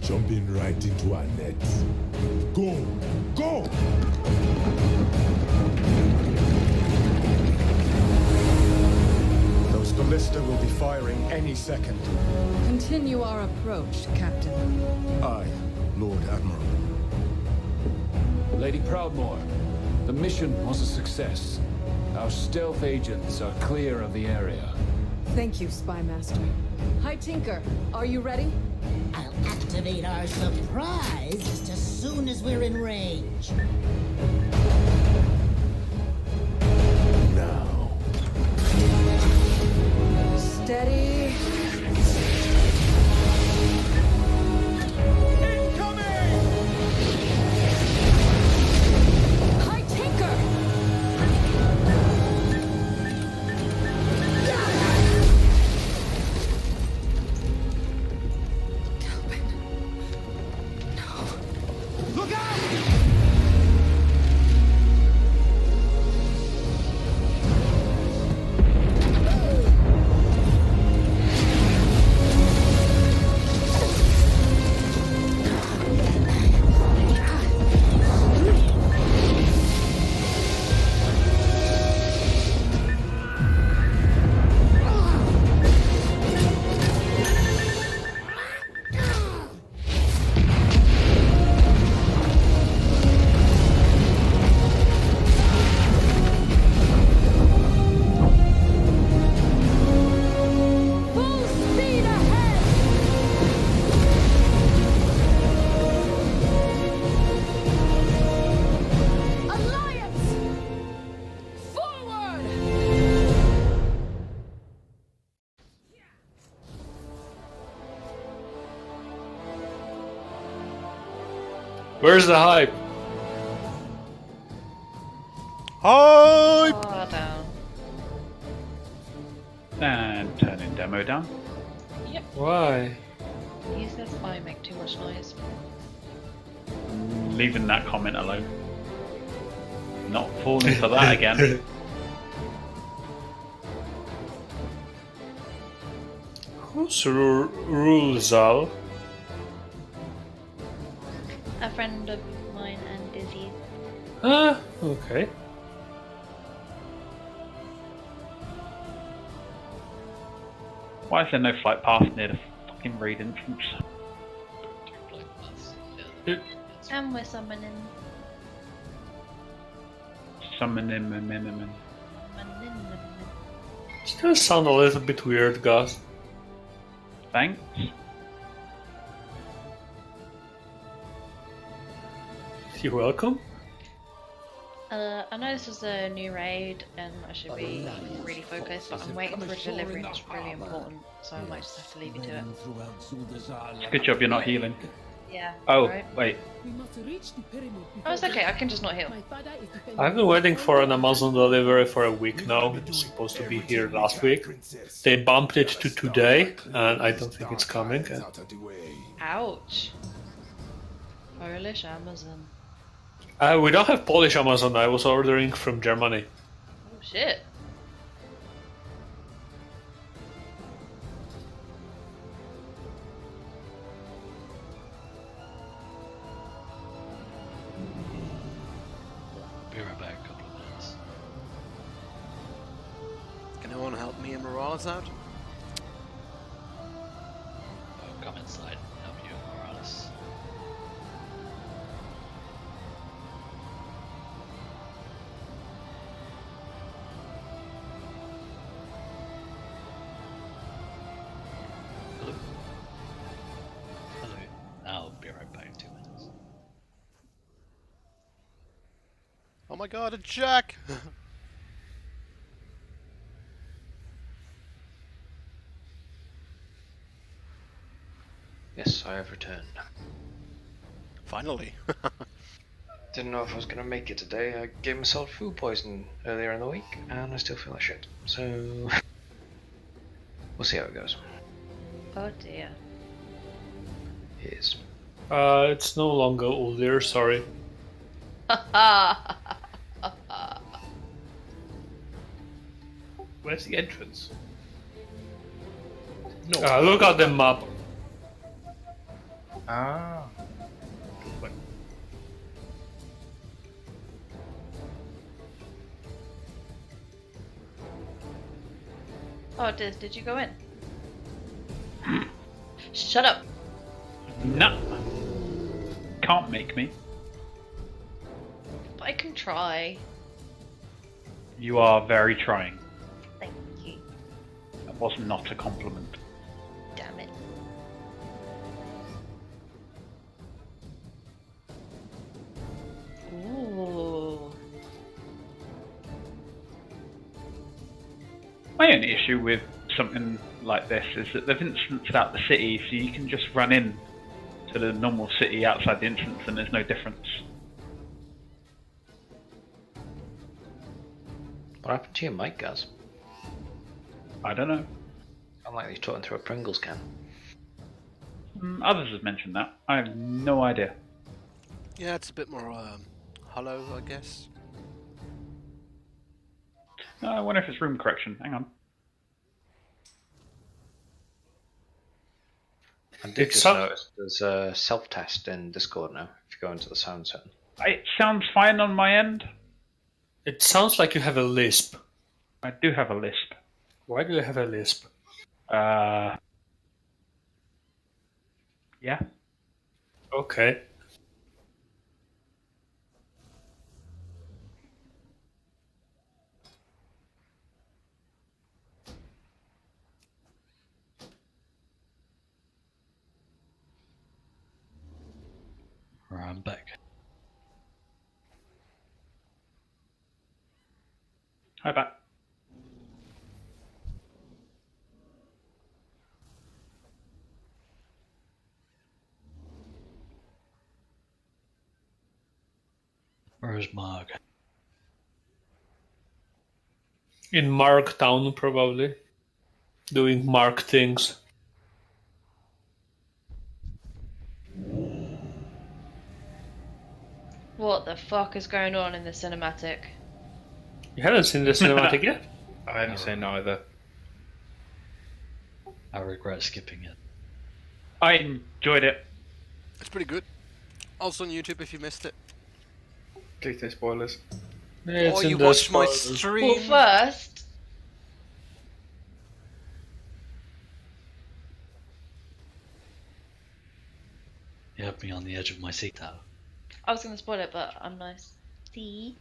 Jumping right into our nets. Go! Go! Those ballista will be firing any second. Continue our approach, Captain. Aye, Lord Admiral. Lady Proudmoore, the mission was a success. Our stealth agents are clear of the area. Thank you, Spymaster. Hi, Tinker. Are you ready? I'll activate our surprise just as soon as we're in range. Now. Steady. Hi, Tinker! Calvin. No. Look out! Full speed ahead! Alliance! Forward! Where's the hype? Hype! Oh, down. And turning demo down. Yep. Why? He says I make too much noise. Leaving that comment alone. Not falling for that again. Who's Rulzal? A friend of mine and Dizzy. Ah, okay. Why is there no flight path near the fucking raid entrance? And we're summoning. Summon him a minimum. Still sound a little bit weird, Gus. Thanks. You're welcome. I know this is a new raid and I should be really focused, but I'm waiting for a delivery that's really important, so I might just have to leave you to it. It's a good job you're not healing. Yeah. Oh, right. wait. Oh, it's okay, I can just not heal. I've been waiting for an Amazon delivery for a week now. It was supposed to be here last week. They bumped it to today, and I don't think it's coming. Ouch. Polish Amazon. We don't have Polish Amazon. I was ordering from Germany. Oh shit. Be right back, a couple of minutes. Can anyone help me and Morales out? Oh, come inside and help you, Morales. Hello? Hello. I'll be right back in 2 minutes. Oh my god, a jack! Yes, I have returned. Finally. Didn't know if I was going to make it today. I gave myself food poison earlier in the week, and I still feel like shit. So, we'll see how it goes. Oh dear. It is. It's no longer Uldir, sorry. Where's the entrance? Look at the map. Ah. Oh, did you go in? Shut up. No. Can't make me. But I can try. You are very trying. Thank you. That was not a compliment. Damn it. Ooh. My only issue with something like this is that they've instanced out the city, so you can just run in to the normal city outside the instance and there's no difference. What happened to your mic, Gaz? I don't know. I'm like he's talking through a Pringles can. Others have mentioned that. I have no idea. Yeah, it's a bit more hollow, I guess. I wonder if it's room correction. Hang on. I did just notice there's a self-test in Discord now, if you go into the sound setting. It sounds fine on my end. It sounds like you have a lisp. I do have a lisp. Why do you have a lisp? Yeah. Okay. Right, I'm back. Hi, back. Where's Mark? In Marktown, probably. Doing Mark things. What the fuck is going on in the cinematic? You haven't seen the cinematic yet? I haven't seen either. I regret skipping it. I enjoyed it. It's pretty good. Also on YouTube if you missed it. Please no spoilers. Yeah, it's Oh, in you the watched my spoilers. stream. Well, first, You had me on the edge of my seat now. I was going to spoil it, but I'm nice. See?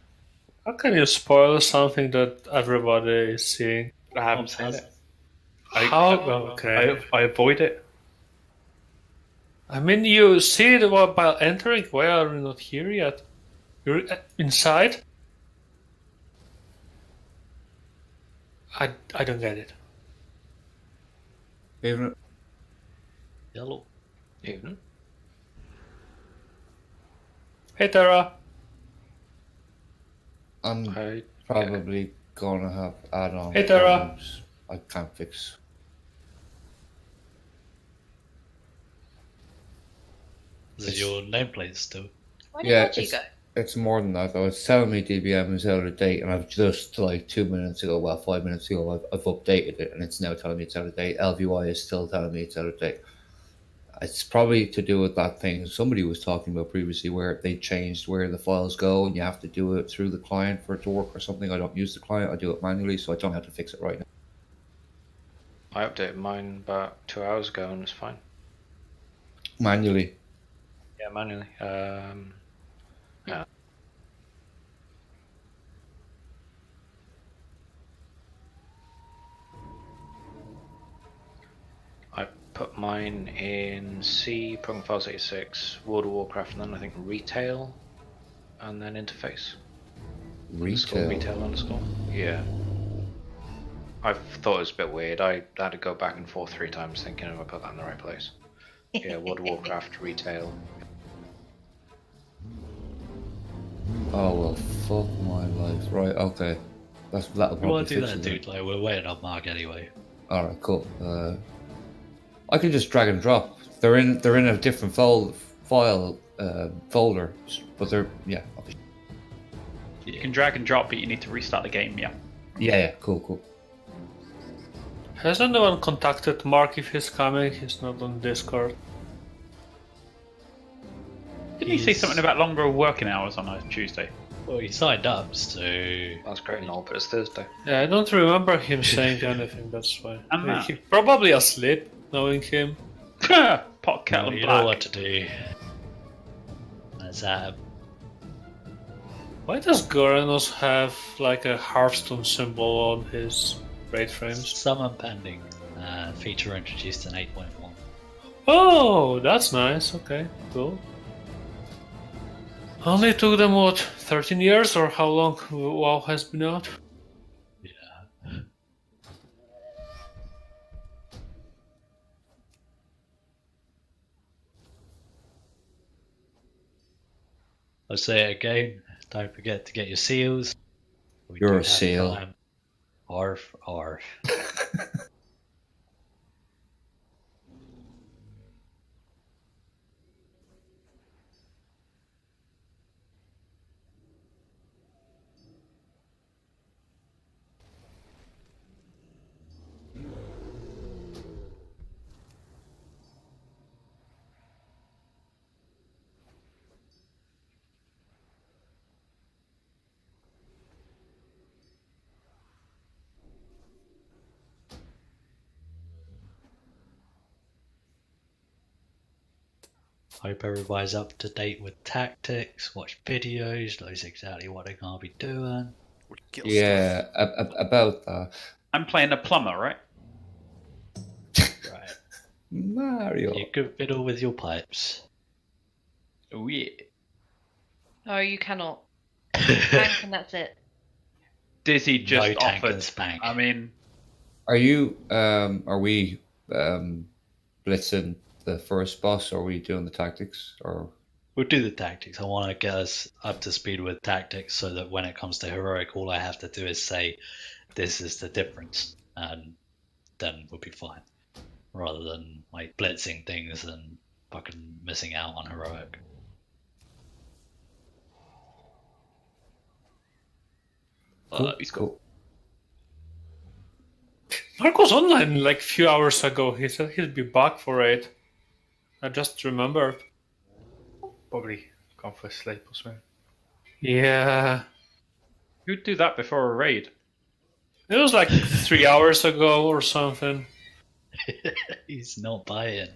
How can you spoil something that everybody is seeing? I haven't seen it. How? Okay. I avoid it. I mean, you see it while entering. Why are you not here yet? You're inside? I don't get it. Evening. Yellow. Evening. Hey, Tara. I'm probably gonna have add-on Hey, Tara. problems I can't fix. Is it your nameplate still? Where did Yeah, Reggie go? it's more than that though. It's telling me DBM is out of date, and I've just like 2 minutes ago, well 5 minutes ago, I've updated it, and it's now telling me it's out of date. LVY is still telling me it's out of date. It's probably to do with that thing somebody was talking about previously, where they changed where the files go, and you have to do it through the client for it to work or something. I don't use the client; I do it manually, so I don't have to fix it right now. I updated mine about 2 hours ago and it's fine. Manually. Yeah, manually. Yeah. I put mine in C, Program Files 86, World of Warcraft, and then I think Retail, and then Interface. Retail? Retail underscore. Yeah. I thought it was a bit weird. I had to go back and forth 3 times thinking if I put that in the right place. Yeah, World of Warcraft, Retail. Oh well, fuck my life. Right, okay. That'll We probably want to do fix that, it. dude. Like, we're waiting on Mark anyway. Alright, cool. I can just drag and drop. They're in a different folder, but they're You can drag and drop, but you need to restart the game. Yeah. yeah, cool. Has anyone contacted Mark if he's coming? He's not on Discord. Didn't he say something about longer working hours on a Tuesday? Well, he signed up, so... That's great and all, but it's Thursday. Yeah, I don't remember him saying anything, that's why. And that. He's probably asleep, knowing him. Pot kettle and you black. know what to do. That's that. Why does Goranos have like a Hearthstone symbol on his raid frames? Summon pending. Feature introduced in 8.1. Oh, that's nice. Okay, cool. Only took them, what, 13 years or how long WoW has been out? Yeah. I'll say it again. Don't forget to get your seals. We You're do a have seal. time. Arf, arf. Hope everybody's up to date with tactics, watch videos, knows exactly what they're going to be doing. Yeah, about that. I'm playing a plumber, right? Right. Mario. You good fiddle with your pipes. Oh yeah. Oh, you cannot. Tank and that's it. Dizzy just No tank offered. and spank. I mean, Are we blitzing the first boss, or are we doing the tactics? Or We'll do the tactics. I want to get us up to speed with tactics so that when it comes to heroic, all I have to do is say, this is the difference, and then we'll be fine. Rather than like blitzing things and fucking missing out on heroic. he's cool. Mark was online like a few hours ago. He said he'd be back for it. I just remembered. Probably gone for a sleep or something. Yeah. Who'd do that before a raid? It was like 3 hours ago or something. He's not buying.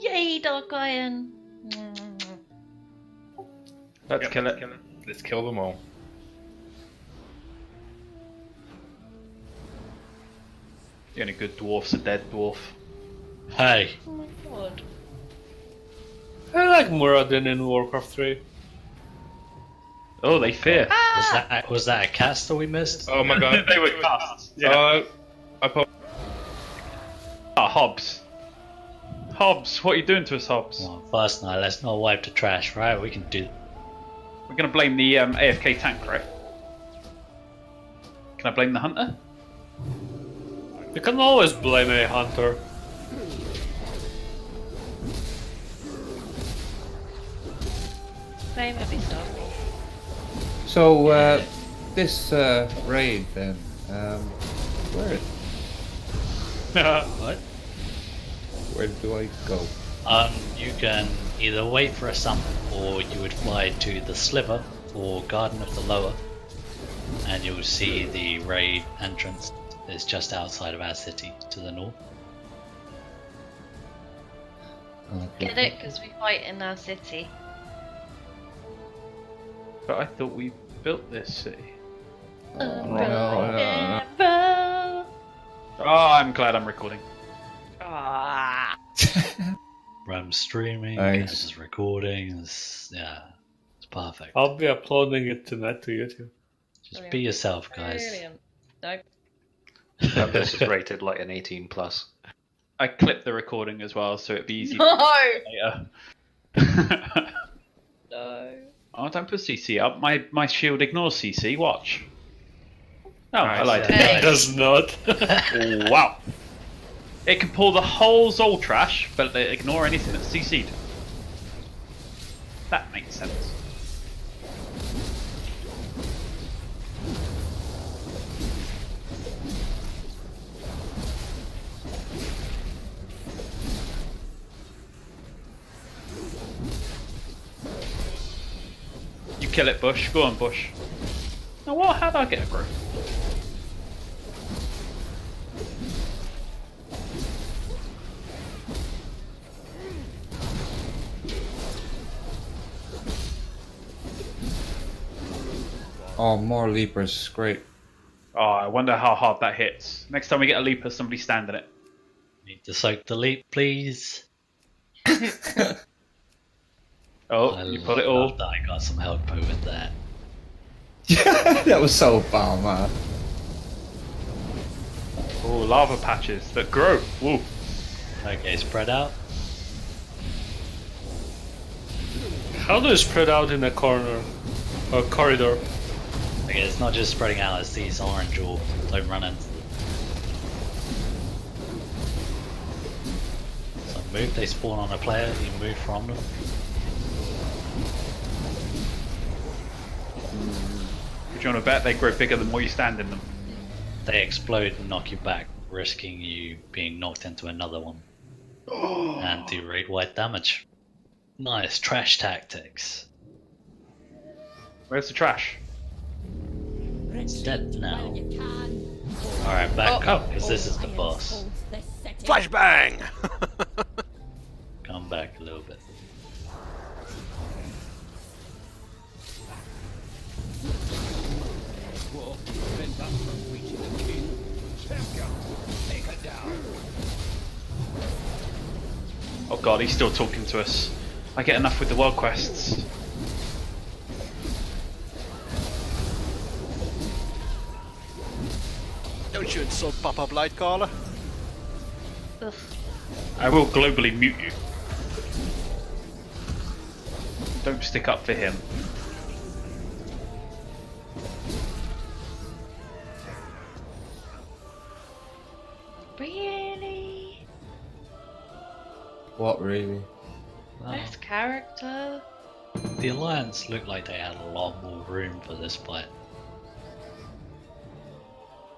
Yay, Dark Iron! Let's kill it. Let's kill them all. The only good dwarf's a dead dwarf. Hey, Oh my god. I like Muradin in Warcraft 3. Oh, they fear. was that a caster we missed? Oh my god. They were cast. Yeah. Hobbs. Hobbs, what are you doing to us, Hobbs? Well, first night, let's not wipe the trash, right? We can do. We're gonna blame the AFK tank, right? Can I blame the hunter? You can always blame a hunter. Blame every stuff. so this raid then, where What? where do I go? You can either wait for a summon, or you would fly to the Sliver or Garden of the Lower, and you'll see the raid entrance is just outside of our city to the north. Get it? Because we fight in our city. But I thought we built this city. Forever. Oh, I'm glad I'm recording. Ah. Rem streaming, Nice. Gaz is recording. It's perfect. I'll be uploading it tonight to YouTube. Just be yourself, guys. Brilliant. Nope. This is rated like an 18 plus. I clipped the recording as well, so it'd be easy No! later. No. Oh, don't put CC up. My shield ignores CC. Watch. Oh, I Nice. like It it. does not. Wow. It can pull the whole Zol trash, but they ignore anything that's CC'd. That makes sense. You kill it, Bush. Go on, Bush. Now what? How'd I get a growth? Oh, more leapers, great. Oh, I wonder how hard that hits. Next time we get a leaper, somebody stand in it. Need to soak the leap, please. Oh, you put it all. I got some help with that. That was so bad, man. Oh, lava patches that grow. Woo. Okay, spread out. How do you spread out in a corner or corridor? Okay, it's not just spreading out, it's these orange orbs. Don't run into them. So move, they spawn on a player, you move from them. Would you want to bet they grow bigger the more you stand in them? They explode and knock you back, risking you being knocked into another one. And do raid-wide damage. Nice, trash tactics. Where's the trash? It's dead now. Alright, back up, because this is the boss. Flashbang! Come back a little bit. Oh god, he's still talking to us. I get enough with the world quests. Don't you insult Papa Blightcaller. Ugh. I will globally mute you. Don't stick up for him. Really? What, really? Best character? The Alliance looked like they had a lot more room for this fight.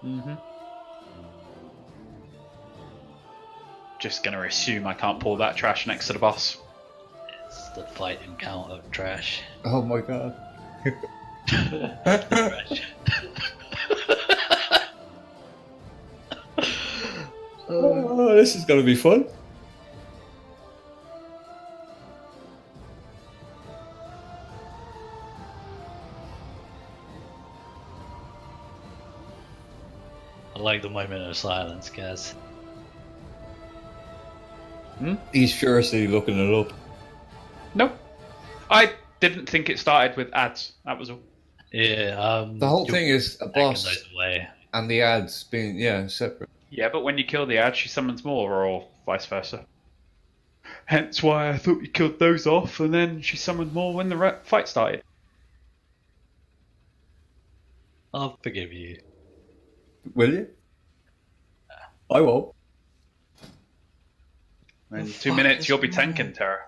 Mm-hmm. Just gonna assume I can't pull that trash next to the boss. It's the fight and count of trash. Oh my god. Oh, this is gonna be fun. I like the moment of silence, guys. He's furiously looking it up. Nope. I didn't think it started with ads. That was all. Yeah, The whole thing is a boss those away. and the ads being, separate. Yeah, but when you kill the ad, she summons more, or vice versa. Hence why I thought you killed those off, and then she summoned more when the fight started. I'll forgive you. Will you? I won't. In 2 minutes, you'll be tanking, Terra.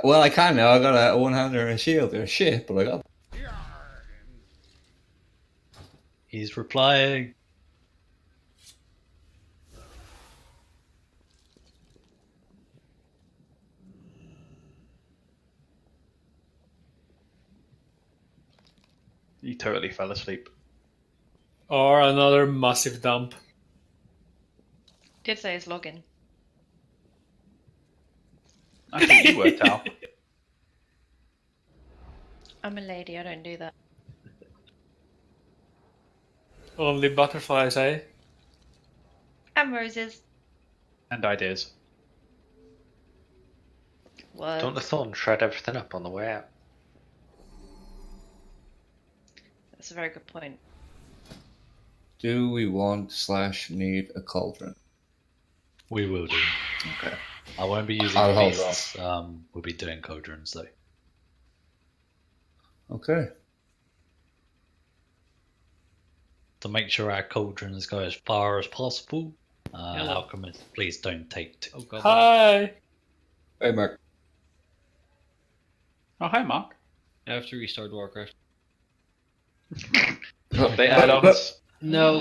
Well, I can now. I got a one-hander and a shield and a shit, but I got. He's replying. You totally fell asleep. Or another massive dump. Did say his login. I think you were, Tal. I'm a lady, I don't do that. Only butterflies, eh? And roses. And ideas. What? Don't the Thorn shred everything up on the way out? That's a very good point. Do we want / need a cauldron? We will do. Okay. I won't be using I'll hold beasts. We'll be doing cauldrons though. Okay. To make sure our cauldrons go as far as possible, alchemists, please don't take two. Oh god. Hi! Hey, Mark. Oh, hi, Mark. I have to restart Warcraft. Update add-ons. No.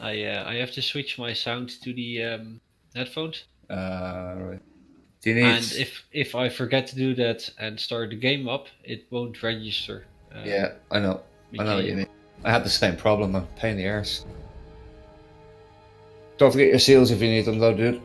I have to switch my sound to the headphones. Right. Do you need... And if I forget to do that and start the game up, it won't register. Yeah, I know. I know what you mean. I had the same problem. I'm a pain in the arse. Don't forget your seals if you need them, though, dude.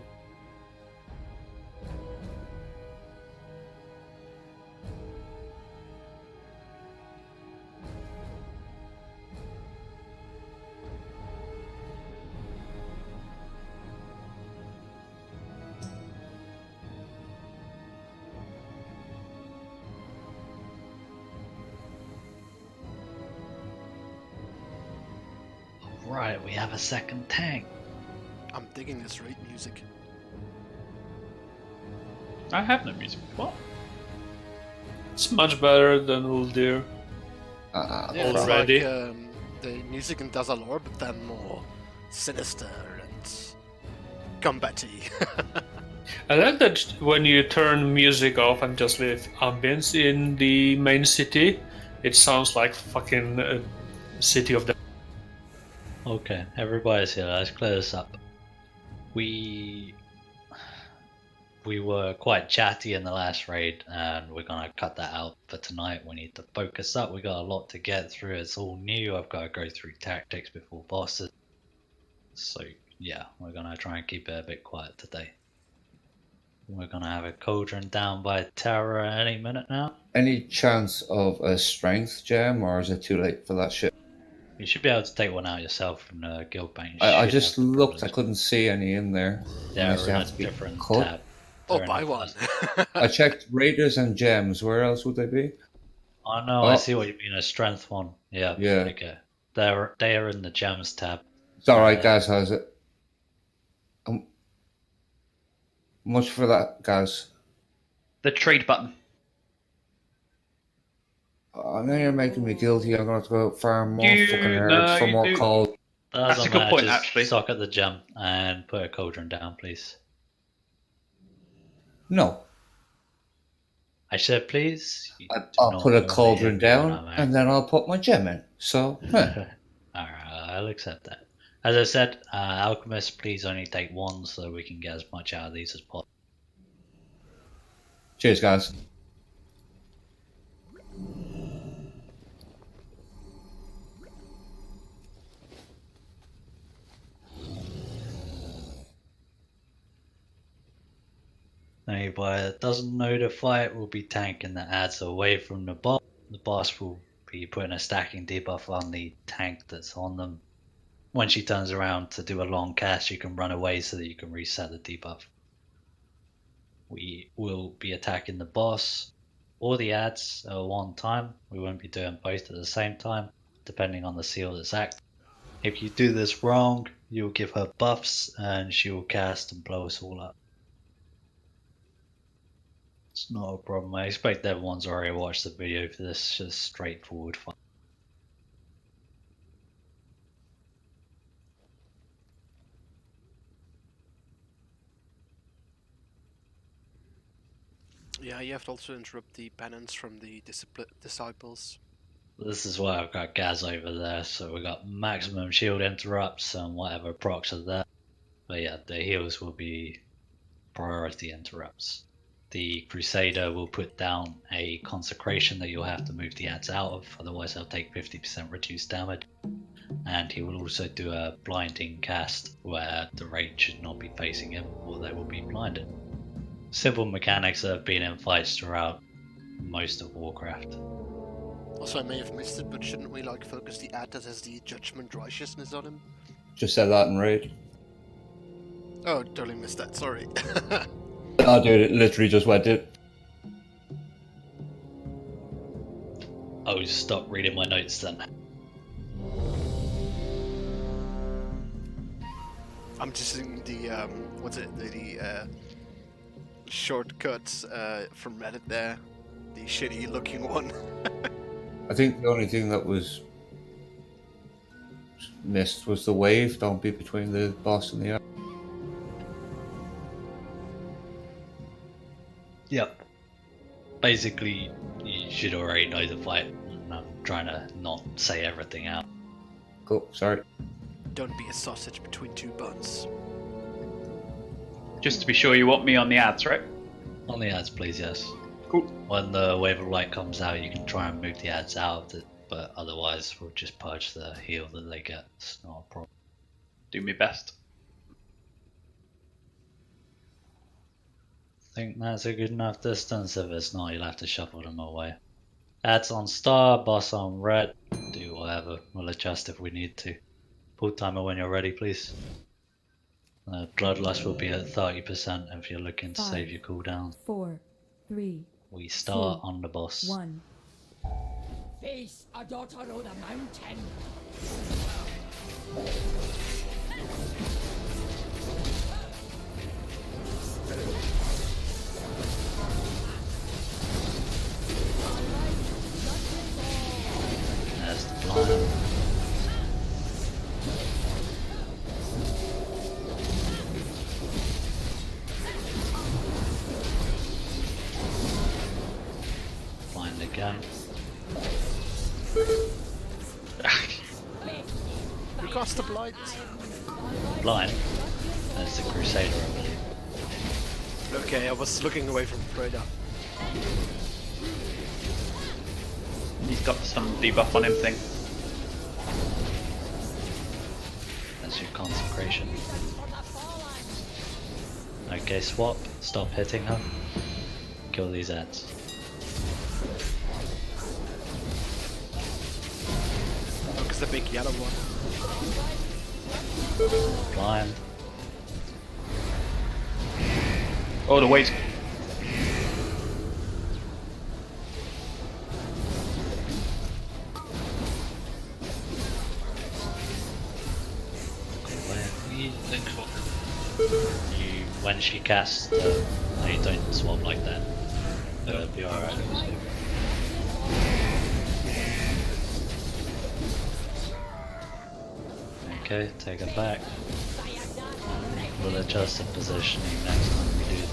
Right, we have a second tank. I'm digging this raid music. I have no music. What? It's much better than Uldir. Yeah, it's already. like the music in Dazar'alor, but then more sinister and combatty. I like that when you turn music off and just leave ambience in the main city, it sounds like fucking City of the... Okay, everybody's here. Let's clear this up. We were quite chatty in the last raid, and we're gonna cut that out for tonight. We need to focus up. We got a lot to get through. It's all new. I've got to go through tactics before bosses. So yeah, we're gonna try and keep it a bit quiet today. We're gonna have a cauldron down by Terra any minute now. Any chance of a strength gem, or is it too late for that shit? You should be able to take one out yourself from the guild bank. I just looked, I couldn't see any in there. They're Unless they in have a to be different cut. tab. Oh, They're in buy a- one. I checked raiders and gems. Where else would they be? Oh no, I see what you mean. A strength one. Yeah. Yeah. Okay. They are in the gems tab. It's alright, guys. How's it? Much for that, guys. The trade button. I know you're making me guilty. I'm gonna have to go farm more You- fucking no, herbs for you more do. coal. That's a good point, actually. Sock at the gem and put a cauldron down, please. No, I said, please. You do I'll not put a go cauldron ahead. down No, mate. and then I'll put my gem in. So, Alright, I'll accept that. As I said, alchemists, please only take one so we can get as much out of these as possible. cheers, guys. Anybody that doesn't know the fight will be tanking the adds away from the boss. The boss will be putting a stacking debuff on the tank that's on them. When she turns around to do a long cast, you can run away so that you can reset the debuff. We will be attacking the boss or the adds at one time. We won't be doing both at the same time, depending on the seal that's active. If you do this wrong, you'll give her buffs and she will cast and blow us all up. It's not a problem. I expect everyone's already watched the video for this. Just straightforward fight. Yeah, you have to also interrupt the penance from the disciples. This is why I've got Gaz over there, so we've got maximum shield interrupts and whatever procs are there. But yeah, the heals will be priority interrupts. The Crusader will put down a consecration that you'll have to move the adds out of, otherwise they'll take 50% reduced damage. And he will also do a blinding cast where the raid should not be facing him or they will be blinded. Simple mechanics that have been in fights throughout most of Warcraft. Also, I may have missed it, but shouldn't we like focus the ad that has the judgment righteousness on him? Just said that in raid. Oh, totally missed that. Sorry. Oh, dude, it literally just went in. Oh, stop reading my notes then. I'm just in the what's it? The shortcuts from Reddit there. The shitty looking one. I think the only thing that was missed was the wave. Don't be between the boss and the air. Yep. Basically, you should already know the fight. And I'm trying to not say everything out. Cool, sorry. Don't be a sausage between two buns. Just to be sure, you want me on the ads, right? On the ads, please, yes. Cool. When the wave of light comes out, you can try and move the ads out of it, but otherwise we'll just purge the heal that they get. It's not a problem. Do my best. Think that's a good enough distance. If it's not, you'll have to shuffle them away. Ads on star, boss on red. Do whatever. We'll adjust if we need to. Pull timer when you're ready, please. Bloodlust will be at 30% if you're looking to save your cooldown. 4, 3. We start 2, on the boss. 1. Face a daughter of the mountain. There's the blind. Blind again. You cast the blind. Blind. There's the Crusader, I believe. Okay, I was looking away from Freda. He's got some debuff on him thing. That's your consecration. Okay, swap. Stop hitting her. Kill these ads. Look, it's the big yellow one. Blind. Oh, the wave's... When she casts, no, you don't swap like that. It'll be alright. Okay, take it back. We'll adjust the positioning next time we do.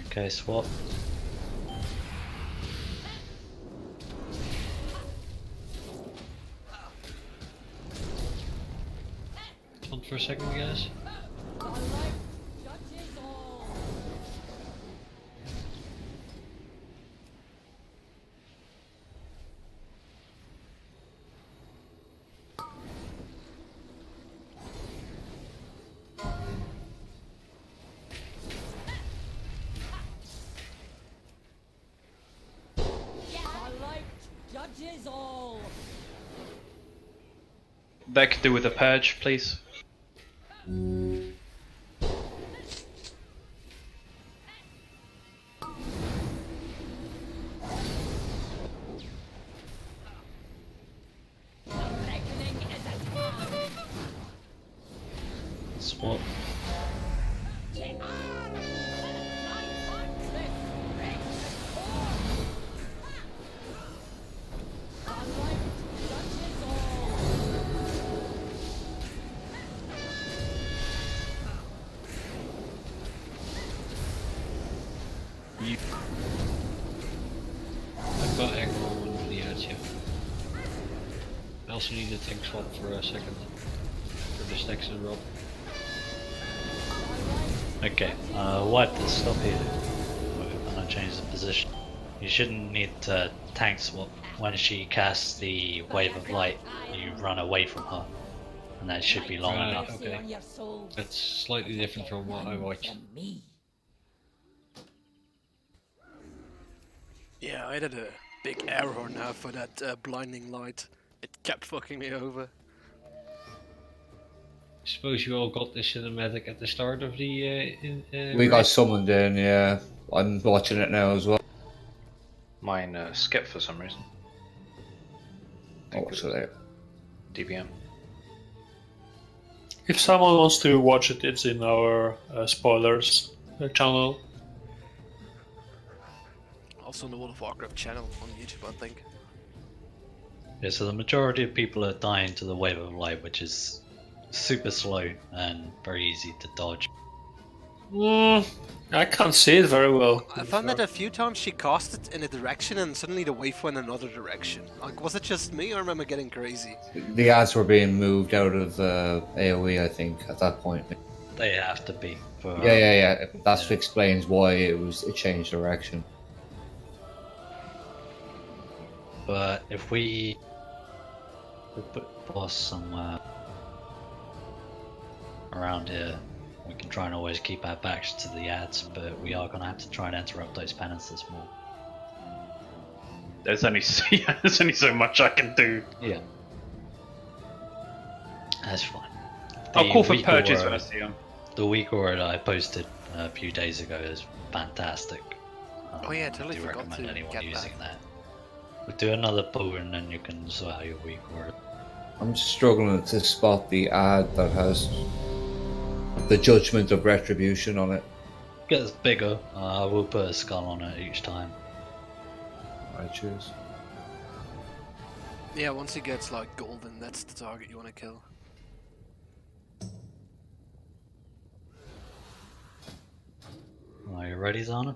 Okay, swap. Hold for a second, guys. That could do with a purge, please. Swap. I've got anger on one of the ads, yeah. I also need a tank swap for a second. For the stacks and rob. Okay, wipe this stop here. We're gonna change the position. You shouldn't need to tank swap. When she casts the wave of light, you run away from her. And that should be long enough. Okay. That's slightly different from what I watched. Yeah, I did a big error now for that blinding light. It kept fucking me over. Suppose you all got the cinematic at the start of the We got summoned in, yeah. I'm watching it now as well. Mine skipped for some reason. Oh, so there. DBM. If someone wants to watch it, it's in our spoilers channel. Also on the World of Warcraft channel on YouTube, I think. Yeah, so the majority of people are dying to the wave of light, which is super slow and very easy to dodge. I can't see it very well. I found that a few times she cast it in a direction and suddenly the wave went another direction. Like, was it just me or am I getting crazy? The ads were being moved out of AoE, I think, at that point. They have to be. For, Yeah. That's what explains why it changed direction. But if we put boss somewhere around here, we can try and always keep our backs to the ads, but we are going to have to try and interrupt those penances more. There's only so much I can do. Yeah. That's fine. I'll call for weak purges aura- when I see them. The weak aura that I posted a few days ago is fantastic. Oh yeah, I totally I do forgot recommend to anyone get using that. that. We'll do another pull and then you can sort out your weak aura. I'm struggling to spot the ad that has the Judgment of Retribution on it. Gets bigger. I will put a skull on it each time. I choose. Yeah, once he gets like golden, that's the target you want to kill. Are you ready, Zana?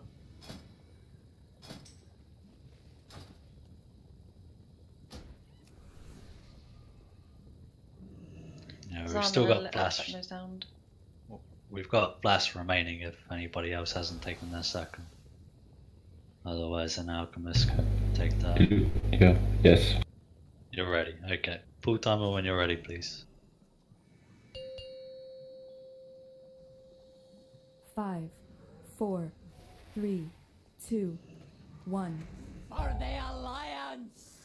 Yeah, we've still got blast. No sound. We've got blast remaining if anybody else hasn't taken their second. Otherwise, an alchemist can take that. Yeah. Yes. You're ready. Okay. Pull timer when you're ready, please. 5, 4, 3, 2, 1. For the Alliance!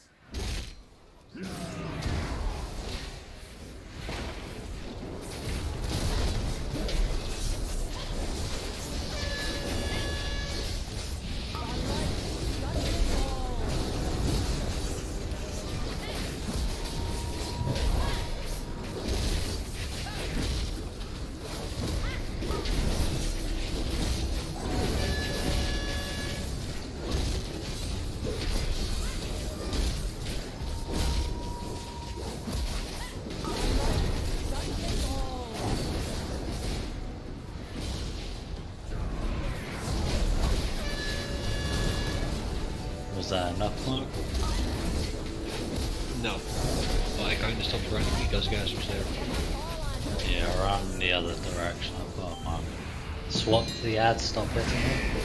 Was that enough, Mark? No. But I kind of stopped running because gas was there. Yeah, run the other direction. I've got a mark. Swap the ad, stop hitting it.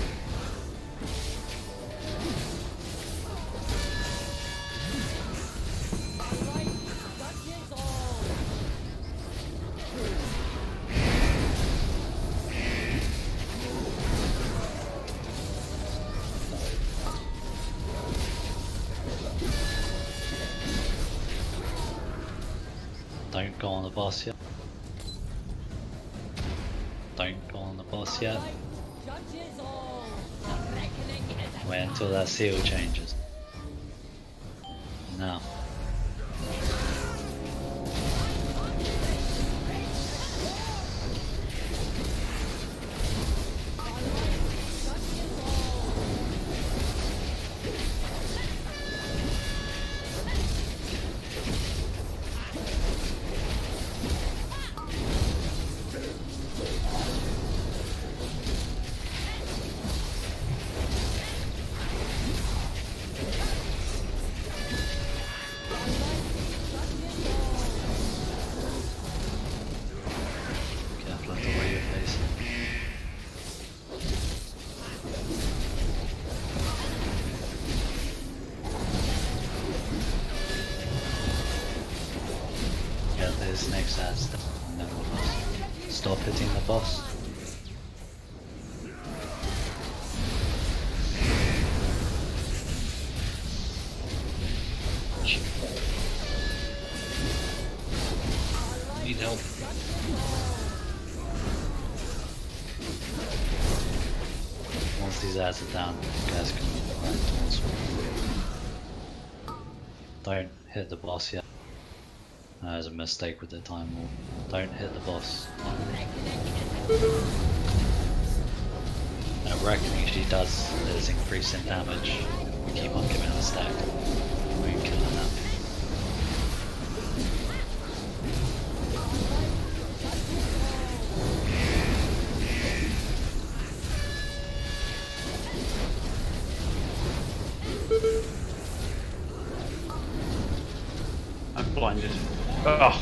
Don't go on the boss yet. Don't go on the boss yet. Wait until that seal changes. Now. next ad's done, and then we'll just stop hitting the boss. Need help. Once these ads are down, you guys can run towards me. Don't hit the boss yet. That was a mistake with the time warp. Don't hit the boss. And wrecking usually does is increase in damage. We keep on giving it a stack. We're killing that. I'm blinded. Oh,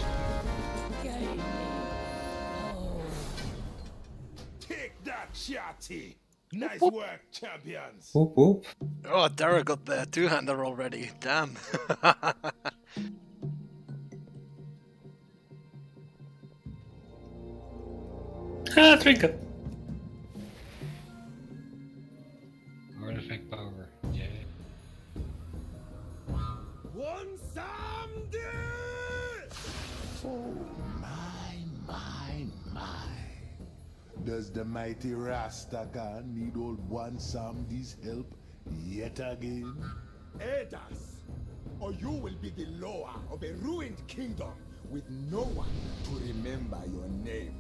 Take that, Chatty. Nice work, champions. Whoop whoop. Oh, Dara got the two-hander already. Damn. Ah, trinket. Artifact power. Yeah. One someday. Oh my. Does the mighty Rastaka need old One Samdi's help yet again? Aid us, or you will be the lower of a ruined kingdom with no one to remember your name.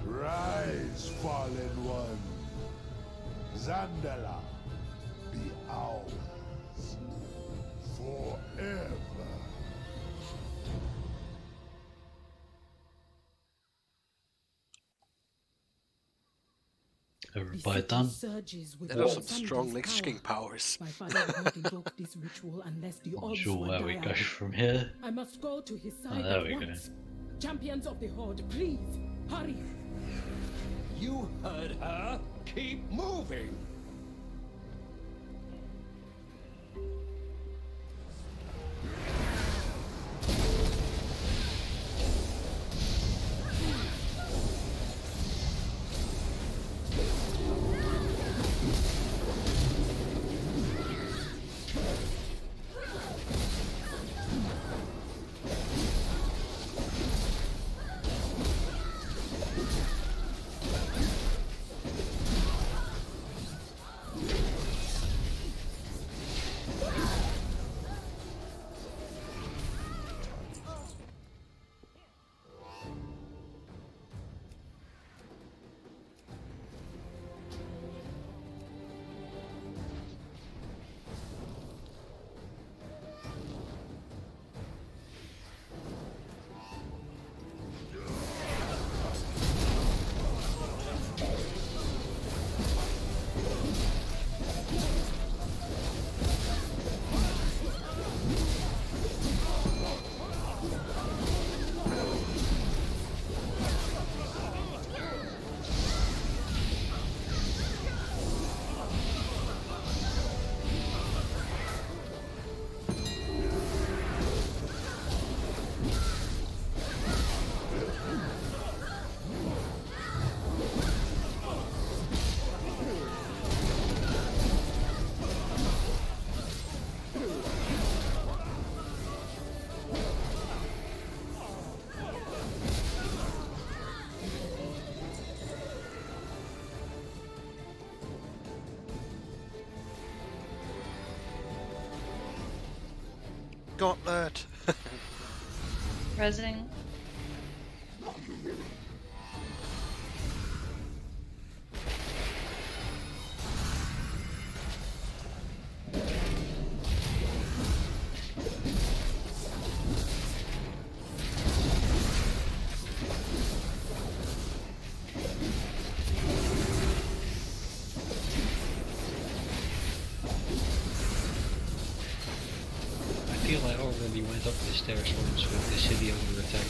Rise, fallen one. Zandala, be ours forever. Everybody done? There are some strong Lich King powers. Not sure where we go from here. I must go to his side. Oh, there we go. Champions of the Horde, please, hurry. You heard her. Keep moving. Gauntlet. Resing. I feel I already went up the stairs once with the city under attack.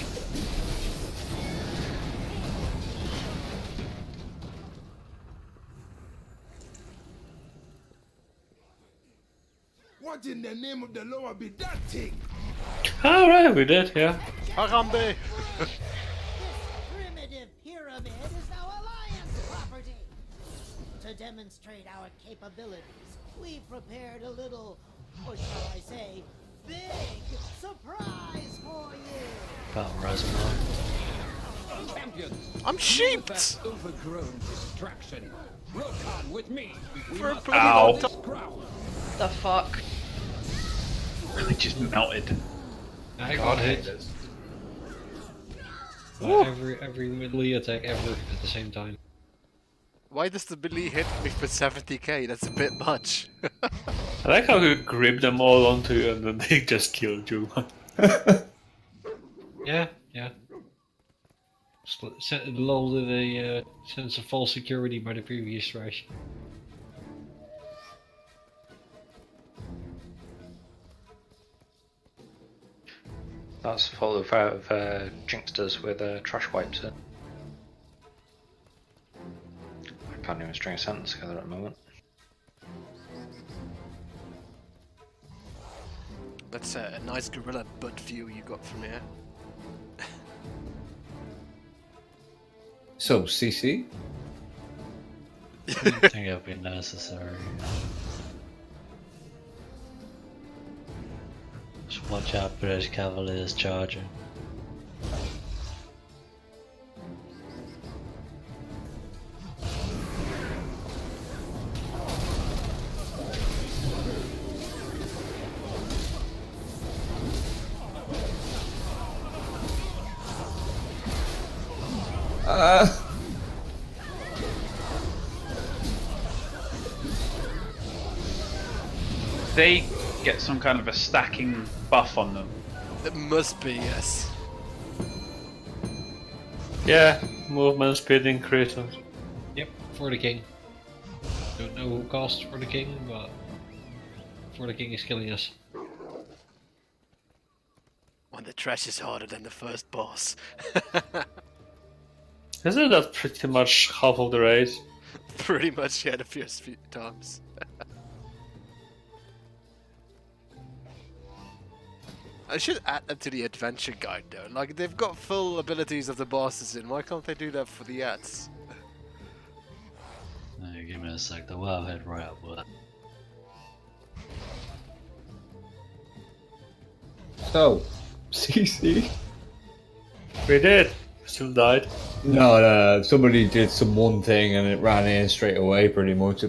What in the name of the law be that thing? Alright, we did, yeah. Harambe! Primitive pyramid is now Alliance property. To demonstrate our capabilities, we prepared a little, or shall I say, big surprise for you. About Rosemont. I'm sheeped! Overgrown distraction. Rokan with me. Ow. The fuck? It just melted. I God, got hate hit. this. Every melee attack ever at the same time. Why does the melee hit me for 70k? That's a bit much. I like how you grip them all onto you and then they just killed you. Yeah. Lulled in a sense of false security by the previous trash. That's full of Jinxsters with trash wipes in. I can't even string a sentence together at the moment. That's a nice gorilla butt view you got from here. So, CC? I think it'll be necessary. Just watch out for those cavaliers charging. They get some kind of a stacking buff on them. It must be, yes. Yeah, movement speed increases. Yep, for the king. Don't know who costs for the king, but for the king is killing us. When the trash is harder than the first boss. Isn't that pretty much half of the race? Pretty much, yeah, the first few times. I should add that to the adventure guide though. Like, they've got full abilities of the bosses in. Why can't they do that for the ads? Give me a sec, the WoW head right up with it. So, CC? We did. Still died. No, somebody did some one thing and it ran in straight away, pretty much.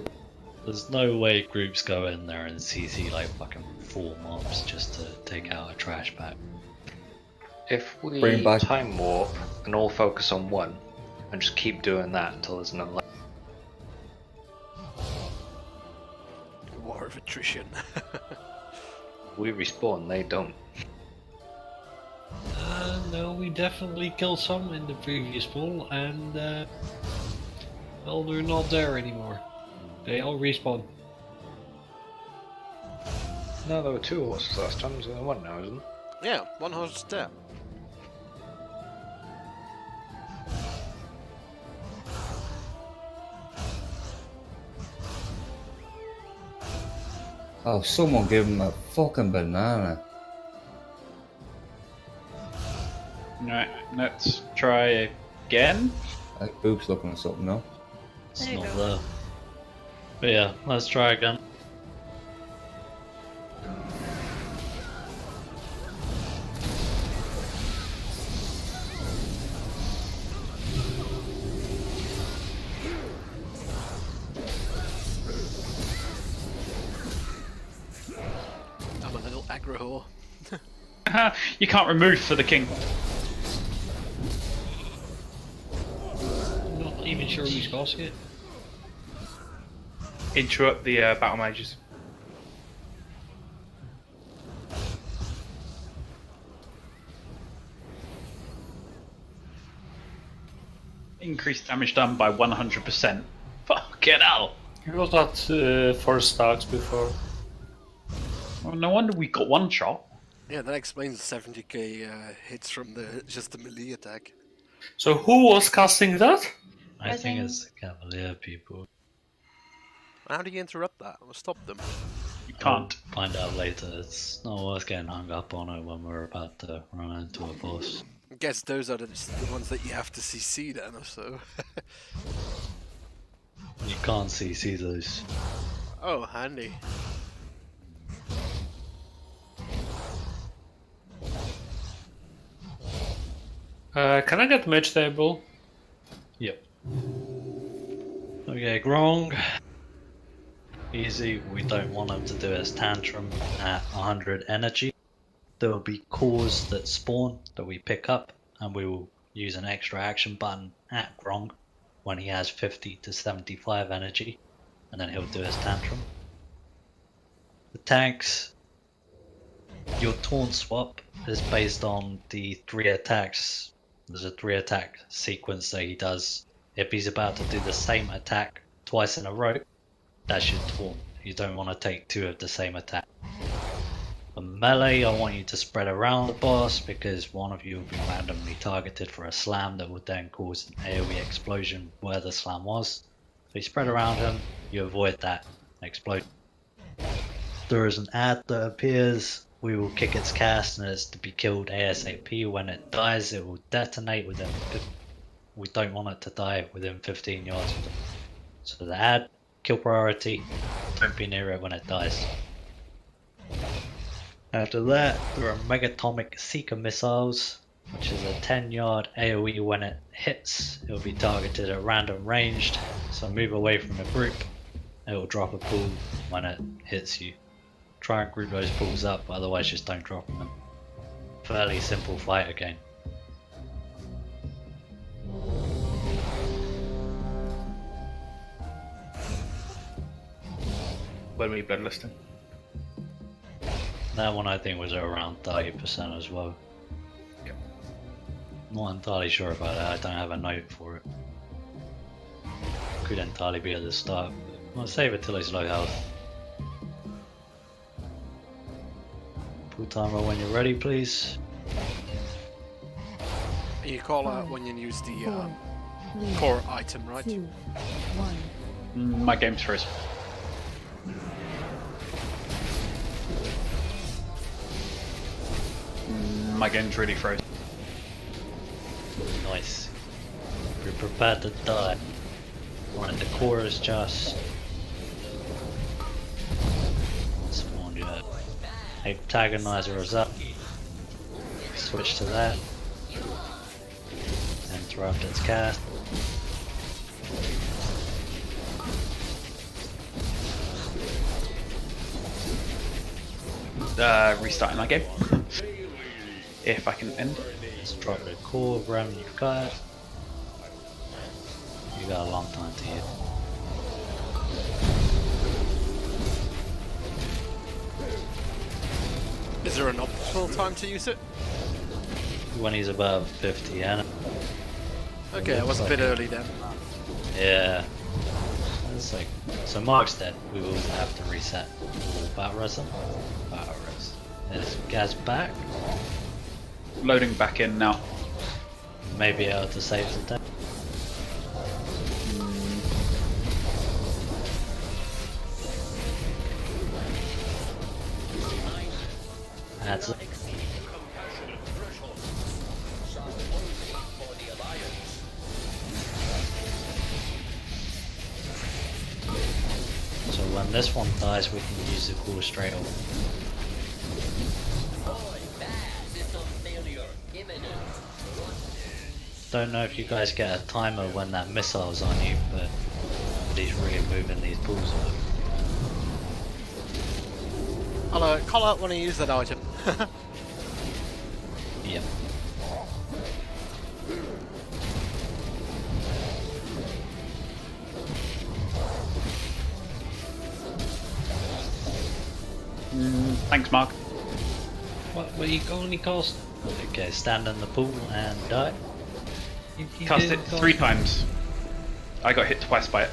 There's no way groups go in there and CC like fucking 4 mobs just to take out a trash bag. If we Bring back- time warp and all focus on one, and just keep doing that until there's none left. War of attrition. We respawn, they don't. No, we definitely killed some in the previous pool, and well, they're not there anymore. They all respawn. No, there were 2 horses last time, so there one now, isn't there? Yeah, one horse is there. Oh, someone give him a fucking banana. Right, let's try again. I think Boop's looking at something now. It's There you not go. there. But yeah, let's try again. I'm a little aggro whore. You can't remove for the king. Not even sure who's causing it. Interrupt the battle mages. Increased damage done by 100%. Fucking hell. It was not 4 stacks before. Well, no wonder we got one shot. Yeah, that explains 70k hits from just the melee attack. So who was casting that? I think it's the Cavalier people. How do you interrupt that or stop them? You can't. Find out later. It's not worth getting hung up on it when we're about to run into a boss. I guess those are the ones that you have to CC then, or so. You can't CC those. Oh, handy. Can I get match table? Yep. Okay, Grong. Easy. We don't want him to do his tantrum at 100 energy. There will be cores that spawn that we pick up, and we will use an extra action button at Grong when he has 50 to 75 energy, and then he'll do his tantrum. The tanks, your taunt swap is based on the 3 attacks. There's a 3 attack sequence that he does. If he's about to do the same attack twice in a row, that's your taunt. You don't want to take 2 of the same attack. For melee, I want you to spread around the boss because one of you will be randomly targeted for a slam that would then cause an AoE explosion where the slam was. So you spread around him, you avoid that explosion. There is an ad that appears, we will kick its cast and it's to be killed ASAP. When it dies, it will detonate within. We don't want it to die within 15 yards of them. So the ad, kill priority, don't be near it when it dies. After that, there are Megatomic Seeker missiles, which is a 10-yard AoE. When it hits, it will be targeted at random ranged, so move away from the group. It will drop a pool when it hits you. Try and group those pools up, otherwise just don't drop them. Fairly simple fight again. When we bloodlisting? That one I think was around 30% as well. Yep. Not entirely sure about that, I don't have a note for it. Could entirely be at the start. I'll save it till he's low health. Full timer when you're ready, please. You call out when you use the core item, right? 2, 1. My game's frozen. My game's really frozen. Nice. We're prepared to die. Right, the core is just spawned yet. Antagonizer is up. Switch to that. Interrupt its cast. Restarting my game. If I can end. Let's drop the core, Ram, you've got it. You got a long time to hit. Is there an optimal time to use it? When he's above 50, and Okay, it was a bit early then. yeah. It's like, so Mark's dead. We will have to reset. We'll battle res him. Battle res. Is Gaz back? Loading back in now. Maybe able to save the deck. That's it. So when this one dies, we can use the core straight off. Don't know if you guys get a timer when that missile's on you, but he's really moving these pools up. I'll call out when I use that item. Yep. Thanks, Mark. What you only cost? Okay, stand in the pool and die. You Cast it didn't cost- 3 times. I got hit twice by it.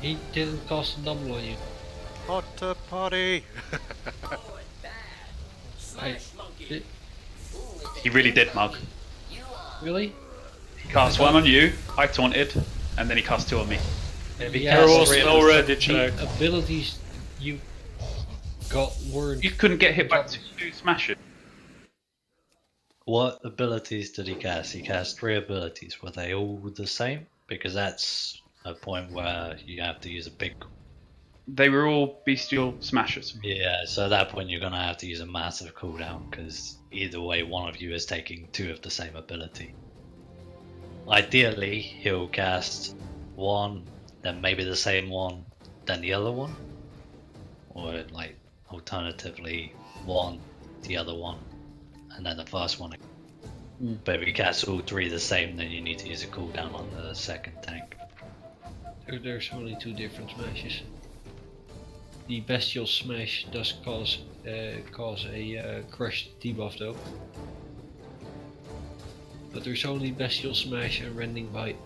He didn't cost a double on you. Hot party! He really did, Mark. Really? He cast 1 on you, I taunted, and then he cast 2 on me. If he There has was three no abilities- ready check. The abilities you got weren't. You couldn't get hit by 2 smashes. What abilities did he cast? He cast 3 abilities. Were they all the same? Because that's a point where you have to use a big. They were all bestial smashers. Yeah, so at that point you're gonna have to use a massive cooldown because either way, one of you is taking 2 of the same ability. Ideally, he'll cast one, then maybe the same one, then the other one, or like alternatively one, the other one, and then the first one. But if you cast all 3 the same, then you need to use a cooldown on the second tank. There's only 2 different smashes. The bestial smash does cause a crushed debuff though. But there's only bestial smash and rending bite.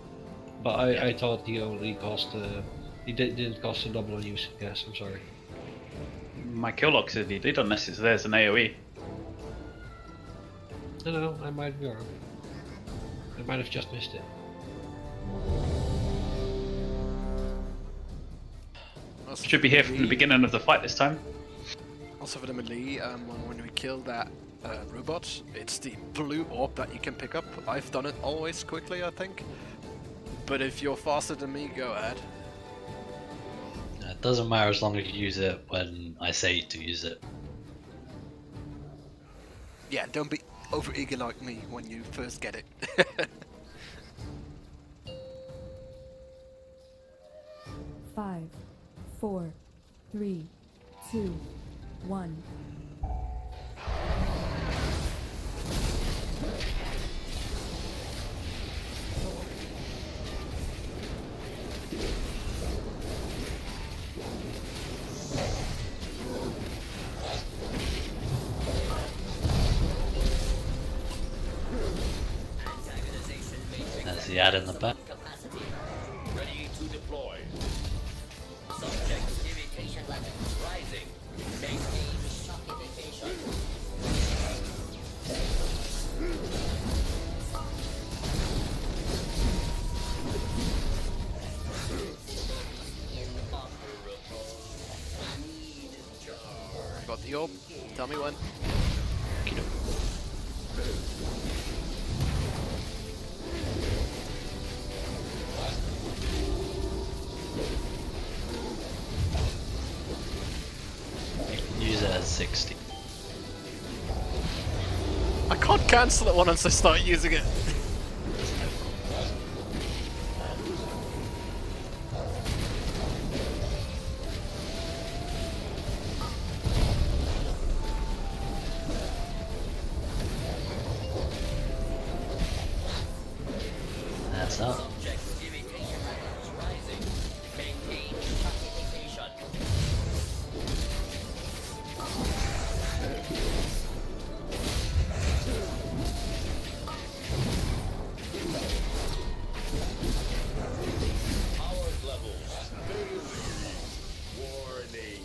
But I thought he only cost didn't cost a double on use. Yes, I'm sorry. My kill lock said he did unless there's an AoE. No, I might be wrong. I might have just missed it. Should be here from the beginning of the fight this time. Also for the melee, when we kill that robot, it's the blue orb that you can pick up. I've done it always quickly, I think. But if you're faster than me, go ahead. It doesn't matter as long as you use it when I say to use it. Yeah, don't be over eager like me when you first get it. 5, 4, 3, 2, 1. That's the ad in the back. Ready to deploy. Subject irritation level rising. Maintain shock indication. Got the orb. Tell me when. Use it at 60. I can't cancel it once I start using it. That's up. Subject irritation levels rising. Maintain shock indication. Power levels. Warning.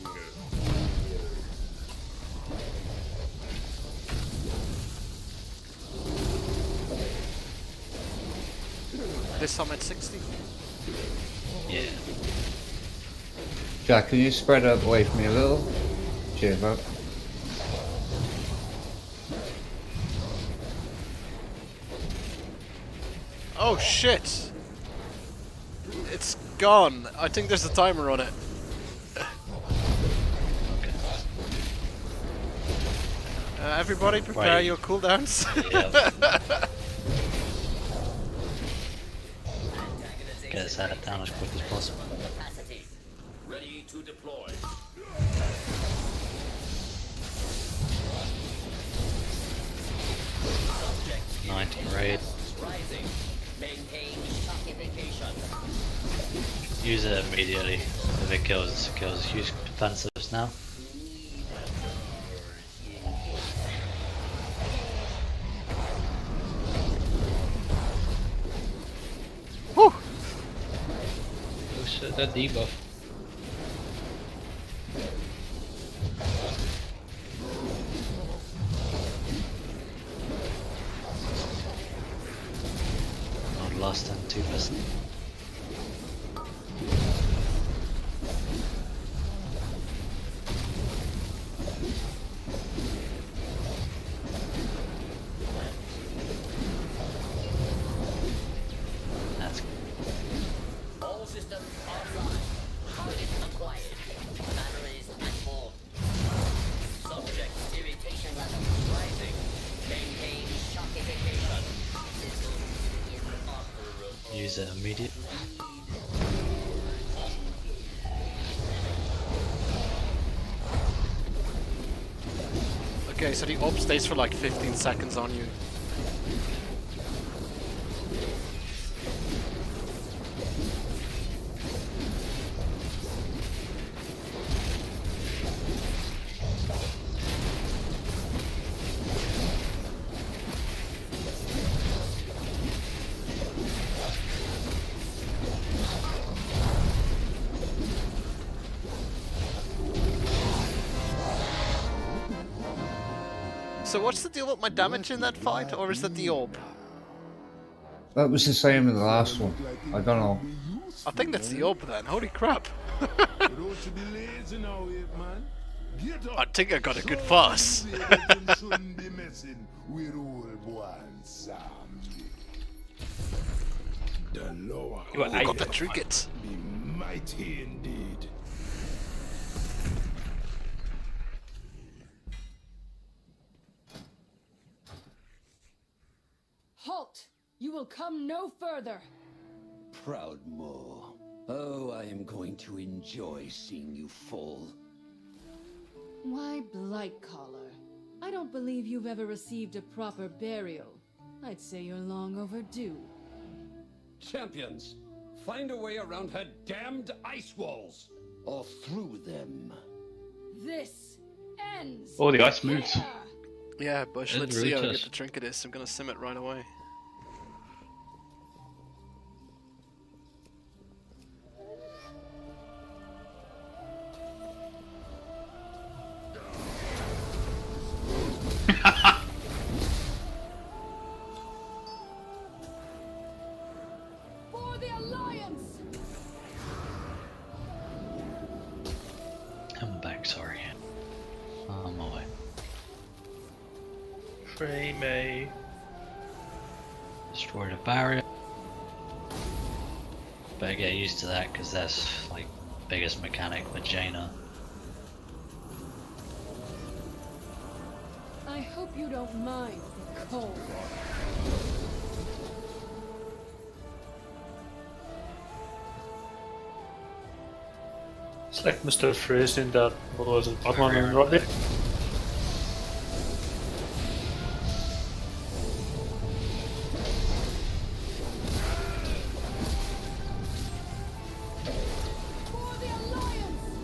This time at 60. Yeah. Jack, can you spread out away from me a little? Cheers, man. Oh shit! It's gone. I think there's a timer on it. Everybody prepare Right. your cooldowns. Get us out of town as quick as possible. Capacity. Ready to deploy. 90 raid. Rising. Maintain shock indication. Use it immediately. If it kills, it kills. Use defensives now. Whew. Who's that debuff? Not lost on 2%. Use it immediately. Okay, so the orb stays for like 15 seconds on you. So what's the deal with my damage in that fight, or is that the orb? That was the same in the last one. I don't know. I think that's the orb then, holy crap. I think I got a good pass. I got the trinket. Be mighty indeed. Halt! You will come no further! Proud Mo. Oh, I am going to enjoy seeing you fall. Why, Blightcaller, I don't believe you've ever received a proper burial. I'd say you're long overdue. Champions, find a way around her damned ice walls! Or through them. This ends. Oh, the ice moves. Yeah, Bush, And let's see how root good us. the trinket is. I'm gonna sim it right away. For the Alliance! I'm back, sorry. On my way. Free me. Destroy the barrier. Better get used to that because that's like biggest mechanic with Jaina. I hope you don't mind the cold. It's like Mr. Freeze in that, what was it, Batman and Robin? For the Alliance!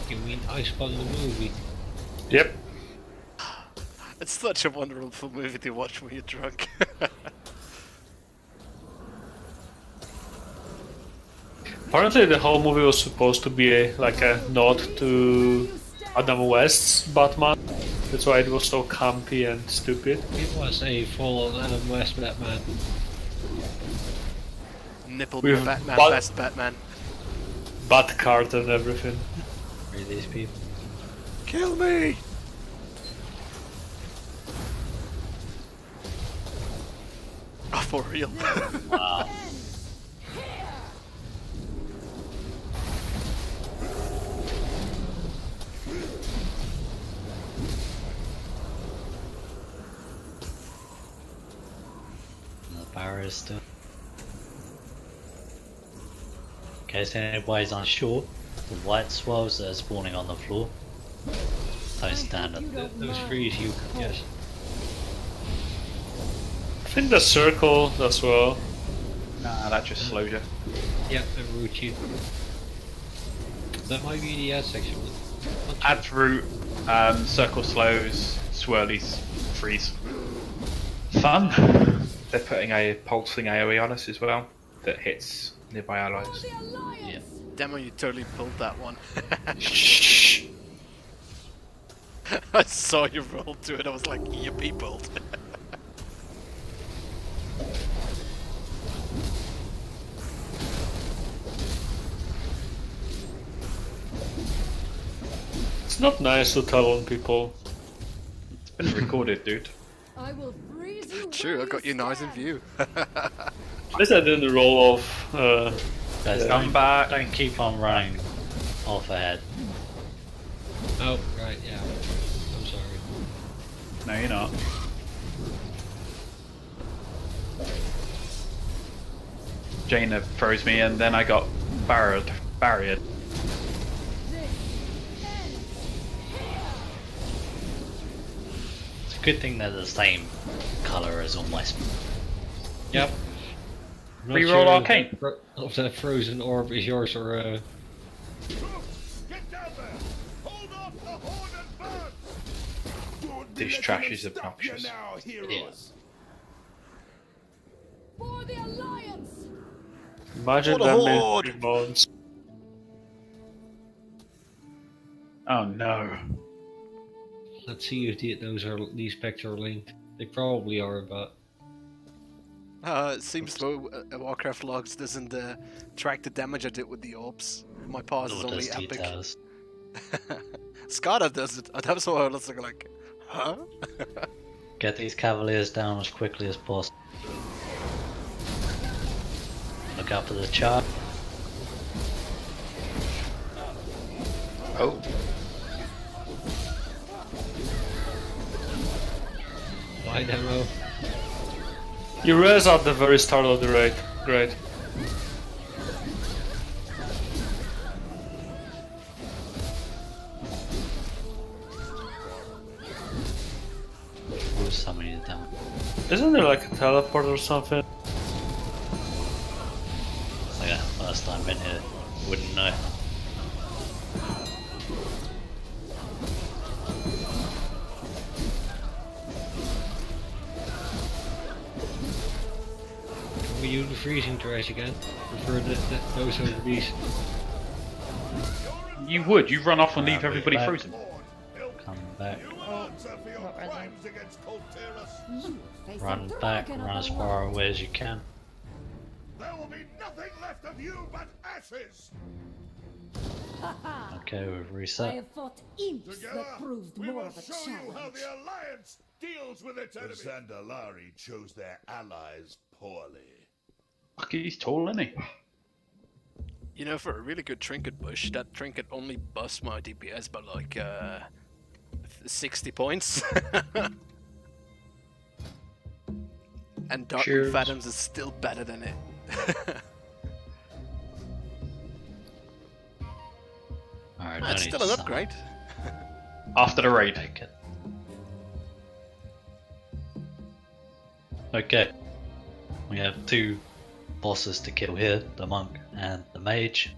You mean Iceborne the movie? Yep. It's such a wonderful movie to watch when you're drunk. Apparently the whole movie was supposed to be like a nod to Adam West's Batman. That's why it was so campy and stupid. It was a full-on Adam West Batman. Nipple With Batman, Bat- best Batman. Bat card and everything. Free these people. Kill me! Oh, for real? Wow. The barrier is still. In case anybody's unsure, the white swirls that are spawning on the floor don't stand up. Those freeze you, yes. I think the circle as well. Nah, that just slows you. Yeah, and root you. That might be the ad section. Add root, circle slows, swirlies, freeze. Fun. They're putting a pulsing AoE on us as well that hits nearby allies. Yeah. Demo, you totally pulled that one. Shh. I saw you roll to it, I was like, you people. It's not nice to tell on people. It's been recorded, dude. I will freeze you. True, I got you nice in view. At least I didn't roll off. Guys, Yeah. come back. Don't keep on running off ahead. Oh, right, yeah. I'm sorry. No, you're not. Jaina throws me and then I got barriered. It's a good thing they're the same colour as all my Yep. I'm not Reroll sure arcane. If that frozen orb is yours or Get down there! Hold off the horde and burn! Don't be This letting trash them is stop you obnoxious. now, heroes. For the Alliance! Imagine For the them horde! in 3 months. Oh no. Let's see if these specs are linked. They probably are, but It seems though Warcraft logs doesn't track the damage I did with the orbs. My pause is Nor only does epic. details. Skada does it. That's why I was looking like, huh? Get these cavaliers down as quickly as possible. Look out for the chart. Oh. bye demo. You res at the very start of the raid. Great. Who's summoning it down? Isn't there like a teleport or something? Oh yeah, first time in here, wouldn't know. Can we use the freezing trash again? Prefer those over these. You would. You run off and leave Yeah, everybody back. frozen. Come back. Answer for your crimes against Colterus. You face Run a back. dragon Run of as the far world. away as you can. There will be nothing left of you but ashes. Okay, we've I reset. have fought imps Together, that proved we more will of a show you how challenge. the Alliance deals with its enemies. The Zandalari chose their allies poorly. Fuck, he's tall, isn't he? You know, for a really good trinket bush, that trinket only busts my DPS by like 60 points. And Dark Cheers. Fathoms is still better than it. Alright, That's no still need an to upgrade. After the raid. Take it. Okay. We have two bosses to kill here, the monk and the mage.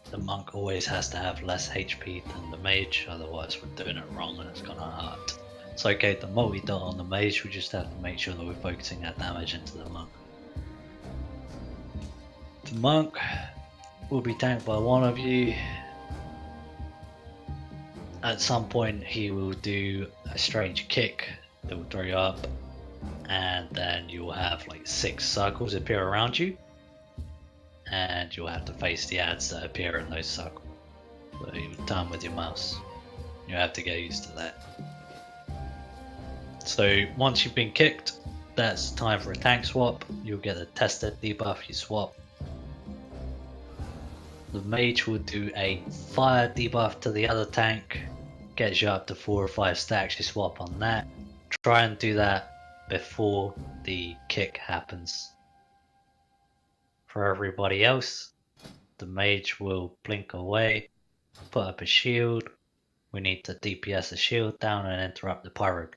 The monk always has to have less HP than the mage, otherwise we're doing it wrong and it's gonna hurt. It's okay to multi-dot on the mage, we just have to make sure that we're focusing our damage into the monk. The monk will be tanked by one of you. At some point he will do a strange kick that will throw you up, and then you will have like 6 circles appear around you, and you'll have to face the ads that appear in those circles. So you turn with your mouse. You have to get used to that. So once you've been kicked, that's time for a tank swap. You'll get the tested debuff, you swap. The mage will do a fire debuff to the other tank, gets you up to 4 or 5 stacks, you swap on that. Try and do that before the kick happens. For everybody else, the mage will blink away, put up a shield. We need to DPS the shield down and interrupt the pyro.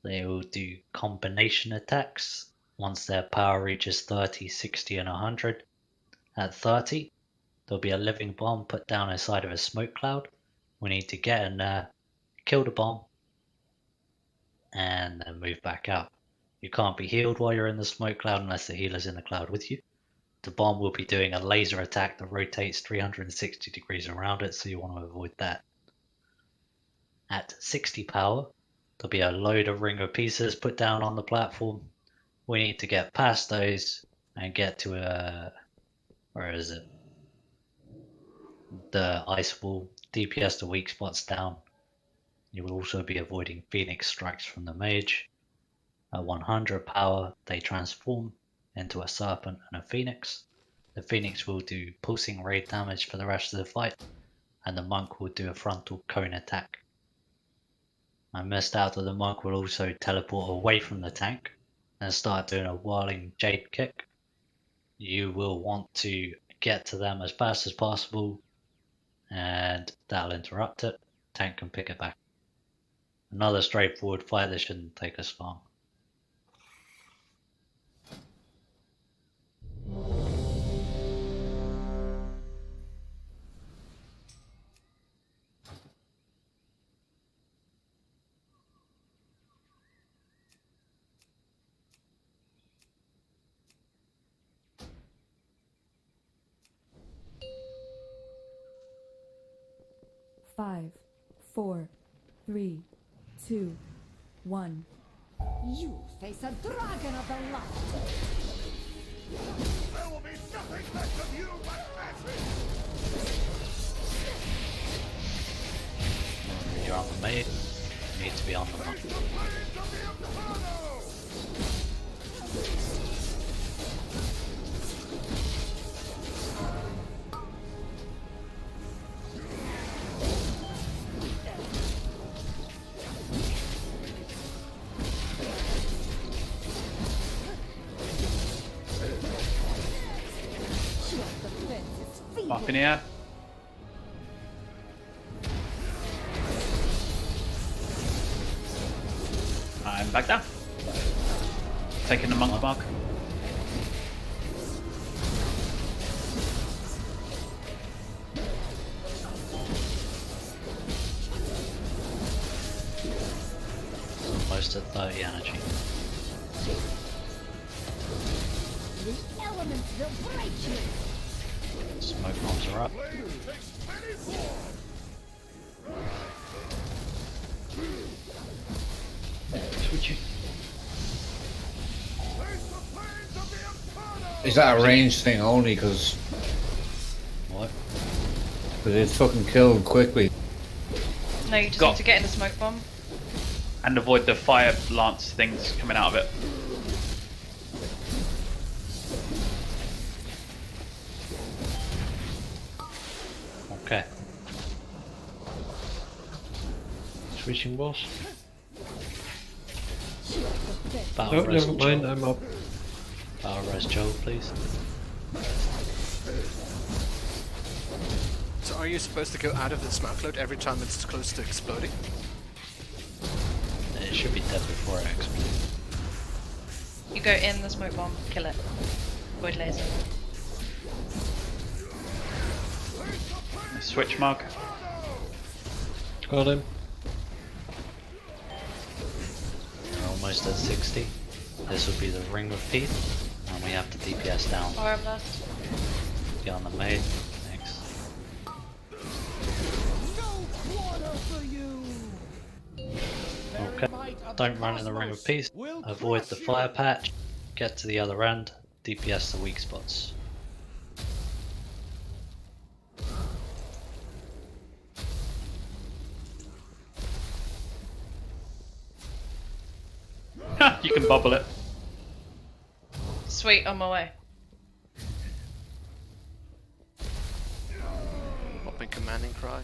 They will do combination attacks once their power reaches 30, 60 and 100. At 30, there'll be a living bomb put down inside of a smoke cloud. We need to get in there, kill the bomb, and then move back out. You can't be healed while you're in the smoke cloud unless the healer's in the cloud with you. The bomb will be doing a laser attack that rotates 360 degrees around it, so you want to avoid that. At 60 power, there'll be a load of ring of pieces put down on the platform. We need to get past those and get to a... where is it? The ice wall, DPS the weak spots down. You will also be avoiding Phoenix strikes from the mage. At 100 power, they transform into a serpent and a phoenix. the Phoenix will do pulsing raid damage for the rest of the fight, and the Monk will do a frontal cone attack. I missed out that the Monk will also teleport away from the tank and start doing a whirling jade kick. You will want to get to them as fast as possible, and that'll interrupt it. Tank can pick it back. Another straightforward fight that shouldn't take us long. Five, 4, 3, 2, 1. You face a dragon of the light. There will be nothing left of you but ashes! You're on the maid. You need to be on the Monk. Up in here. I'm back down. Taking the Monk mark. Almost at 30 energy. The elements will break you. Smoke bombs are up. Switching. Is that a range thing only? Because what? Because it's fucking killed quickly. No, you just need to get in the smoke bomb. And avoid the fire lance things coming out of it. Okay. Switching boss. Battle No, res never Joel. mind, I'm up. Battle res Joel, please. So are you supposed to go out of the smoke cloud every time it's close to exploding? It should be dead before it explodes. You go in the smoke bomb, kill it. Void laser. Switch mark. Got him. We're almost at 60. This will be the Ring of Teeth, and we have to DPS down. Fire blast. Get on the maid. Thanks. Okay. Don't run in the Ring of Peace. Avoid the fire patch. Get to the other end. DPS the weak spots. You can bubble it. Sweet, on my way. Popping commanding cry.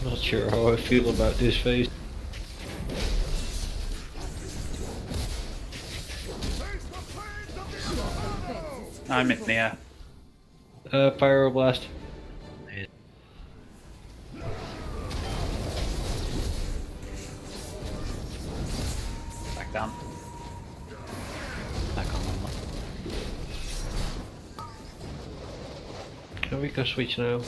Not sure how I feel about this phase. I'm in Neo. Pyroblast. Back down. Back on the We can switch now.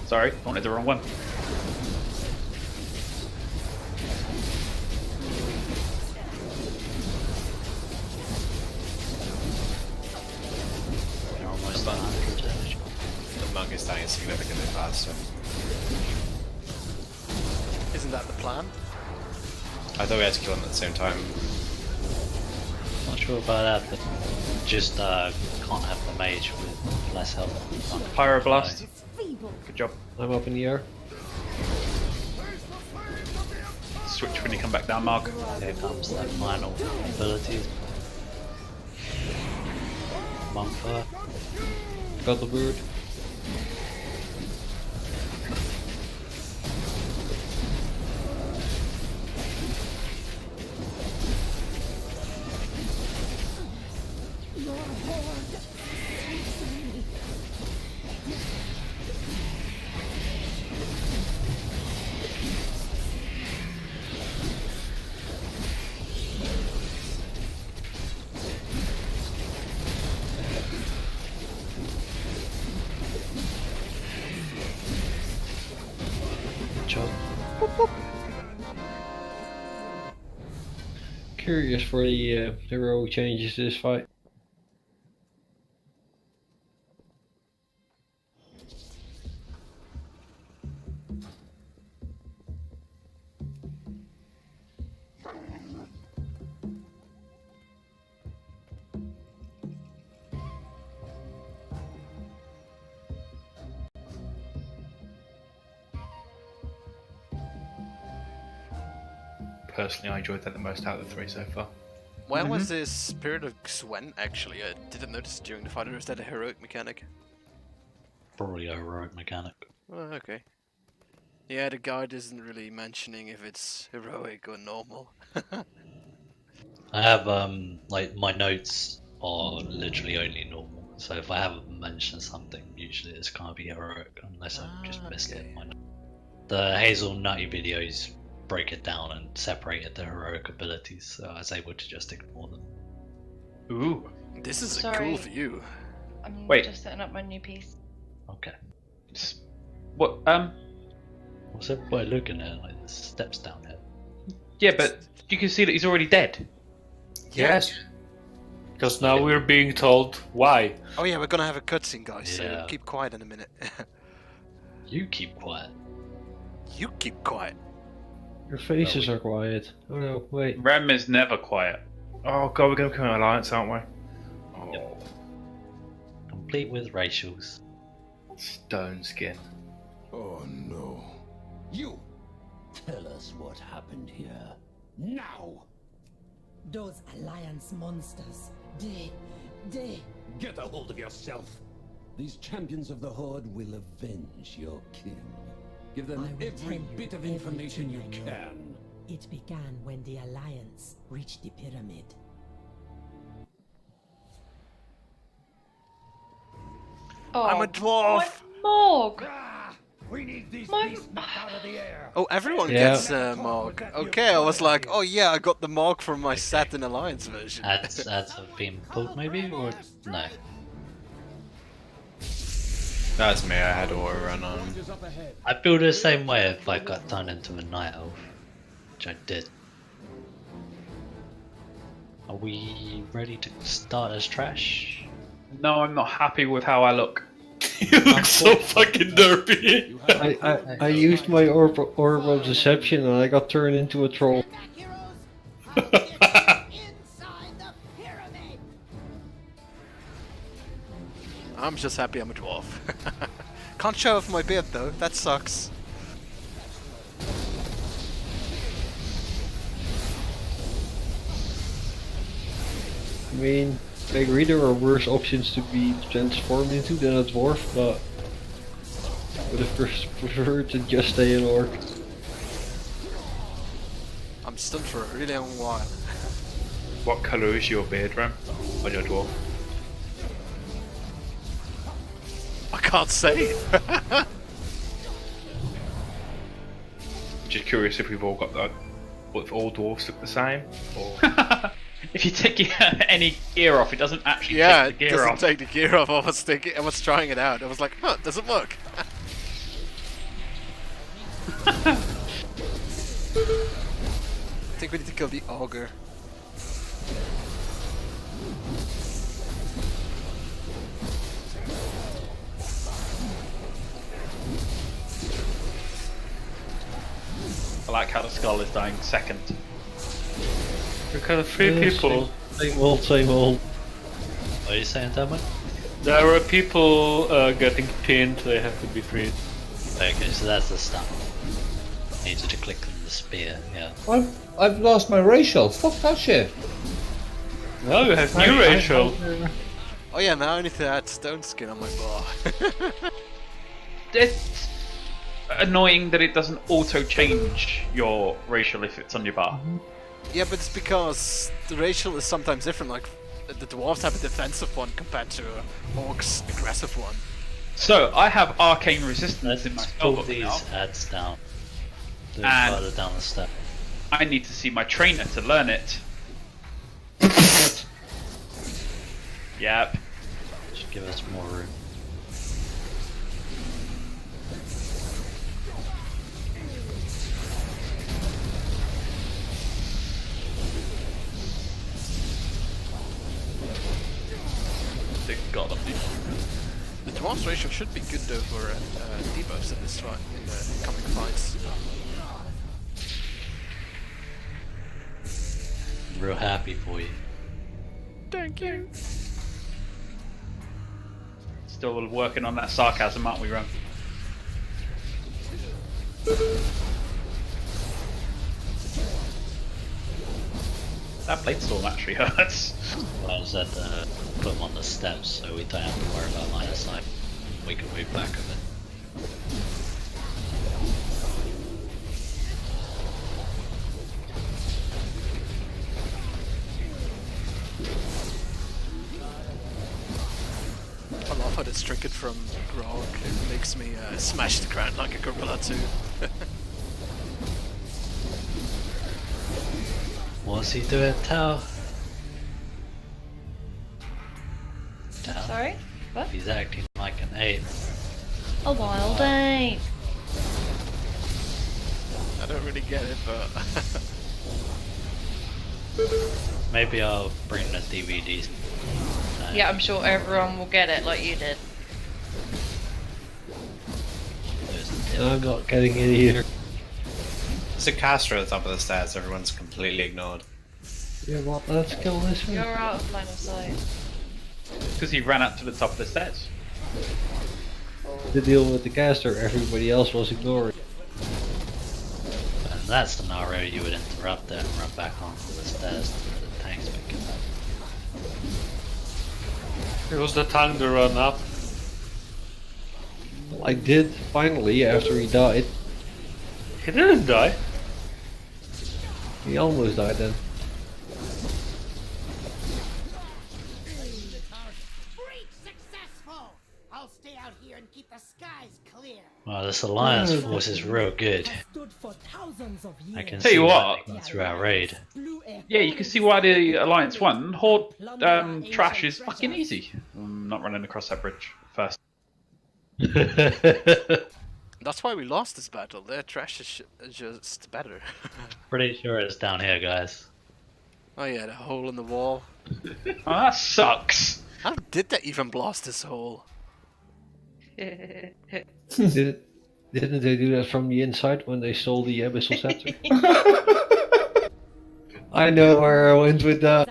Sorry, wanted the wrong one. so. Isn't that the plan? I thought we had to kill them at the same time. Not sure about that, but just can't have the mage with less health. Pyroblast. Good job. I'm up in the air. Switch when you come back down, Mark. Here comes that final ability. Monkfire. Got the bird. Curious for the hero changes this fight. Personally, I enjoyed that the most out of the 3 so far. Where was this Spirit of Xuen actually? I didn't notice during the fight, or is that a heroic mechanic? Probably a heroic mechanic. Oh, okay. Yeah, the guide isn't really mentioning if it's heroic or normal. I have like my notes are literally only normal. So if I haven't mentioned something, usually it's gonna be heroic unless I've just missed it. The Hazel Nutty videos break it down and separated the heroic abilities, so I was able to just ignore them. Ooh. This is a Sorry. cool view. I'm Wait. just setting up my new piece. Okay. What? What's everybody looking at? Like the steps down here. Yeah, but you can see that he's already dead. Yes. Because now we're being told why. Oh yeah, we're gonna have a cutscene, guys, Yeah. so keep quiet in a minute. You keep quiet. You keep quiet. Your faces are quiet. Oh no, wait. Rem is never quiet. Oh god, we're going to become an alliance, aren't we? Oh. Yep. Complete with racials. Stone skin. Oh no. You! Tell us what happened here. Now! Those Alliance monsters, they... Get a hold of yourself! These champions of the Horde will avenge your king. Give them I will every tell you bit of information you everything I know. can. It began when the Alliance reached the pyramid. Oh, I'm a dwarf! Morg! We need these My- beasts knocked out of the air. Oh, everyone Yeah. gets a Morg. Okay, I was like, oh yeah, I got the Morg from my Saturn Alliance version. Ads have been pulled maybe, or no? That's me, I had Aura run on. I feel the same way if I got turned into a night elf, which I did. Are we ready to start as trash? No, I'm not happy with how I look. You look so fucking derpy. I used my orb of deception and I got turned into a troll. I'm just happy I'm a dwarf. Can't show off my beard though, that sucks. I mean, I agree there are worse options to be transformed into than a dwarf, but I would have preferred to just stay an orc. I'm stunned for a really long while. What colour is your beard, Ram? On your dwarf? I can't say. Just curious if we've all got that. What if all dwarfs look the same? Or... If you take any gear off, it doesn't actually Yeah, take the it gear doesn't off. take the gear off. I was thinking, I was trying it out. I was like, huh, does it work? I think we need to kill the ogre. I like how the skull is dying second. We've got 3 people. Same old, same old. What are you saying, Damon? There are people getting pinned, they have to be freed. Okay, so that's the stun. Needed to click on the spear, yeah. I've lost my racial. Fuck that shit. No, you have new racial. Oh yeah, now I need to add stone skin on my bar. It's annoying that it doesn't auto change your racial if it's on your bar. Yeah, but it's because the racial is sometimes different. Like the dwarves have a defensive one compared to orcs' aggressive one. So I have arcane resistance in my Pull spellbook these now, ads down. Do it And- further down the step. I need to see my trainer to learn it. Yep. Should give us more room. Thank God I'm The dwarves' racial should be good though for debuffs in this fight, in the coming fights. I'm real happy for you. Thank you. Still working on that sarcasm, aren't we, Ram? That blade storm actually hurts. Well, I said put them on the steps so we don't have to worry about line of sight. We can move back a bit. I love how it's triggered from Grog. It makes me smash the ground like a gorilla too. What's he doing, Tao? Tao? Sorry? What? He's acting like an ape. A wild ape. I don't really get it, but Maybe I'll bring the DVDs. Yeah, I'm sure everyone will get it like you did. I'm not getting it either. There's a caster at the top of the stairs, everyone's completely ignored. Yeah, what? Let's kill this one. You're out of line of sight. Because he ran up to the top of the stairs. To deal with the caster, everybody else was ignored. And that's the scenario you would interrupt it and run back onto the stairs to the tanks pick it up. It was the time to run up. I did, finally, after he died. He didn't die. He almost died then. Breach successful! I'll stay out here and keep the skies clear. Well, this alliance force is real good. Stood for thousands of years. I can Tell see you why what. they went through our raid. Yeah, you can see why the Alliance won. Horde trash is fucking easy. I'm not running across that bridge first. that's why we lost this battle. Their trash is just better. Pretty sure it's down here, guys. Oh yeah, the hole in the wall. Oh, that sucks. How did they even blast this hole? Didn't they do that from the inside when they stole the Abyssal Scepter? I know where I went with that.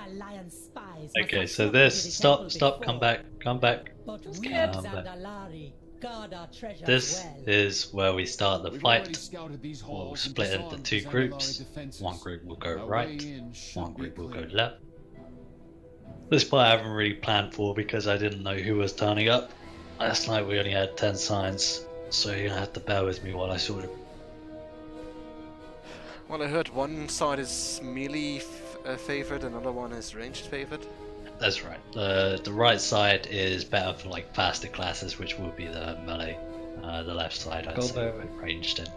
Okay, so this, stop, come back. Come back. This is where we start the fight. We'll split into two groups. One group will go right, one group will go left. This part I haven't really planned for because I didn't know who was turning up. Last night we only had 10 signs, so you're gonna have to bear with me while I sort it. Well, I heard one side is melee favored, another one is ranged favored. That's right. The right side is better for like faster classes, which will be the melee. The left side I'd say ranged in.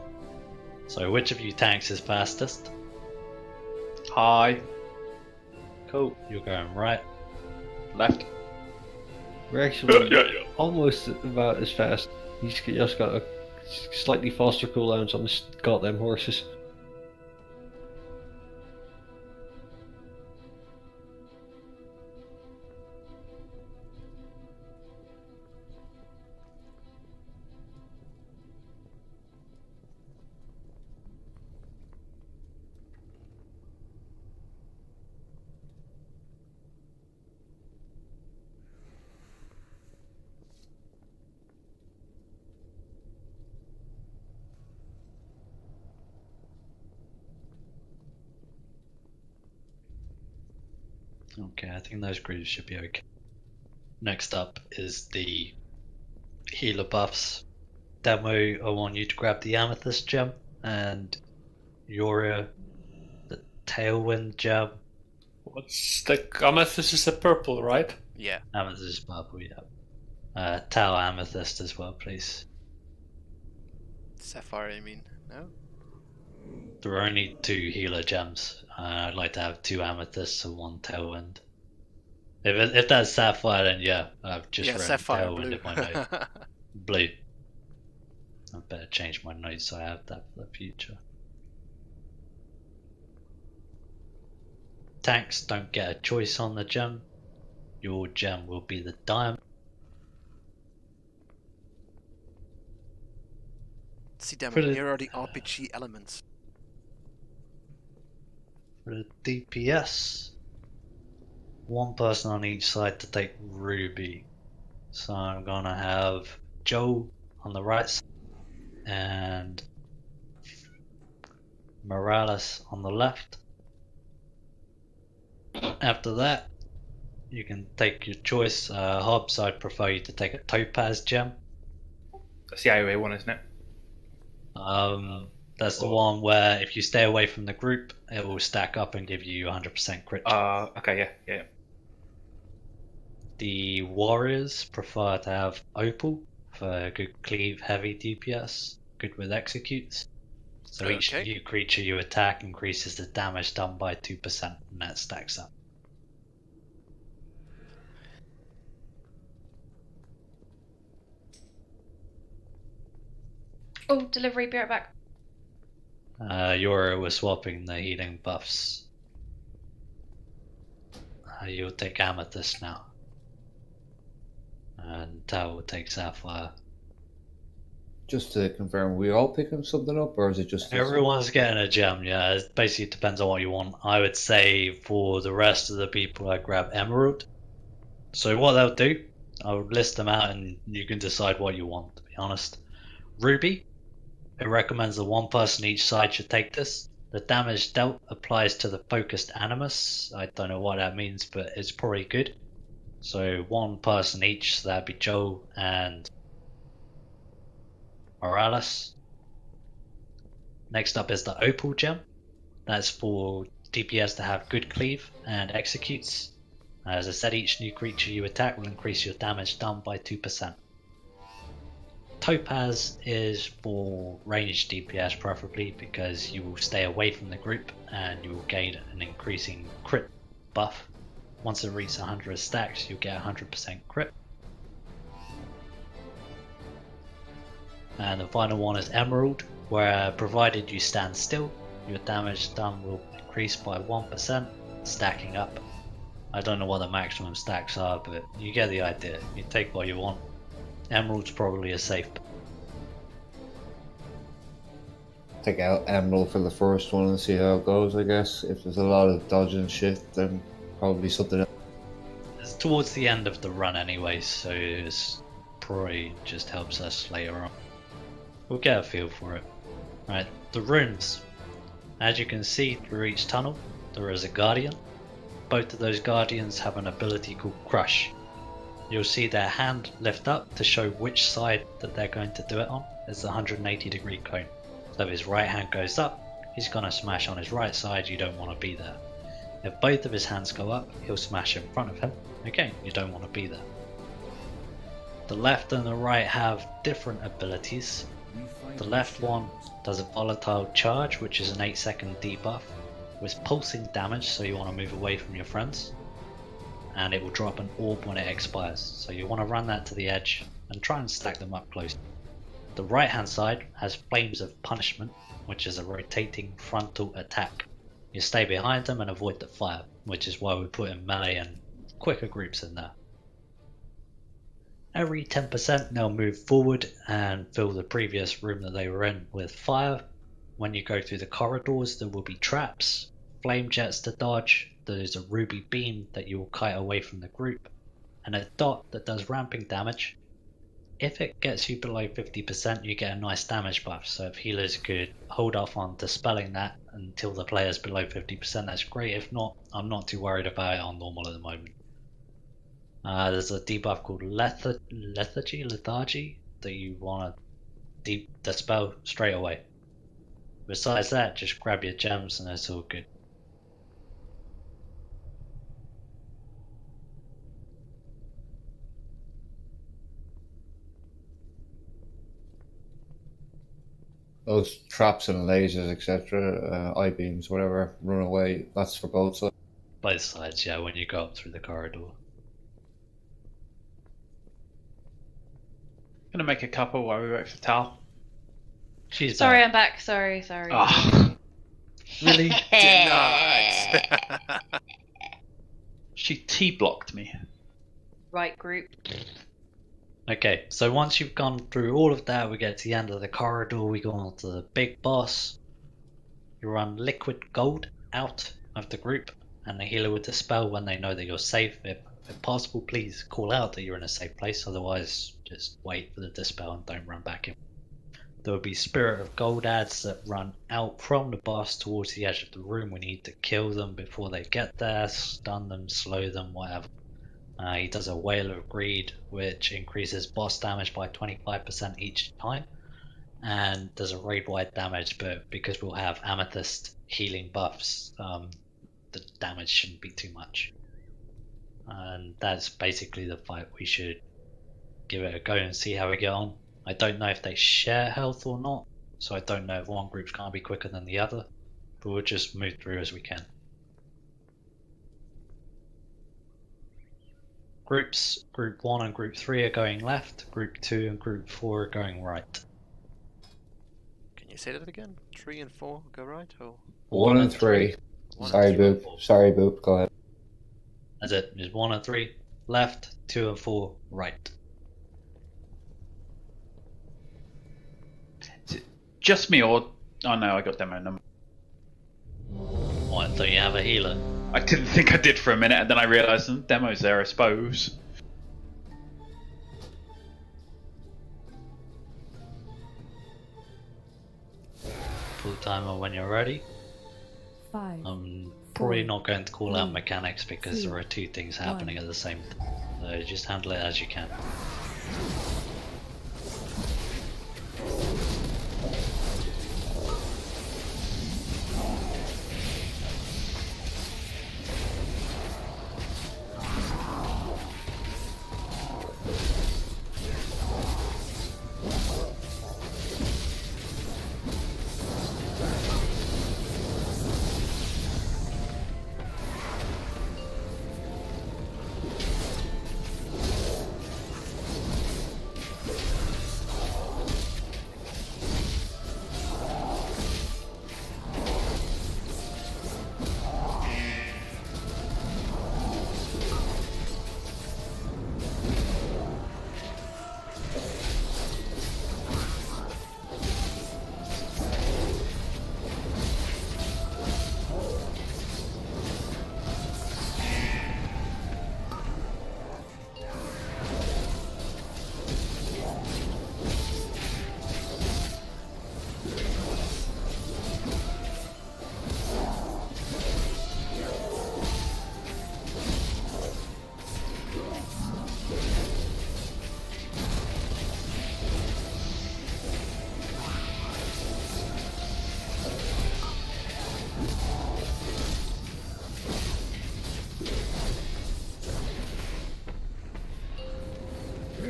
So which of you tanks is fastest? Hi. Cool. You're going right. Left. We're actually Yeah. almost about as fast. He's just got a slightly faster cooldowns on the goddamn horses. Okay, I think those groups should be okay. Next up is the healer buffs. Demo, I want you to grab the Amethyst gem, and Yora, the Tailwind gem. What's the Amethyst is the purple, right? Yeah. Amethyst is purple, yeah. Tau Amethyst as well, please. Sapphire, you mean? No? There are only 2 healer gems. I'd like to have 2 Amethysts and 1 Tailwind. If that's Sapphire, then yeah, I've just written Sapphire Tailwind blue. in my note. Blue. I better change my notes so I have that for the future. Tanks don't get a choice on the gem. Your gem will be the diamond. See, damn For it, the- here are the RPG elements. For the DPS, 1 person on each side to take Ruby. So I'm gonna have Joe on the right side and Morales on the left. After that, you can take your choice. Hobbs, I'd prefer you to take a Topaz gem. That's the AoE one, isn't it? That's the one where if you stay away from the group, it will stack up and give you 100% crit. Okay, yeah. The warriors prefer to have Opal for good cleave heavy DPS, good with executes. So each Okay. new creature you attack increases the damage done by 2%, and that stacks up. Oh, delivery, be right back. Yora was swapping the healing buffs. You'll take Amethyst now. And Tao will take Sapphire. Just to confirm, we all picking something up, or is it just Everyone's getting a gem, yeah. It basically depends on what you want. I would say for the rest of the people, I grab Emerald. So what they'll do, I'll list them out and you can decide what you want, to be honest. Ruby, it recommends that 1 person each side should take this. The damage dealt applies to the focused animus. I don't know what that means, but it's probably good. So 1 person each, so that'd be Joe and Morales. Next up is the Opal gem. That's for DPS to have good cleave and executes. As I said, each new creature you attack will increase your damage done by 2%. Topaz is for ranged DPS preferably, because you will stay away from the group and you will gain an increasing crit buff. Once it reaches 100 stacks, you'll get 100% crit. And the final one is Emerald, where provided you stand still, your damage done will increase by 1%, stacking up. I don't know what the maximum stacks are, but you get the idea. You take what you want. Emerald's probably a safe. take out Emerald for the first one and see how it goes, I guess. If there's a lot of dodging shit, then probably something else. It's towards the end of the run anyway, so it's probably just helps us later on. We'll get a feel for it. Right, the runes. As you can see through each tunnel, there is a guardian. Both of those guardians have an ability called Crush. You'll see their hand lift up to show which side that they're going to do it on. It's a 180-degree cone. So if his right hand goes up, he's going to smash on his right side, you don't want to be there. If both of his hands go up, he'll smash in front of him. Again, you don't want to be there. The left and the right have different abilities. The left one does a volatile charge, which is an 8-second debuff with pulsing damage, so you want to move away from your friends. And it will drop an orb when it expires, so you want to run that to the edge and try and stack them up close. The right hand side has Flames of Punishment, which is a rotating frontal attack. You stay behind them and avoid the fire, which is why we put in melee and quicker groups in there. Every 10% they'll move forward and fill the previous room that they were in with fire. When you go through the corridors, there will be traps, flame jets to dodge. There's a ruby beam that you will kite away from the group, and a dot that does ramping damage. if it gets you below 50%, you get a nice damage buff. So if healers could hold off on dispelling that until the player's below 50%, that's great. If not, I'm not too worried about it on normal at the moment. There's a debuff called lethargy that you want to dispel straight away. Besides that, just grab your gems and it's all good. Those traps and lasers, etc., I-beams, whatever, run away, that's for both sides. Both sides, yeah, when you go up through the corridor. Gonna make a couple while we wait for Tal. She's Sorry, I'm back. Sorry. Oh. Really? Denied. She T-blocked me. Right group. Okay, so once you've gone through all of that, we get to the end of the corridor, we go on to the big boss. You run liquid gold out of the group, and the healer will dispel when they know that you're safe. If possible, please call out that you're in a safe place, otherwise just wait for the dispel and don't run back in. There will be Spirit of Gold ads that run out from the boss towards the edge of the room. We need to kill them before they get there, stun them, slow them, whatever. He does a Whale of Greed, which increases boss damage by 25% each time, and does a raid-wide damage, but because we'll have Amethyst healing buffs, the damage shouldn't be too much. And that's basically the fight. We should give it a go and see how we get on. I don't know if they share health or not, so I don't know if one group's going to be quicker than the other, but we'll just move through as we can. Groups, Group 1 and Group 3 are going left, Group 2 and Group 4 are going right. Can you say that again? 3 and 4 go right, or 1 and 3. Sorry, Boop. Go ahead. That's it. There's 1 and 3 left, 2 and 4 right. Just me or... Oh no, I got demo number. Oh, I thought you have a healer. I didn't think I did for a minute, and then I realised the demo's there, I suppose. Full timer when you're ready. 5. I'm probably not going to call out 3, mechanics because 2, there are two things happening at the same time. So just handle it as you can.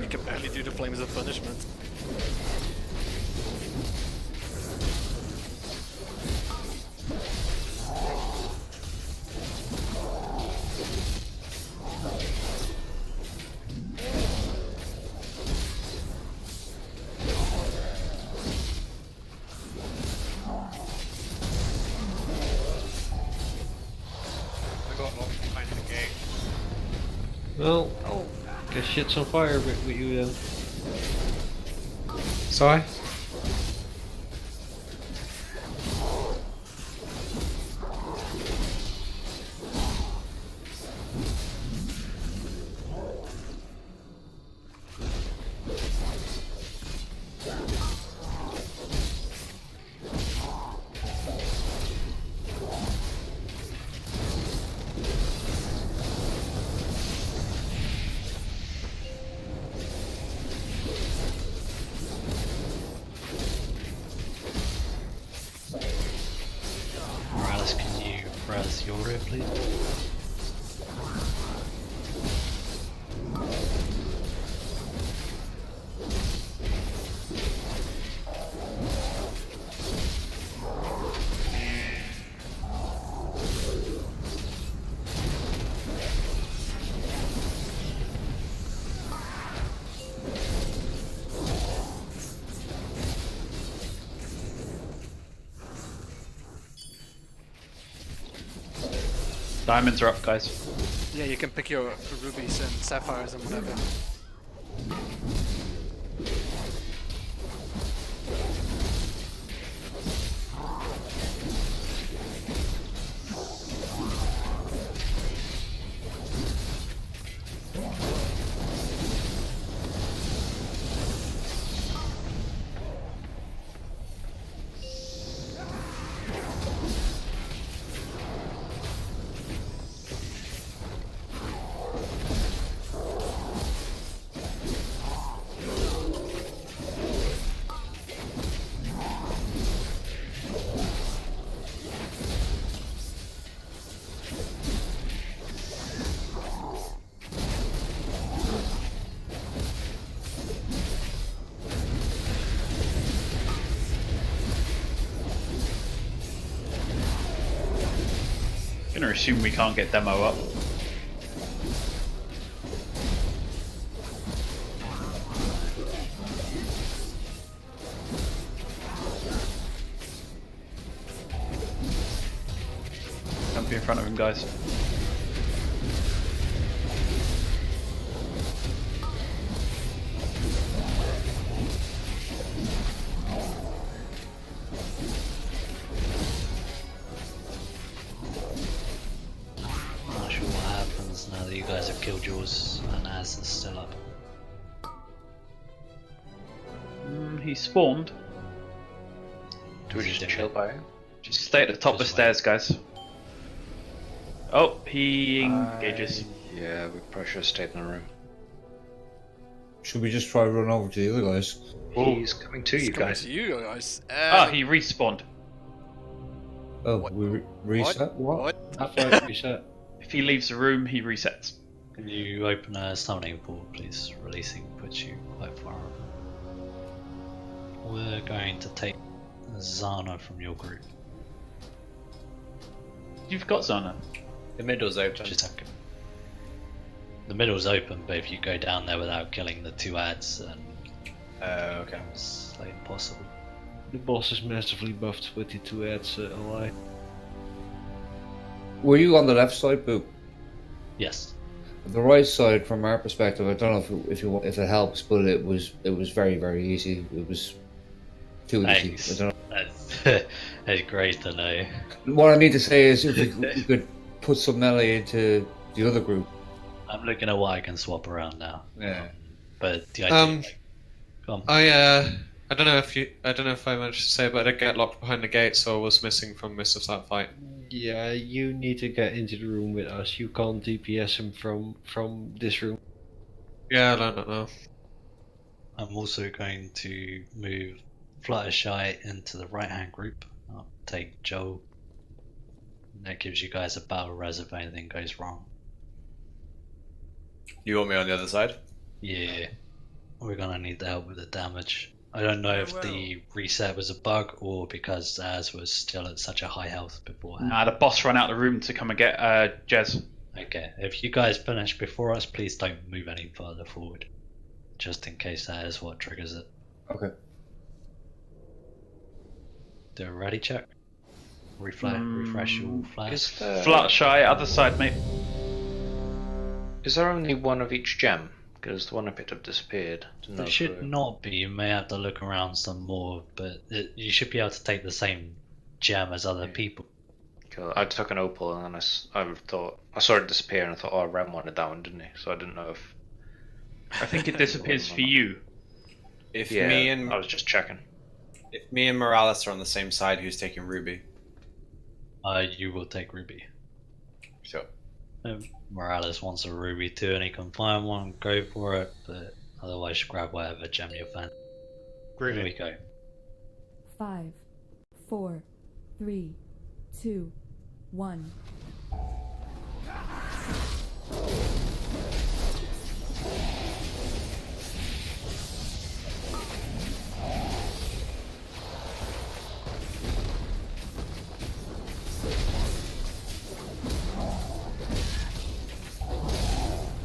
you can barely do the Flames of Punishment. Well, guess shit's on fire with you then. Sorry? Raz Yoria, please. Diamonds are up, guys. Yeah, you can pick your rubies and sapphires and whatever. Gonna assume we can't get demo up. Don't be in front of him, guys. Not sure what happens now that you guys have killed yours and Az is still up. He spawned. Do we just chill by him? Just stay at the top of the stairs, guys. Oh, he engages. Yeah, we probably should have stayed in the room. Should we just try run over to the other guys? He's coming to you guys. To you guys. He respawned. Oh, we reset? What? Half-Life reset. If he leaves the room, he resets. Can you open a summoning pool, please? Releasing puts you quite far up. We're going to take Zana from your group. You've got Zana. The middle's open. Just okay. The middle's open, but if you go down there without killing the two ads, then okay. it's like impossible. The boss is massively buffed with the 2 ads ally. Were you on the left side, Boo? Yes. The right side, from our perspective, I don't know if it helps, but it was very, very easy. It was too easy. Thanks. I don't know. That's great to know. What I need to say is if we could put some melee into the other group. I'm looking at what I can swap around now. Yeah. But the idea, go on. I don't know if I managed to say, but I get locked behind the gate, so I was missing from most of that fight. Yeah, you need to get into the room with us. You can't DPS him from this room. Yeah, I don't know. I'm also going to move Fluttershy into the right hand group. I'll take Joe. That gives you guys a battle res if anything goes wrong. You want me on the other side? Yeah. We're gonna need the help with the damage. I don't know if the reset was a bug or because Az was still at such a high health beforehand. Nah, the boss ran out of the room to come and get Jez. Okay, if you guys finish before us, please don't move any further forward. Just in case that is what triggers it. Okay. Do a ready check. Refresh your flash. Fluttershy, other side, mate. Is there only one of each gem? Because the one I picked up disappeared. There should not be. You may have to look around some more, but you should be able to take the same gem as other people. Cool. I took an opal and then I saw it disappear and I thought, oh, Rem wanted that one, didn't he? So I didn't know if. I think it disappears for you. If Yeah, me and I was just checking. If me and Morales are on the same side, who's taking Ruby? You will take Ruby. So. Morales wants a Ruby too, and he can find one, go for it, but otherwise grab whatever gem you fancy. Here we go. 5, 4, 3, 2, 1.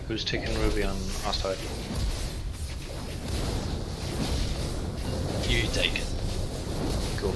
Who's taking Ruby on our side? You take it. Cool.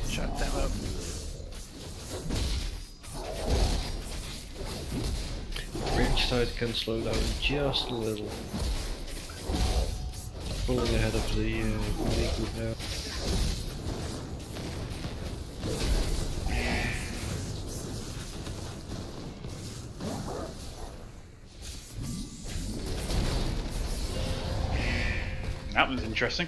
Shut them up. Range side can slow down just a little. Pulling ahead of the melee group now. That was interesting.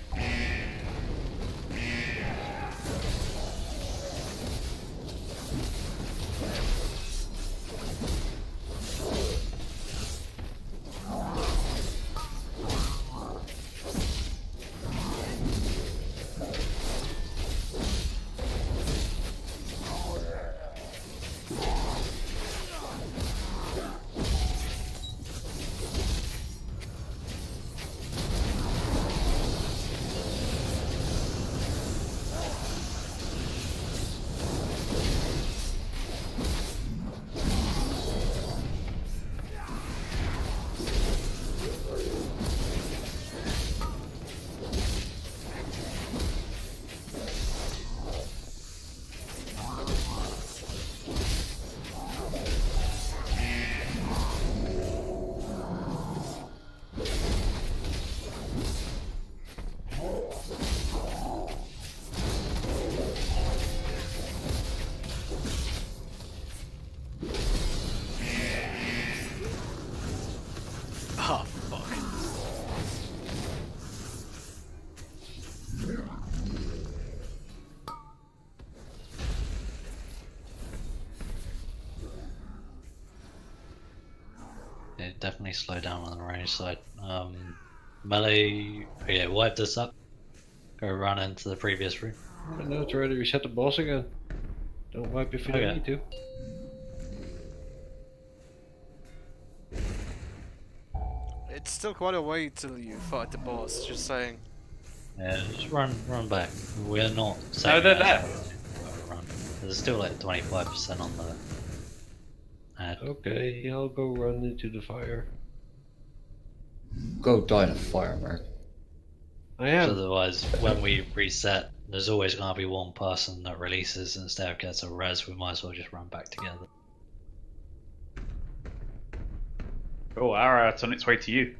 Oh, fuck. Yeah, definitely slow down on the range side. Melee, yeah, wipe this up. Go run into the previous room. I know it's ready to reset the boss again. Don't wipe if you don't need to. It's still quite a way till you fight the boss, just saying. Yeah, just run back. We're not. No, they're there. Run. There's still like 25% on the ad. Okay, I'll go run into the fire. Go die in a fire, Mark. I am. Otherwise, when we reset, there's always going to be one person that releases instead of gets a res. We might as well just run back together. Oh, Ararat's on its way to you.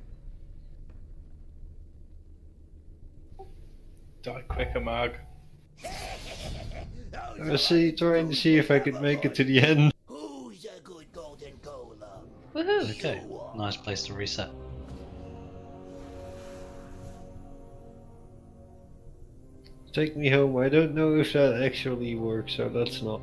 Die quicker, Marg. I was trying to see if I could make it to the end. Who's a good golden golem? Woohoo! Okay, nice place to reset. Take me home. I don't know if that actually works, so that's not.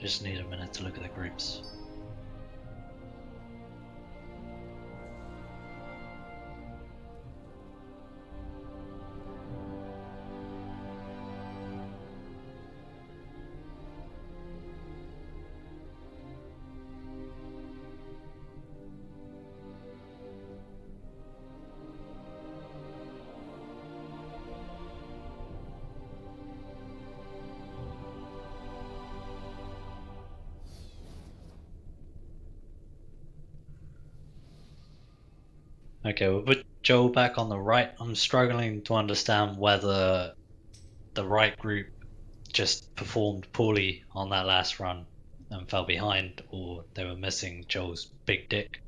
Just need a minute to look at the groups. Okay, we'll put Joel back on the right. I'm struggling to understand whether the right group just performed poorly on that last run and fell behind, or they were missing Joel's big dick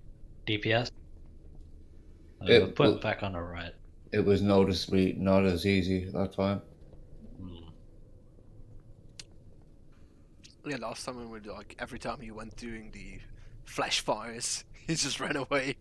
DPS. We'll put him back on the right. It was noticeably not as easy that time. Yeah, last time when we like every time he went doing the flash fires, he just ran away.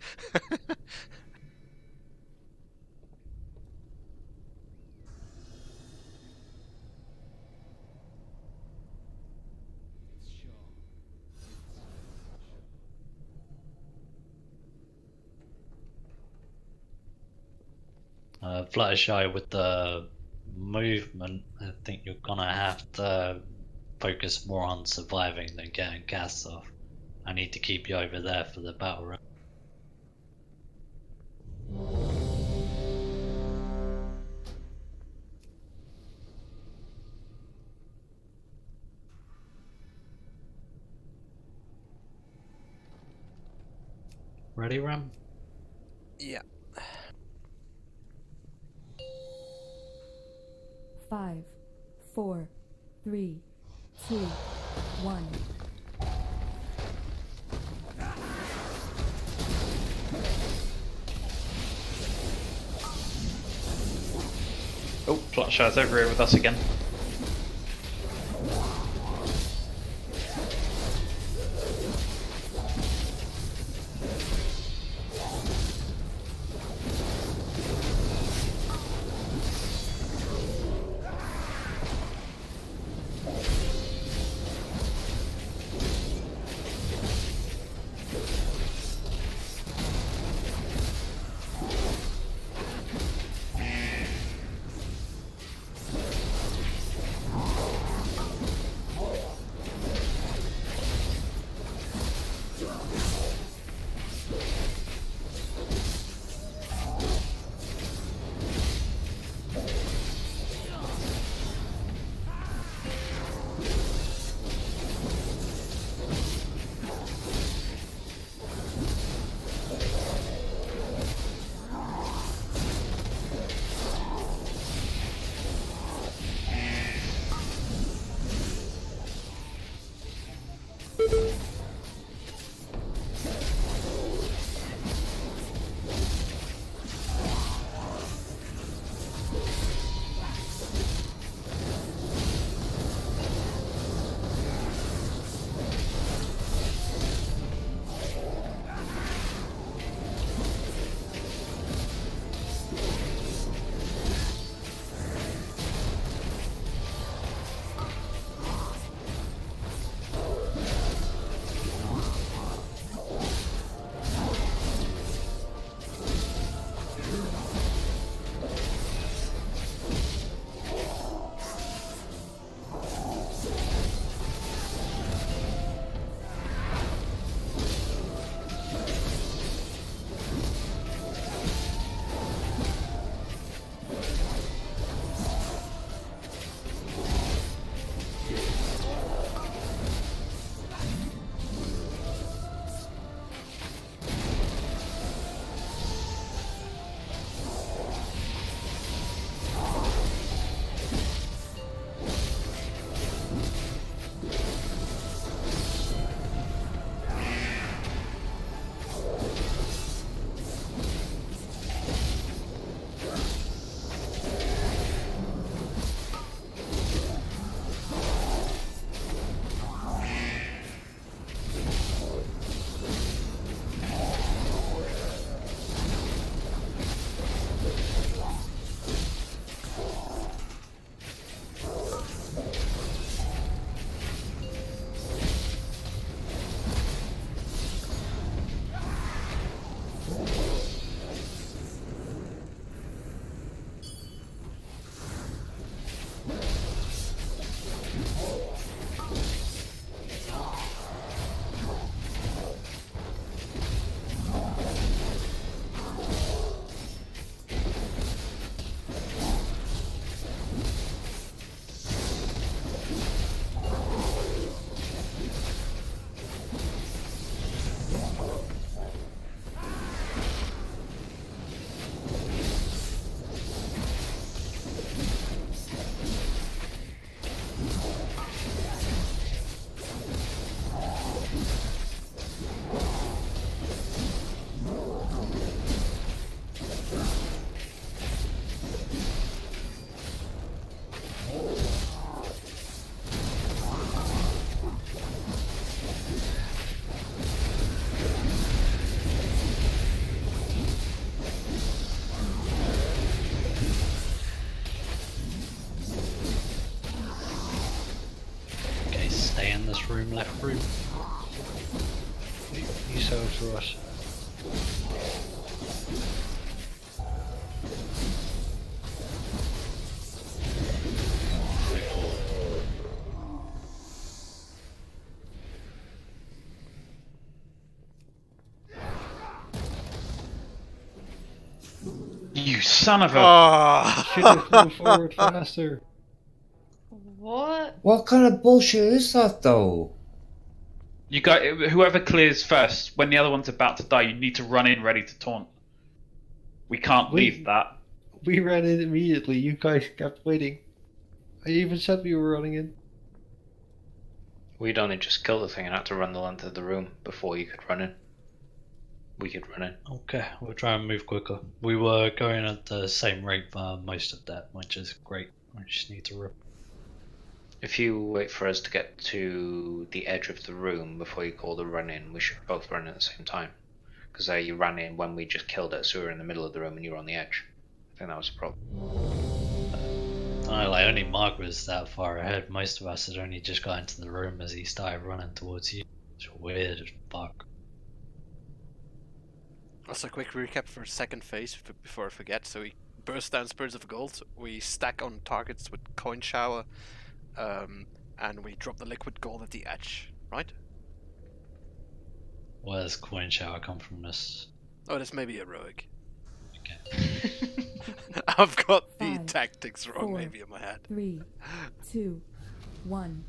Fluttershy, with the movement, I think you're gonna have to focus more on surviving than getting cast off. I need to keep you over there for the battle run. Ready, Ram? Yeah. 5, 4, 3, 2, 1. Oh, Fluttershy's over here with us again. room, left room. He's out for us. You son of a... Should have moved forward faster. What? What kind of bullshit is that, though? You got whoever clears first. When the other one's about to die, you need to run in ready to taunt. We can't leave that. We ran in immediately. You guys kept waiting. I even said we were running in. We'd only just killed the thing and had to run the length of the room before you could run in. We could run in. Okay, we'll try and move quicker. We were going at the same rate for most of that, which is great. We just need to rip. If you wait for us to get to the edge of the room before you call the run in, we should both run at the same time. Because you ran in when we just killed it, so we were in the middle of the room and you were on the edge. I think that was the problem. I like only Mark was that far ahead. Most of us had only just got into the room as he started running towards you. It's weird as fuck. Also, quick recap for second phase before I forget. So we burst down Spirits of Gold, we stack on targets with Coin Shower, and we drop the liquid gold at the edge, right? Where does Coin Shower come from this? Oh, this may be heroic. Okay. I've got the 5, tactics wrong 4, maybe in my head. 3, 2, 1.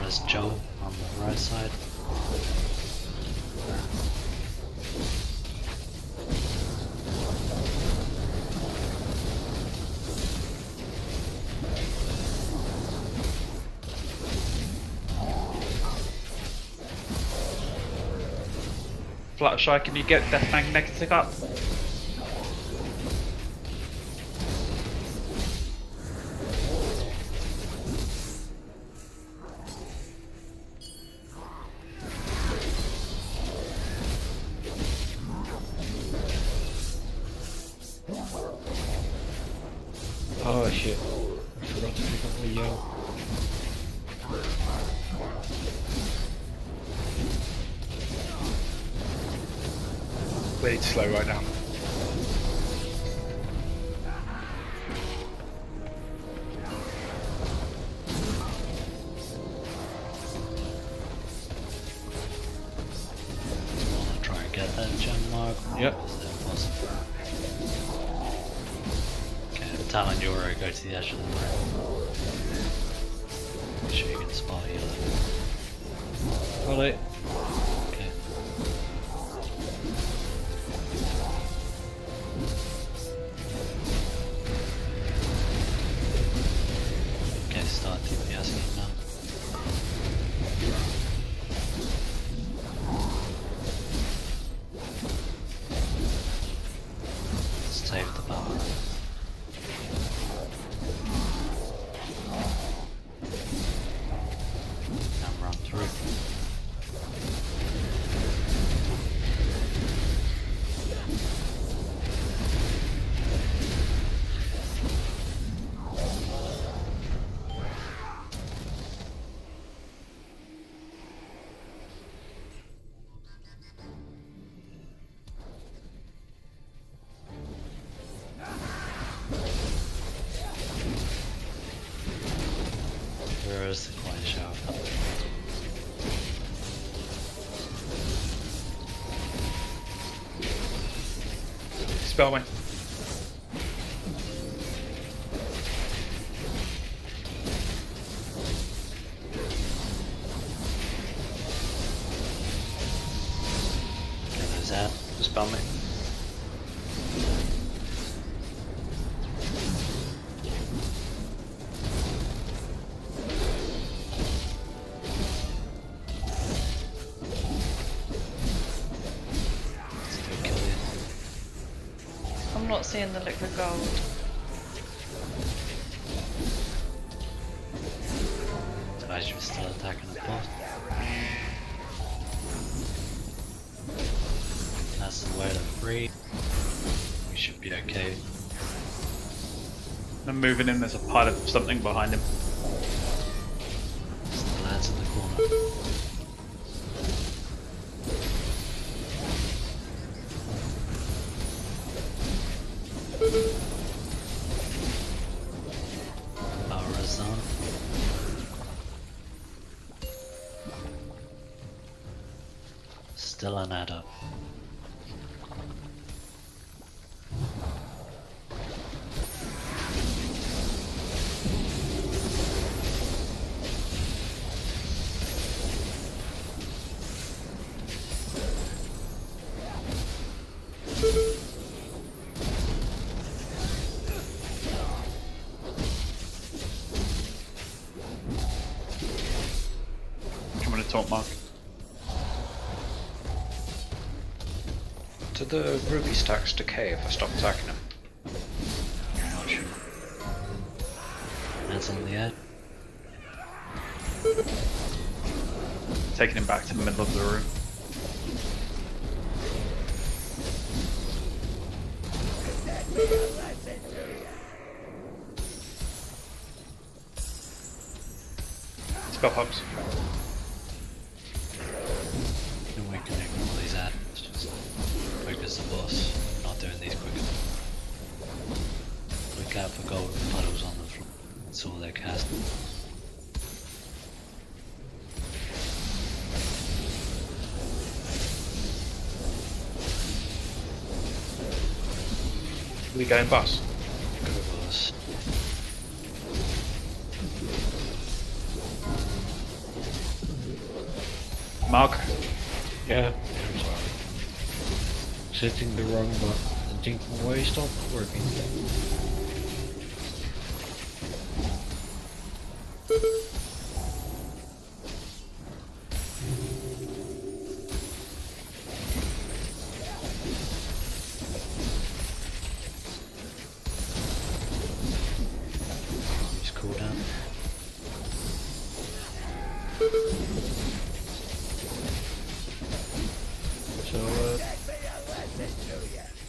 There's Joe on the right side. Fluttershy, can you get Death Magnetic up? shit. I forgot to pick up my yo. We need to slow right now. Wanna try and get that gem mark? Yep. Is that possible? Okay, Tal and Yoro go to the edge of the room. Make sure you can spot healer. Got it. Okay. Okay, start DPSing now. Save the power. And run through. Where is the coin shower? Spell me. Okay, there's that. Dispel me. Still kill you. I'm not seeing the liquid gold. Guys, you're still attacking the bot. That's the way to free. We should be okay. I'm moving him, there's a pile of something behind him. It's the lads in the corner. Power is on. Still an add up. Come on, a taunt mark. Do the ruby stacks decay if I stop attacking them? Not sure. That's on the edge. Taking him back to the middle of the room. Spell pumps. And we can ignore these ads. Just focus the boss. Not doing these quick enough. Look out for gold puddles on the floor. That's all they're casting. We going boss? Go boss. Mark? Yeah. I'm sorry. Setting the wrong button. I think why stopped working. Use cooldown. So,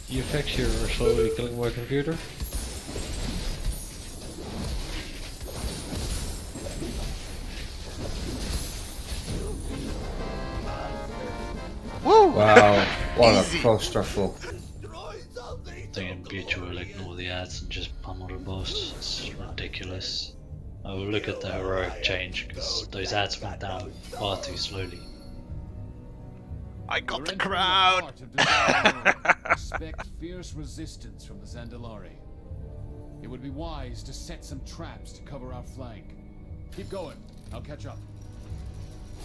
the effects here are slowly killing my computer. Wow, what a clusterfuck. Thinking Beatrice will ignore the ads and just pummel the boss. It's ridiculous. I will look at the heroic change because those ads went down far too slowly. I got the crowd! Expect fierce resistance from the Zandalari. It would be wise to set some traps to cover our flank. Keep going. I'll catch up.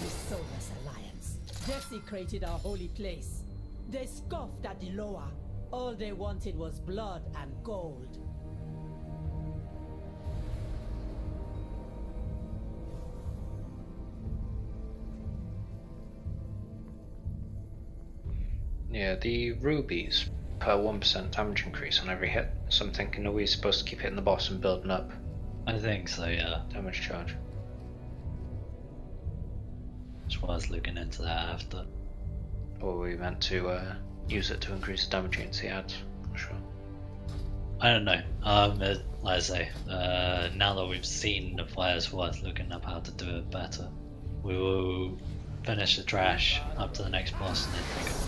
The Soulless Alliance desecrated our holy place. They scoffed at the Loa. All they wanted was blood and gold. Yeah, the rubies per 1% damage increase on every hit. So I'm thinking, are we supposed to keep hitting the boss and building up? I think so, yeah. Damage charge. It's worth looking into that after. Or were we meant to use it to increase the damage against the ads? Not sure. I don't know. Like I say, now that we've seen the fire, it's worth looking up how to do it better. We will finish the trash up to the next boss and then take it.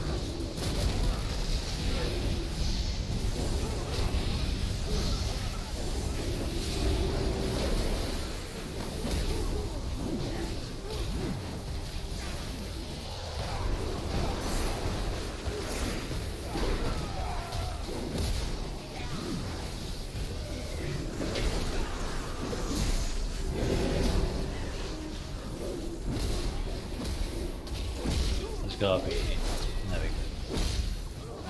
Gotta be. There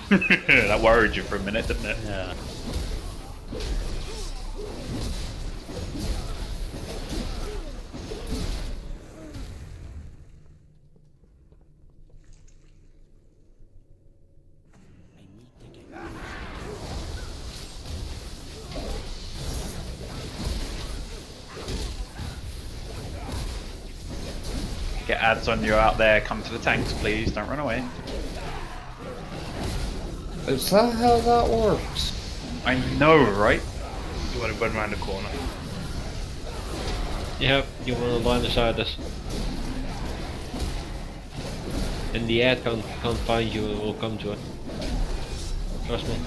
we go. That worried you for a minute, didn't it? Yeah. Get ads on you out there, come to the tanks please, don't run away. Is that how that works? I know, right? You want to run around the corner. Yep, you want to line beside us. And the ad can't find you, it will come to it. Trust me.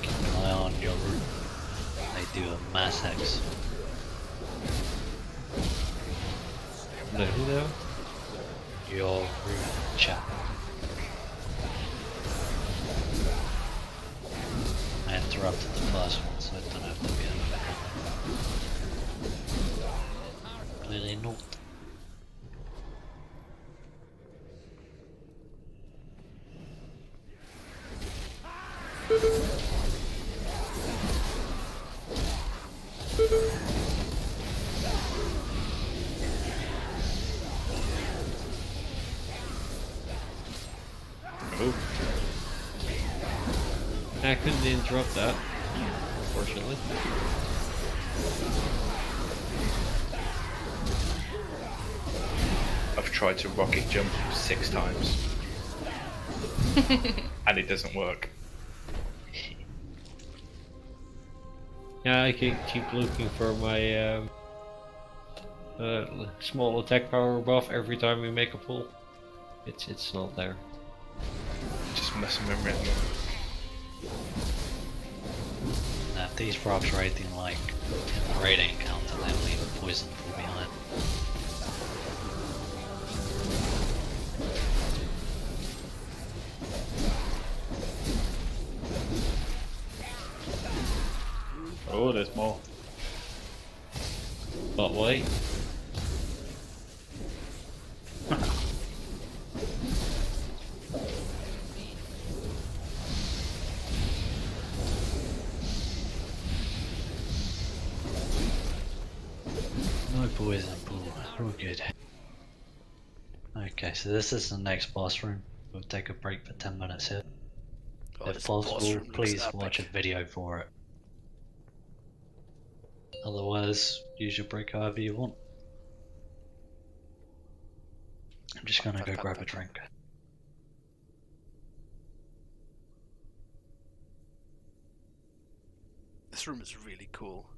Keep an eye on your route. They do a mass hex. No, who now? Your route chat. I interrupted the first one, so I don't have to be another. Clearly not. I couldn't interrupt that, unfortunately. I've tried to rocket jump 6 times. And it doesn't work. Yeah, I can keep looking for my small attack power buff every time we make a pull. It's not there. Just must remember it. Now, if these props are anything like in the raid encounter, they'll leave a poison pool behind. Oh, there's more. But wait. No poison pool, we're good. Okay, so this is the next boss room. We'll take a break for 10 minutes here. Oh, If this boss possible, room looks please epic. watch a video for it. Otherwise, use your break however you want. I'm just gonna go grab a drink. This room is really cool.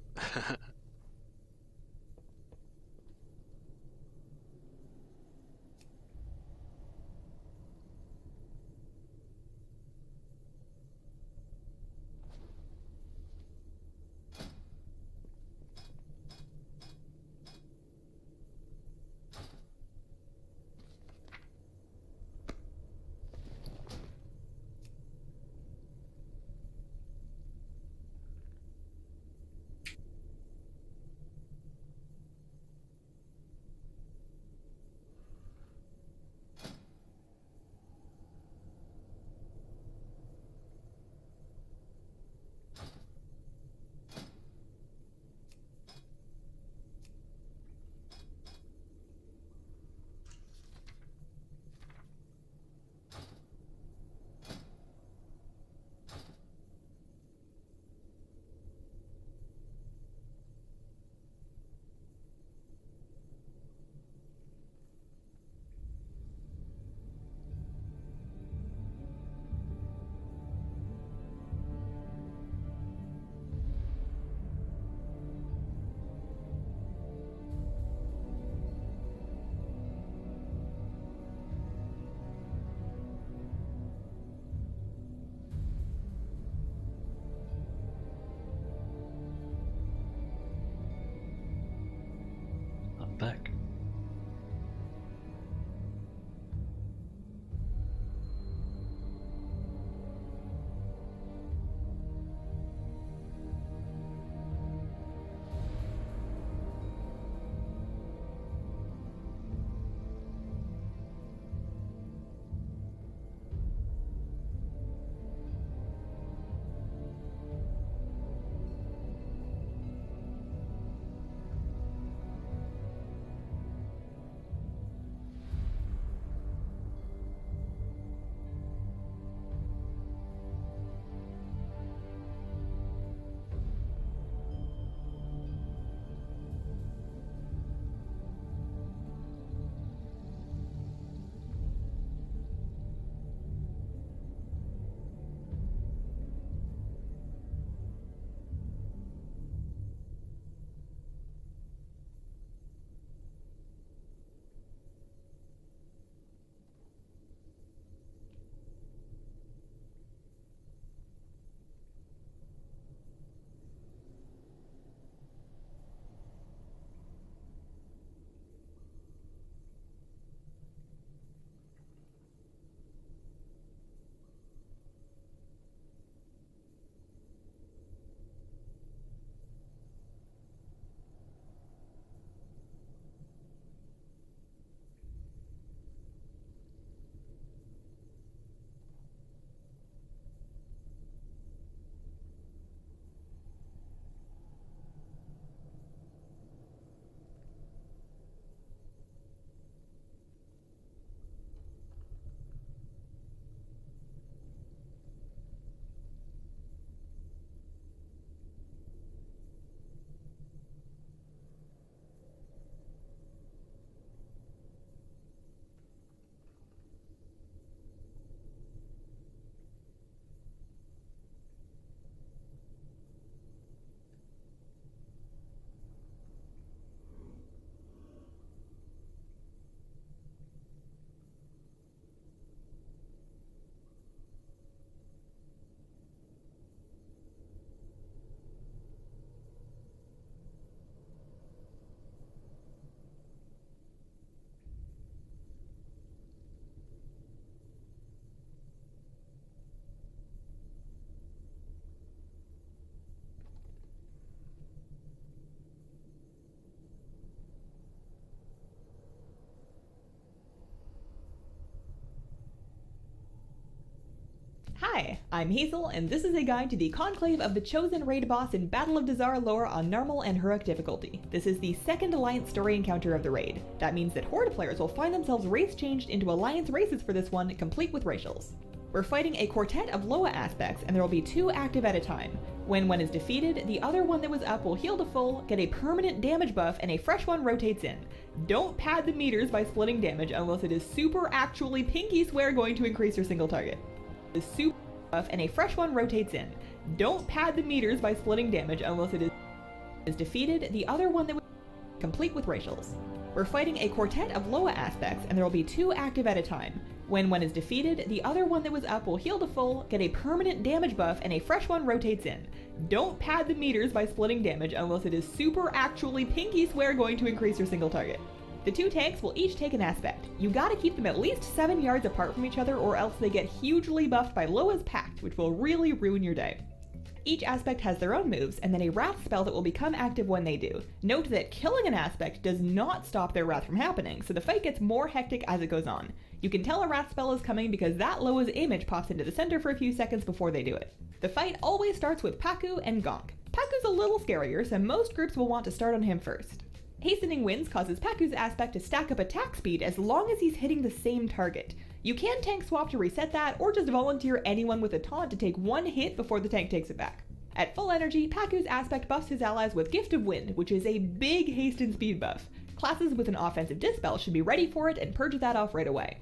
I'm back. Hi, I'm Hazel, and this is a guide to the Conclave of the Chosen raid boss in Battle of Dazar'alor on normal and heroic difficulty. This is the second Alliance story encounter of the raid. That means that Horde players will find themselves race changed into Alliance races for this one, complete with racials. We're fighting a quartet of Loa aspects, and there will be 2 active at a time. When one is defeated, the other one that was up will heal to full, get a permanent damage buff, and a fresh one rotates in. Don't pad the meters by splitting damage unless it is super actually pinky swear going to increase your single target. The super buff and a fresh one rotates in. Don't pad the meters by splitting damage unless it is defeated, the other one that was complete with racials. We're fighting a quartet of Loa aspects, and there will be 2 active at a time. When one is defeated, the other one that was up will heal to full, get a permanent damage buff, and a fresh one rotates in. Don't pad the meters by splitting damage unless it is super actually pinky swear going to increase your single target. The 2 tanks will each take an aspect. You gotta keep them at least 7 yards apart from each other or else they get hugely buffed by Loa's Pact, which will really ruin your day. Each aspect has their own moves, and then a wrath spell that will become active when they do. Note that killing an aspect does not stop their wrath from happening, so the fight gets more hectic as it goes on. You can tell a wrath spell is coming because that Loa's image pops into the center for a few seconds before they do it. The fight always starts with Paku and Gonk. Paku's a little scarier, so most groups will want to start on him first. Hastening Winds causes Paku's aspect to stack up attack speed as long as he's hitting the same target. You can tank swap to reset that, or just volunteer anyone with a taunt to take 1 hit before the tank takes it back. At full energy, Paku's aspect buffs his allies with Gift of Wind, which is a big haste and speed buff. Classes with an offensive dispel should be ready for it and purge that off right away.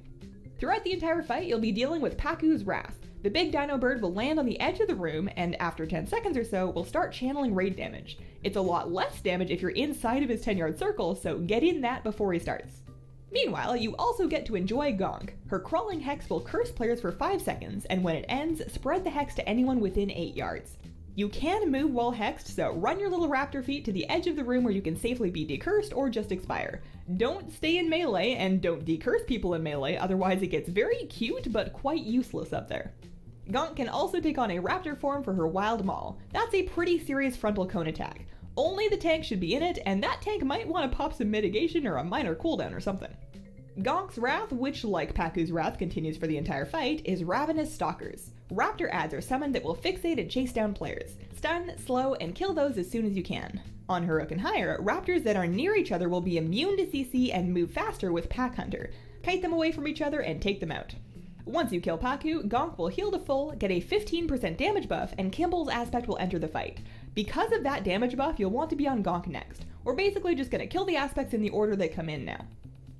Throughout the entire fight, you'll be dealing with Paku's Wrath. The big dino bird will land on the edge of the room, and after 10 seconds or so, will start channeling raid damage. It's a lot less damage if you're inside of his 10-yard circle, so get in that before he starts. Meanwhile, you also get to enjoy Gonk. Her crawling hex will curse players for 5 seconds, and when it ends, spread the hex to anyone within 8 yards. You can move while hexed, so run your little raptor feet to the edge of the room where you can safely be decursed or just expire. Don't stay in melee, and don't decurse people in melee, otherwise it gets very cute but quite useless up there. Gonk can also take on a raptor form for her Wild Maul. That's a pretty serious frontal cone attack. Only the tank should be in it, and that tank might want to pop some mitigation or a minor cooldown or something. Gonk's Wrath, which like Paku's Wrath continues for the entire fight, is Ravenous Stalkers. Raptor adds are summoned that will fixate and chase down players. Stun, slow, and kill those as soon as you can. On Heroic and higher, raptors that are near each other will be immune to CC and move faster with Pack Hunter. Kite them away from each other and take them out. Once you kill Paku, Gonk will heal to full, get a 15% damage buff, and Kimball's aspect will enter the fight. Because of that damage buff, you'll want to be on Gonk next. We're basically just going to kill the aspects in the order they come in now.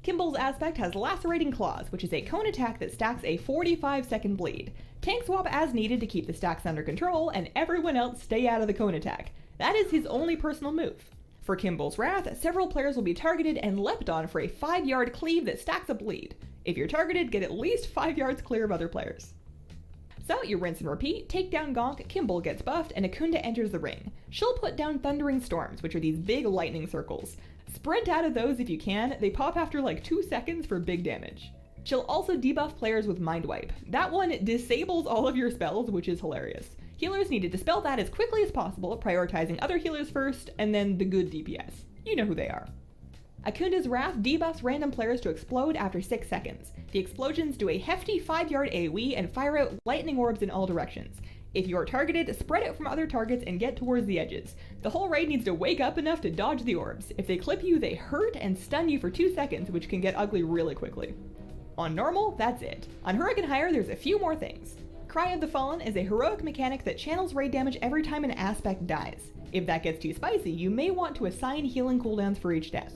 Kimball's aspect has Lacerating Claws, which is a cone attack that stacks a 45-second bleed. Tank swap as needed to keep the stacks under control, and everyone else stay out of the cone attack. That is his only personal move. For Kimball's Wrath, several players will be targeted and leapt on for a 5-yard cleave that stacks a bleed. If you're targeted, get at least 5 yards clear of other players. So you rinse and repeat, take down Gonk, Kimball gets buffed, and Akunda enters the ring. She'll put down Thundering Storms, which are these big lightning circles. Sprint out of those if you can, they pop after like 2 seconds for big damage. She'll also debuff players with Mind Wipe. That one disables all of your spells, which is hilarious. Healers need to dispel that as quickly as possible, prioritizing other healers first, and then the good DPS. You know who they are. Akunda's Wrath debuffs random players to explode after 6 seconds. The explosions do a hefty 5-yard AoE and fire out lightning orbs in all directions. If you're targeted, spread out from other targets and get towards the edges. The whole raid needs to wake up enough to dodge the orbs. If they clip you, they hurt and stun you for 2 seconds, which can get ugly really quickly. On normal, that's it. On Heroic and higher, there's a few more things. Cry of the Fallen is a heroic mechanic that channels raid damage every time an aspect dies. If that gets too spicy, you may want to assign healing cooldowns for each death.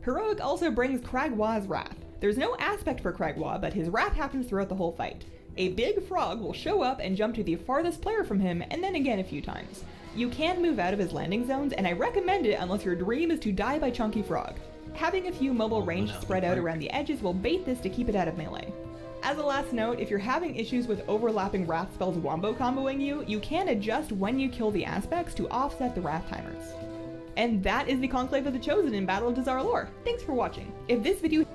Heroic also brings Kragwa's Wrath. There's no aspect for Kragwa, but his wrath happens throughout the whole fight. A big frog will show up and jump to the farthest player from him, and then again a few times. You can move out of his landing zones, and I recommend it unless your dream is to die by Chunky Frog. Having a few mobile range spread out around the edges will bait this to keep it out of melee. As a last note, if you're having issues with overlapping wrath spells wombo comboing you, you can adjust when you kill the aspects to offset the wrath timers. And that is the Conclave of the Chosen in Battle of Dazar'alor. Thanks for watching. If this video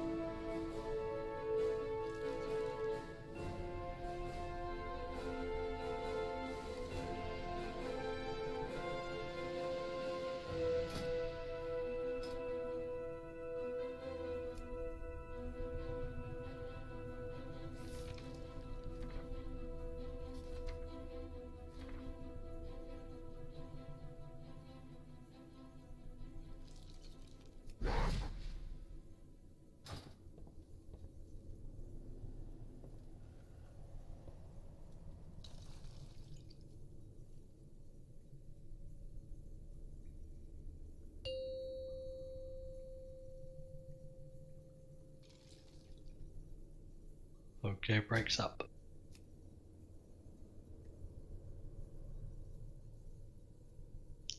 Okay, breaks up.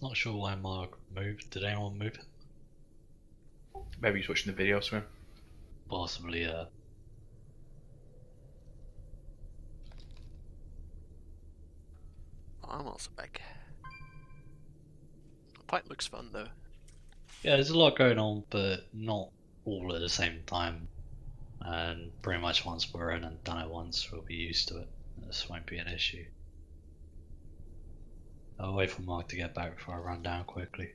Not sure why Mark moved. Did anyone move it? Maybe he's watching the video somewhere. Possibly, I'm also back. Fight looks fun though. Yeah, there's a lot going on, but not all at the same time. And pretty much once we're in and done it once, we'll be used to it. This won't be an issue. I'll wait for Mark to get back before I run down quickly.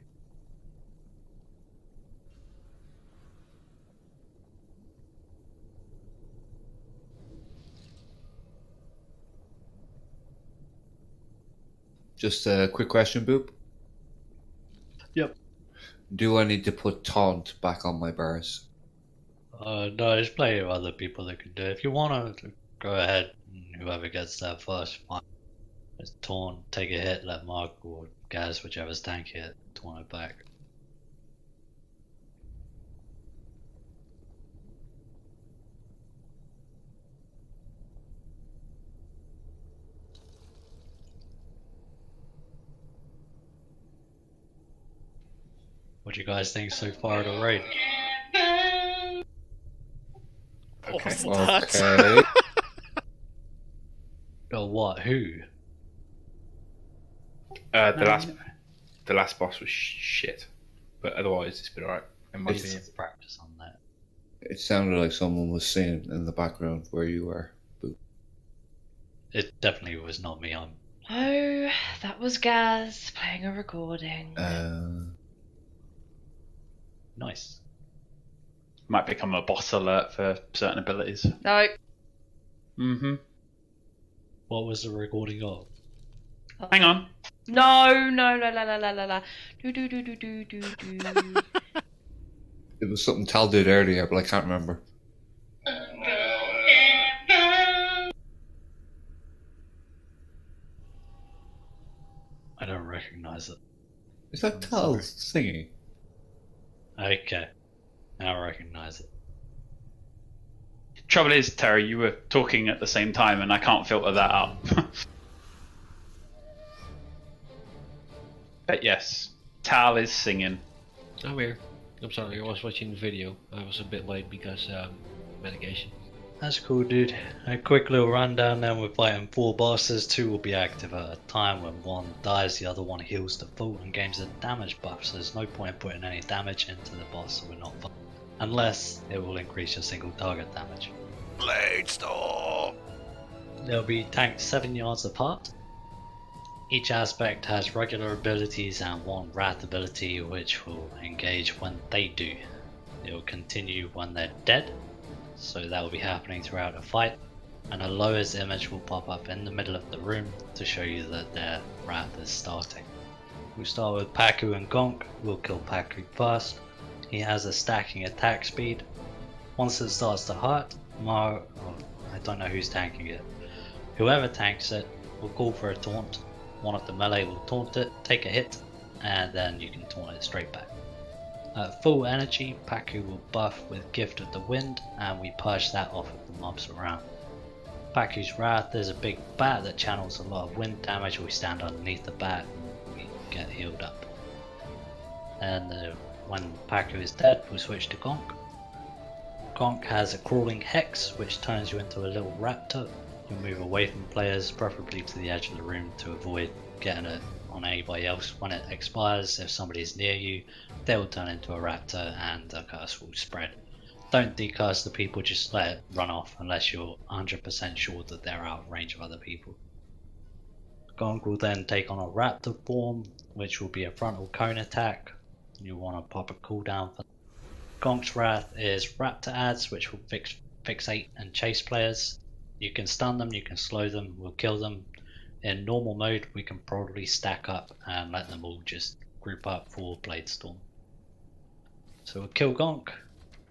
Just a quick question, Boop. Yep. Do I need to put taunt back on my bars? No, there's plenty of other people that can do it. If you want to go ahead, and whoever gets there first, fine. Just taunt, take a hit, let Mark or Gaz, whichever's tanky it, taunt it back. What do you guys think so far of the raid? Okay. Okay. Oh, what? Who? The last boss was shit, but otherwise it's been alright. In my opinion. Practice on that. It sounded like someone was singing in the background where you were, Boop. It definitely was not me. Oh, that was Gaz playing a recording. Nice. Might become a boss alert for certain abilities. No. Mm-hmm. What was the recording of? Hang on. No, no, la la la la la la. Do do do do do do do. It was something Tal did earlier, but I can't remember. I don't recognize it. Is that Tal singing? Okay. Now I recognize it. Trouble is, Terry, you were talking at the same time and I can't filter that out. But yes, Tal is singing. I'm here. I'm sorry, I was watching the video. I was a bit late because medication. That's cool, dude. A quick little rundown then. We're fighting 4 bosses. 2 will be active at a time. When one dies, the other one heals to full and gains a damage buff, so there's no point putting any damage into the boss, so we're not fighting. Unless it will increase your single target damage. Blade Storm! They'll be tanked 7 yards apart. Each aspect has regular abilities and one wrath ability which will engage when they do. It will continue when they're dead, so that will be happening throughout the fight, and a lowers image will pop up in the middle of the room to show you that their wrath is starting. We'll start with Paku and Gonk. We'll kill Paku first. He has a stacking attack speed. Once it starts to hurt, I don't know who's tanking it. Whoever tanks it will call for a taunt. One of the melee will taunt it, take a hit, and then you can taunt it straight back. At full energy, Paku will buff with Gift of the Wind, and we purge that off of the mobs around. Paku's Wrath is a big bat that channels a lot of wind damage. We stand underneath the bat and we get healed up. And when Paku is dead, we'll switch to Gonk. Gonk has a crawling hex which turns you into a little raptor. You move away from players, preferably to the edge of the room to avoid getting it on anybody else. When it expires, if somebody is near you, they will turn into a raptor and the curse will spread. Don't decurse the people, just let it run off unless you're 100% sure that they're out of range of other people. Gonk will then take on a raptor form, which will be a frontal cone attack. You want to pop a cooldown for Gonk's Wrath is Raptor Adds, which will fixate and chase players. You can stun them, you can slow them, we'll kill them. In normal mode, we can probably stack up and let them all just group up for Blade Storm. So we'll kill Gonk.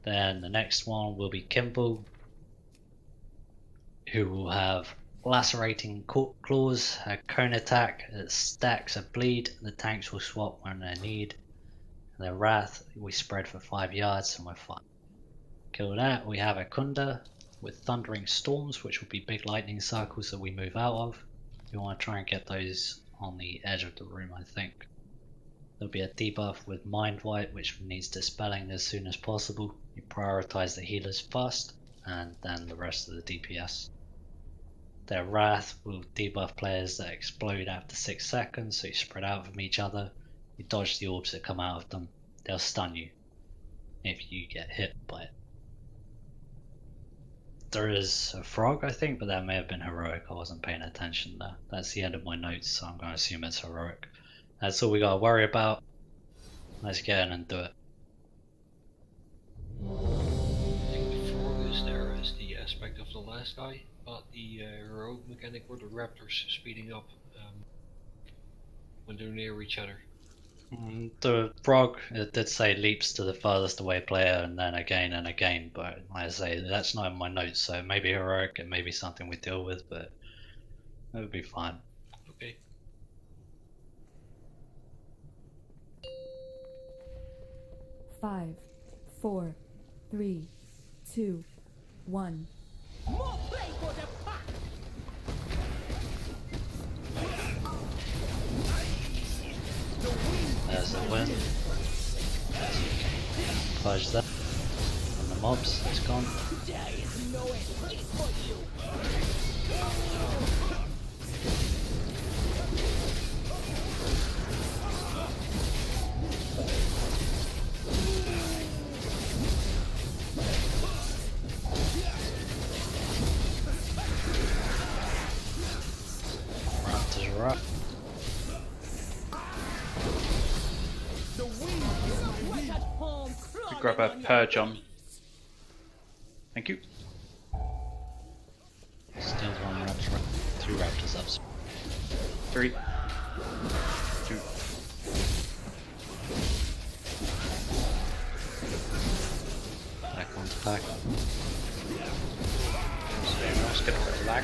Then the next one will be Kimball, who will have Lacerating Claws, a cone attack, it stacks a bleed, the tanks will swap when they need. And the Wrath, we spread for 5 yards and we're fine. Kill that, we have a Kunda, with thundering storms, which will be big lightning circles that we move out of. We want to try and get those on the edge of the room, I think. There'll be a debuff with Mind Wipe, which needs dispelling as soon as possible. You prioritize the healers first, and then the rest of the DPS. Their Wrath will debuff players that explode after 6 seconds, so you spread out from each other. You dodge the orbs that come out of them. They'll stun you if you get hit by it. There is a frog, I think, but that may have been heroic. I wasn't paying attention there. That's the end of my notes, so I'm going to assume it's heroic. That's all we got to worry about. Let's get in and do it. I think the frog is there as the aspect of the last guy, but the heroic mechanic were the raptors speeding up when they're near each other. The frog, it did say leaps to the furthest away player and then again and again, but like I say, that's not in my notes, so it may be heroic, it may be something we deal with, but it would be fine. Okay. Five, 4, 3, 2, 1. More play for the pack! There's the wind. Fudge that. And the mobs, it's gone. There is no escape for you! Raptors are up. Grab a purge on. Thank you. Still one raptor. 3 raptors up. 3, 2. Back onto pack. Let's get a bit of lag.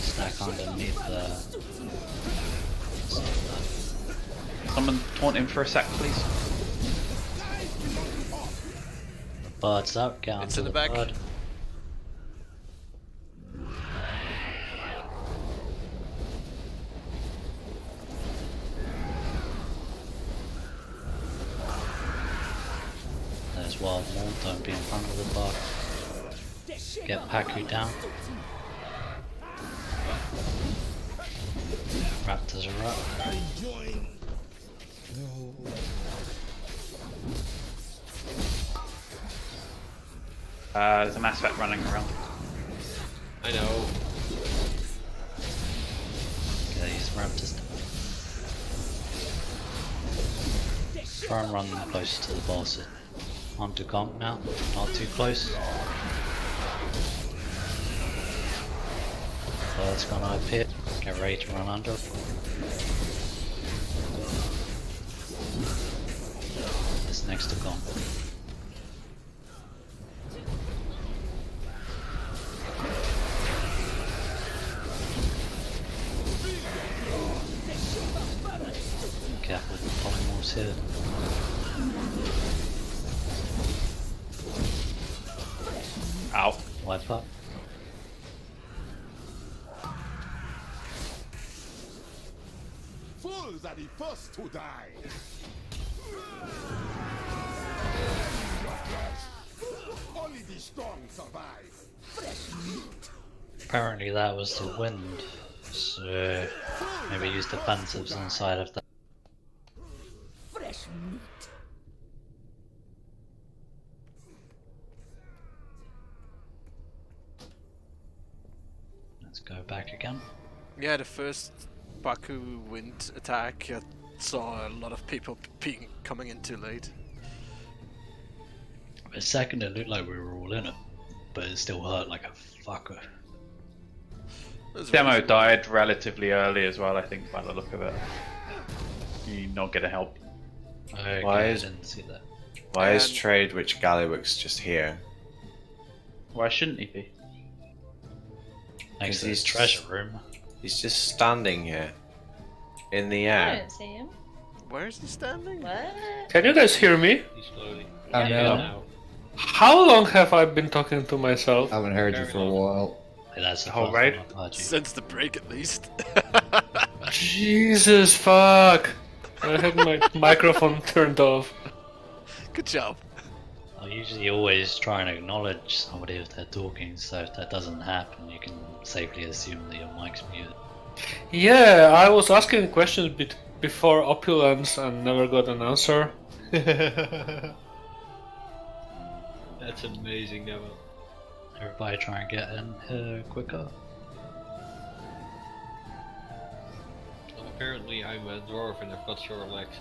Stack underneath the... Someone taunt him for a sec, please. Bird's up, get onto the bird. There's Wild Maul, don't be in front of the bar. Get Paku down. Raptors are up. There's a Mass Effect running around. I know. Get these raptors down. Try and run them closer to the boss. Onto comp now, not too close. Bird's gone up here. Get ready to run under. It's next to comp. Careful with the polymorphs here. Ow. Wipe up. Fools are the first to die. Only the strong survive. Apparently that was the wind, so maybe use defensives inside of that. Fresh meat. Let's go back again. Yeah, the first Baku wind attack, I saw a lot of people coming in too late. For a second it looked like we were all in it, but it still hurt like a fucker. Demo died relatively early as well, I think, by the look of it. You not gonna help. Okay, Why I is- didn't see that. Why is Trade Witch Gallywix just here? Why shouldn't he be? Next to his treasure room. He's just standing here. In the I air. don't see him. Where is he standing? What? Can you guys hear me? Slowly. I know. Now. How long have I been talking to myself? I haven't heard you for a while. That's the All right. Since the break, at least. Jesus fuck! I had my microphone turned off. Good job. I usually always try and acknowledge somebody if they're talking, so if that doesn't happen, you can safely assume that your mic's muted. Yeah, I was asking questions before Opulence and never got an answer. That's amazing, Noah. Everybody try and get in here quicker. Apparently I'm a dwarf and I've got short legs.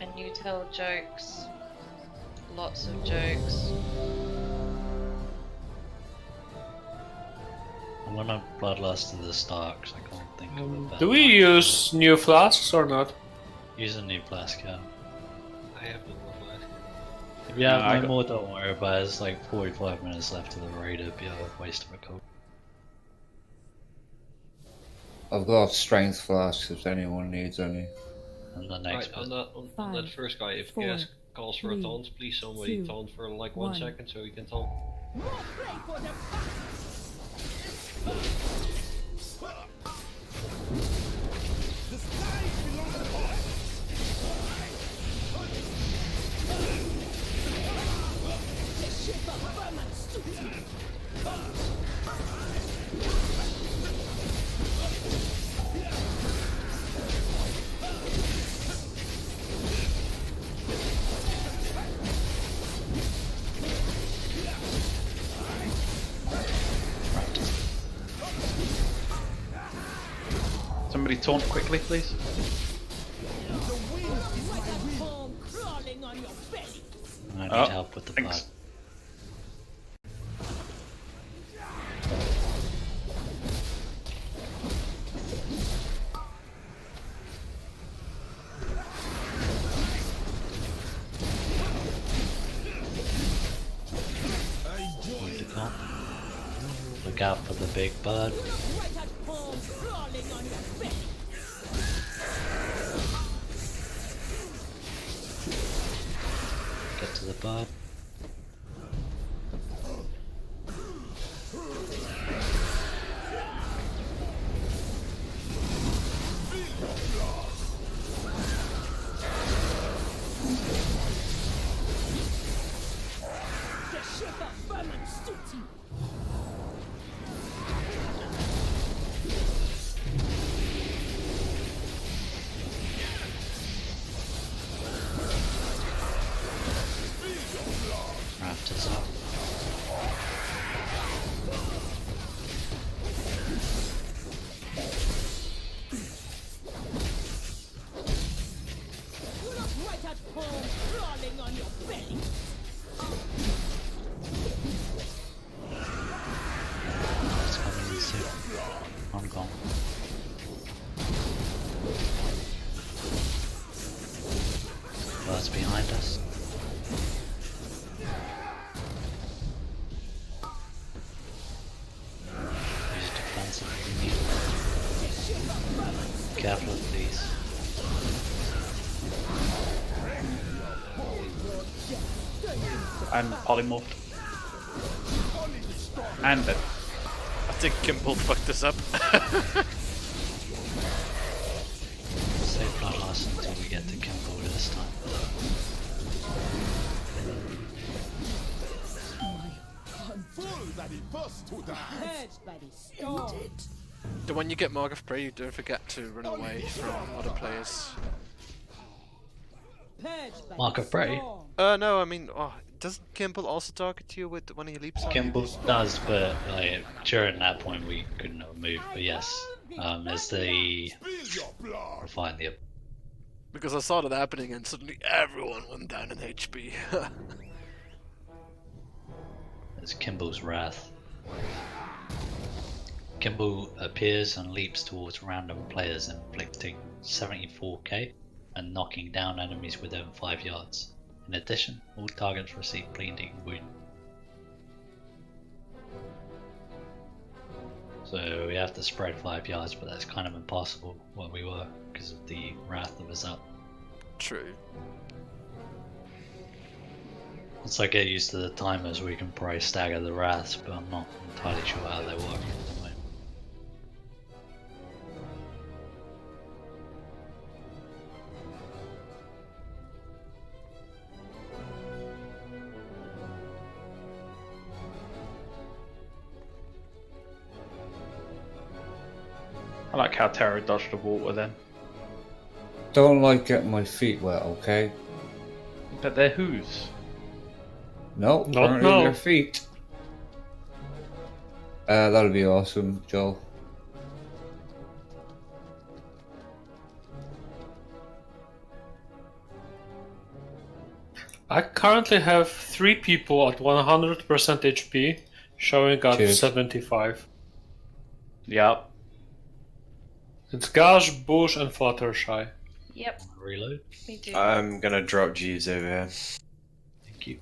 And you tell jokes. Lots of jokes. I'm gonna bloodlust to the start because I can't think of a better. Do we use new flasks or not? Use a new flask, yeah. I have no more flask. If you have I no got- more, don't worry about it. It's like 45 minutes left of the raid. It'd be a waste of a coat. I've got strength flasks if anyone needs any. And the next Right, on that first guy, if four, Gas calls for a three, taunt, please somebody 2, taunt for like 1 1. second so we can taunt. Somebody taunt quickly, please. I need Oh, help with the thanks. bug. Need to come. Look out for the big bud. Get to the bud. Rafters up. It's coming in soon. I'm gone. Bird's behind us. Use defensive if we need. Careful of these. And polymorphed. And dead. I think Kimball fucked this up. Save bloodlust until we get to Kimball this time. The when you get Mark of Prey, don't forget to run away from other players. Mark of Prey? No, I mean, doesn't Kimball also target you with when he leaps on you? Kimball does, but like, during that point we couldn't have moved. But yes, as the we'll find the Because I saw that happening and suddenly everyone went down in HP. it's Kimball's wrath. Kimball appears and leaps towards random players, inflicting 74k and knocking down enemies within 5 yards. In addition, all targets receive bleeding wound. So we have to spread 5 yards, but that's kind of impossible where we were because of the wrath that was up. True. Once I get used to the timers, we can probably stagger the wraths, but I'm not entirely sure how they work. I like how Terra dodged the water then. Don't like getting my feet wet, okay? But they're hooves. No, apparently their feet. That'll be awesome, Joel. I currently have 3 people at 100% HP, showing at Cheers. 75. Yep. It's Gash, Bush, and Fluttershy. Yep. Reload. Me too. I'm gonna drop Jeeves over here. Thank you.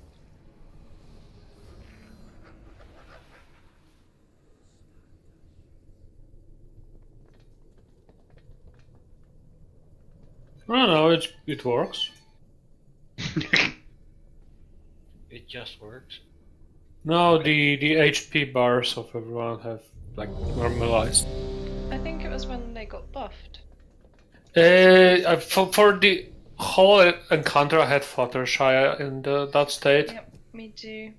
I don't know, it works. It just works. No, the HP bars of everyone have like normalized. I think it was when they got buffed. For the whole encounter, I had Fluttershy in that state. Yep, me too.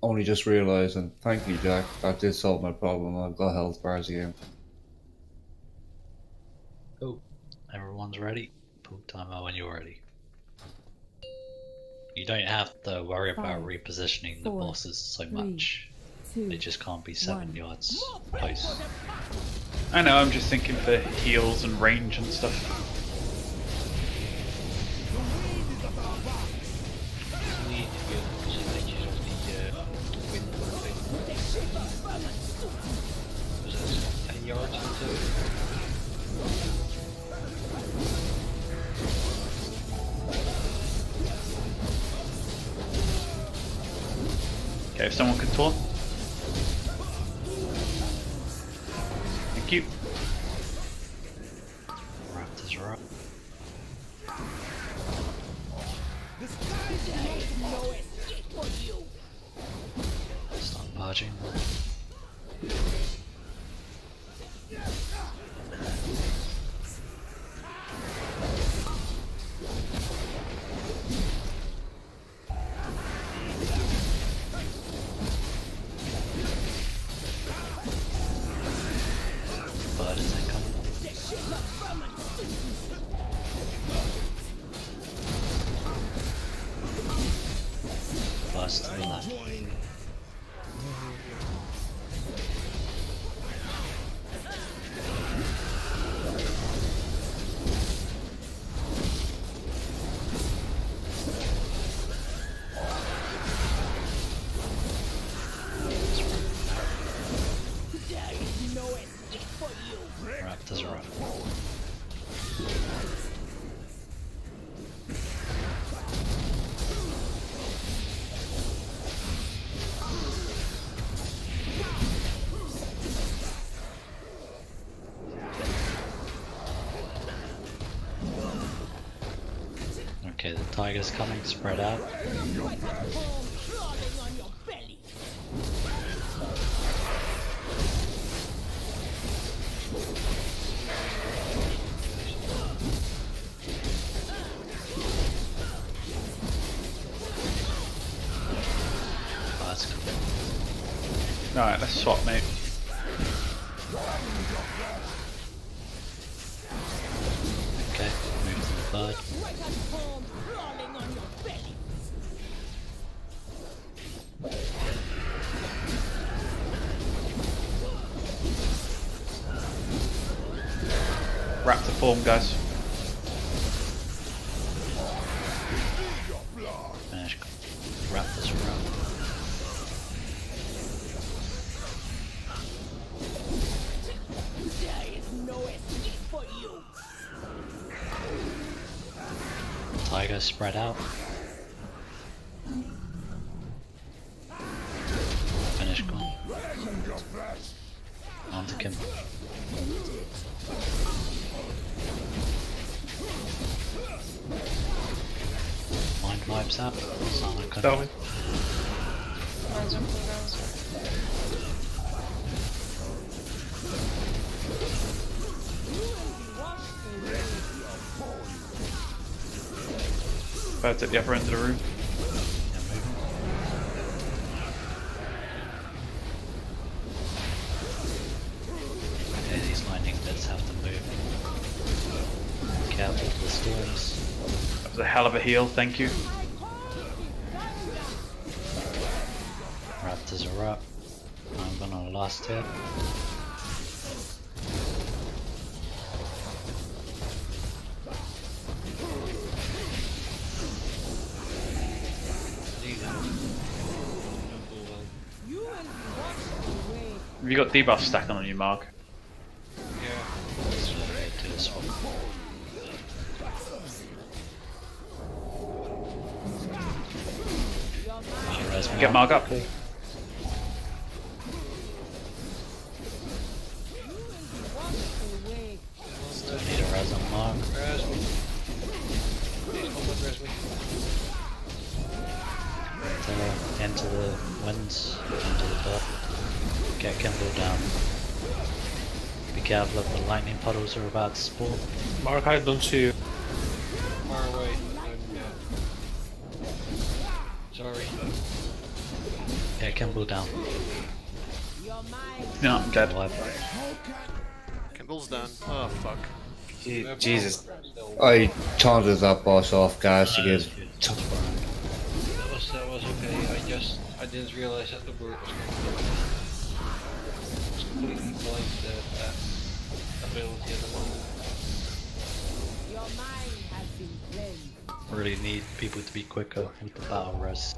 Only just realising. Thank you, Jack. That did solve my problem. I've got health bars again. Oh, everyone's ready. Pull timer when you're ready. You don't have to worry about repositioning the bosses so much. They just can't be 7 yards close. I know, I'm just thinking for heals and range and stuff. Okay, if someone can taunt. Thank you. Raptors are up. Start barging. Bird is incoming. First to the left. Raptors are up. Okay, the tiger's coming, spread out. Bird's coming. Alright, let's swap, mate. Okay, move to the bird. Raptor form, guys. Finish. Raptors are up. Tiger spread out. Finish gone. On to Kim. wipes out. It's not like Tell me. About at the upper end of the room. Okay, these lightning bits have to move. Careful with the storms. That was a hell of a heal, thank you. Raptors are up. I'm gonna last hit. Have you got debuff stacking on you, Mark? Get Mark up. Don't need a res on Mark. Into the winds, into the boat. Get Kimball down. Be careful if the lightning puddles are about to spawn. Mark, I don't see you. Far away. Sorry. Get Kimball down. No, I'm dead. Kimball's down. Oh fuck. Jesus. I taunted that boss off guys to give That was okay. I didn't realize that the bird was coming. I was completely blind to that ability at the moment. Your mind has been cleansed. Really need people to be quicker with the battle res.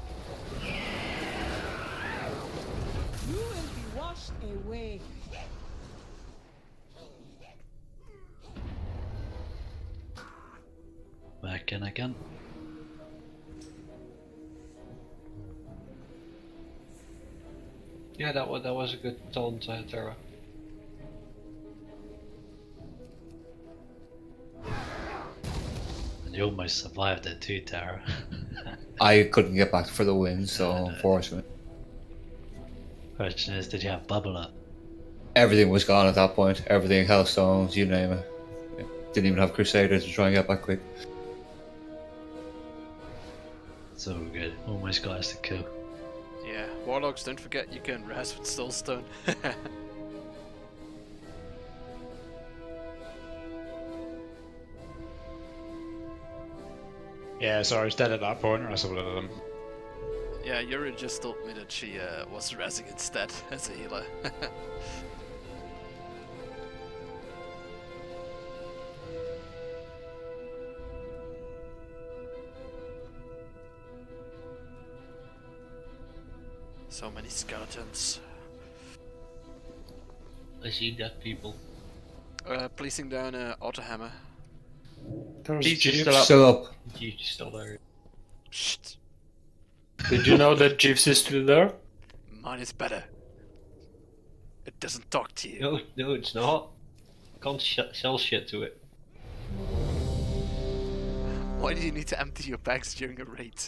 You will be washed away. Back in again. Yeah, that was a good taunt, Terra. And you almost survived it too, Tara. I couldn't get back for the win, so unfortunately. Question is, did you have bubble up? Everything was gone at that point. Everything, Hellstones, you name it. Didn't even have Crusader to try and get back quick. It's all good. Almost got us to kill. Yeah, Warlocks, don't forget you can res with Soulstone. Yeah, sorry, I was dead at that point, or else I would have done them. Yeah, Yuri just told me that she was resing instead as a healer. So many skeletons. I see dead people. Placing down auto hammer. Jeeves still up. Jeeves is still there. Shit. Did you know that Jeeves is still there? Mine is better. It doesn't talk to you. No, it's not. Can't sell shit to it. Why do you need to empty your bags during a raid?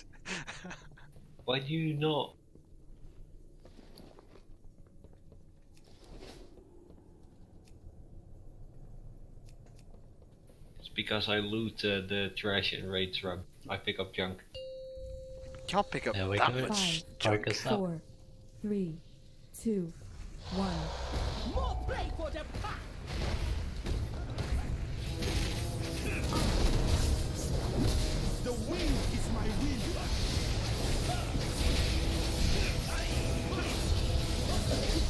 Why do you not? It's because I loot the trash in raids, Rob. I pick up junk. Can't pick up There we that go. much Focus junk. up. 4, 3, 2, 1. More play for the pack. The wind is my wind.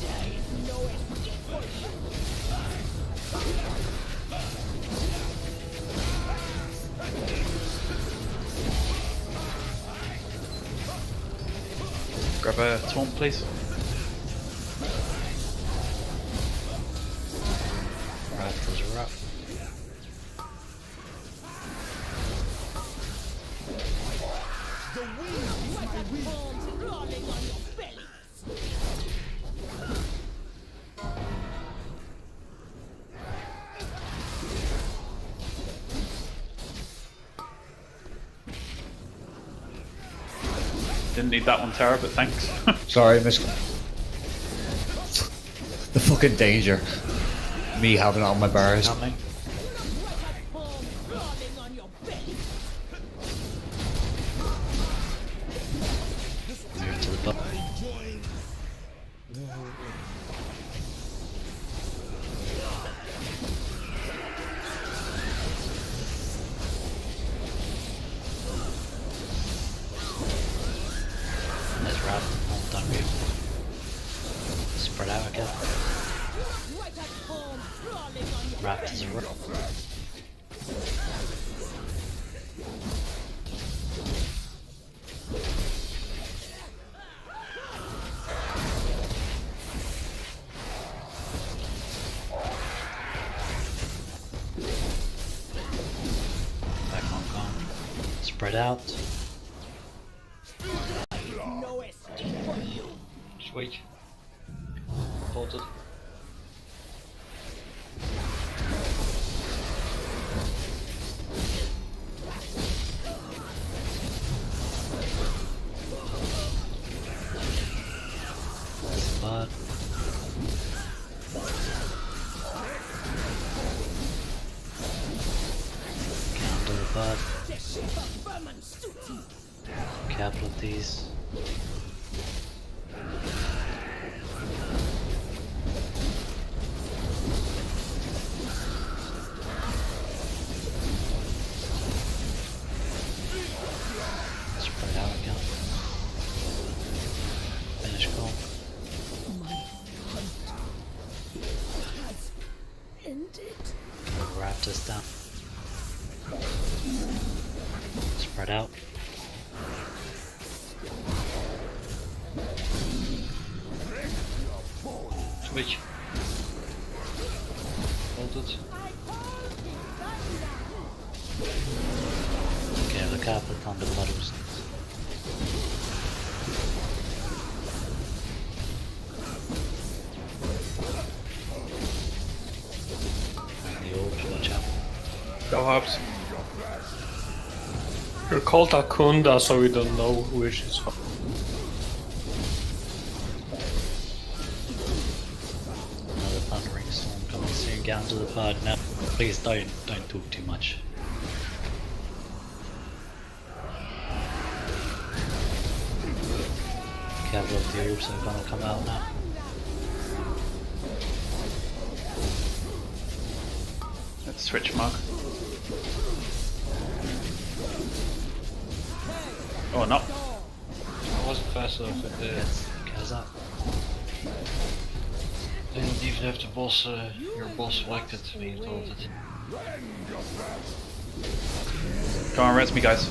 There is no escape for Grab a taunt, please. Raptors are up. The wind is my wind. bones rolling on your bellies. Didn't need that one, Tara, but thanks. Sorry, miss. The fucking danger. Me having it on my bars. Coming. Move to the bottom. There's Rab. I'm done with. Spread out again. Rab to the right. Back on Kong. Spread out. Sweet. Bolted. But counter the bud. Couple of these. Spread out again. Finish call. Raptors down. Spread out. Switch. Bolted. Okay, look out for Thunder Puddles. The orbs, watch out. Go Hobbs. You're called Akunda, so we don't know which is what. Another thundering storm coming soon. Get onto the pod now. Please don't talk too much. Couple of the orbs are gonna come out now. Let's switch Mark. Oh no. I wasn't fast enough with the... Goes up. Didn't even have the boss, your boss selected to be told it. Come on, res me, guys.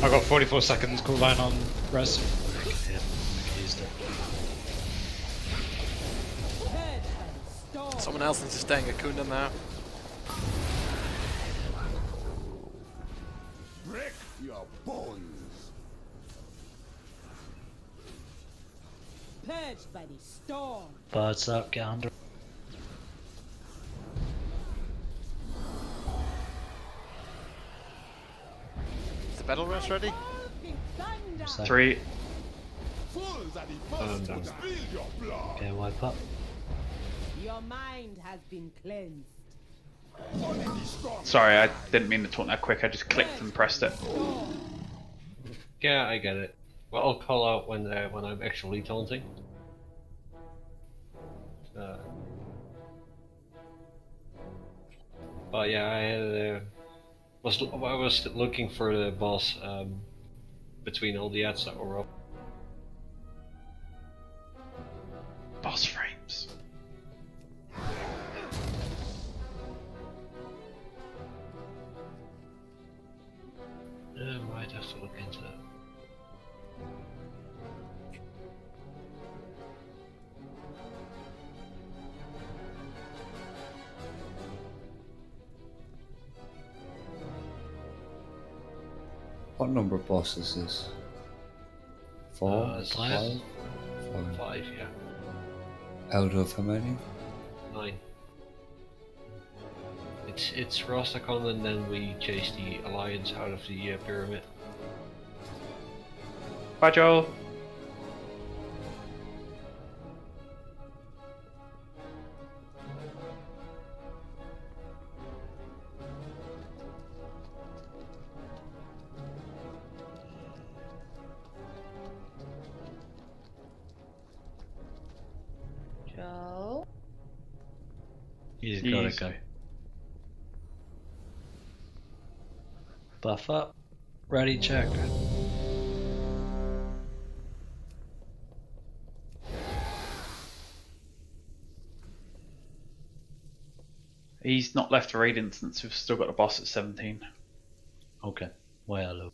I've got 44 seconds cooldown on res. Yeah, used it. Someone else needs to stay in Akunda now. Break your bones. Purged by the storm. Birds up, get under. Is the battle rush ready? 3. Okay, wipe up. Your mind has been cleansed. Sorry, I didn't mean to talk that quick. I just clicked and pressed it. Yeah, I get it. Well, I'll call out when I'm actually taunting. But yeah, I was looking for the boss between all the ads that were up. Boss frames. Might have to look into that. What number of bosses is this? 4? 5? 5, yeah. Out of how many? 9. It's Rastakon, and then we chase the Alliance out of the pyramid. Bye, Joel. Joel? He's gotta go. Buff up. Ready, check. He's not left a raid instance. We've still got a boss at 17. Okay. Well,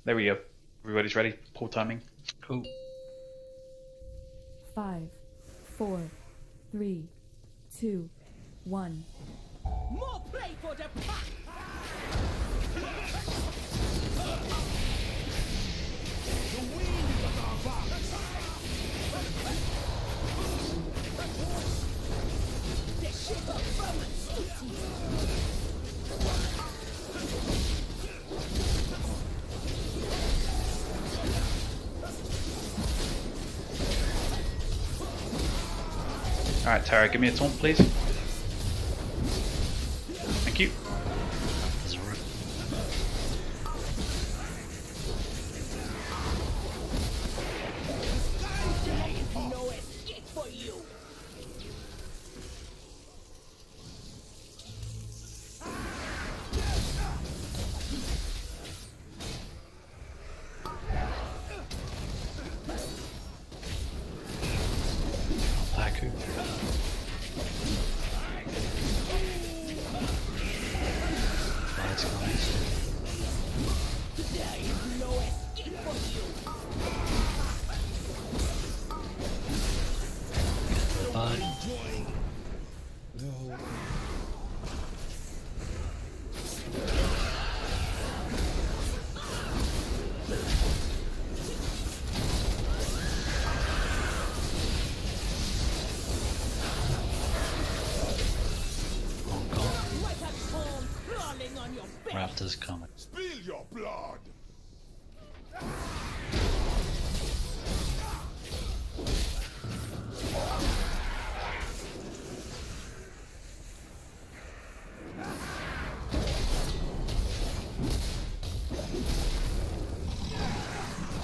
There we go. Everybody's ready. Pull timing. Cool. 5, 4, 3, 2, 1. More play for the pack! The ship of vermin Alright, Tara, give me a taunt, please. Thank you. no escape for you! Baku. Let's go. There is no escape for you! Bye. Raptors coming. Spill your blood.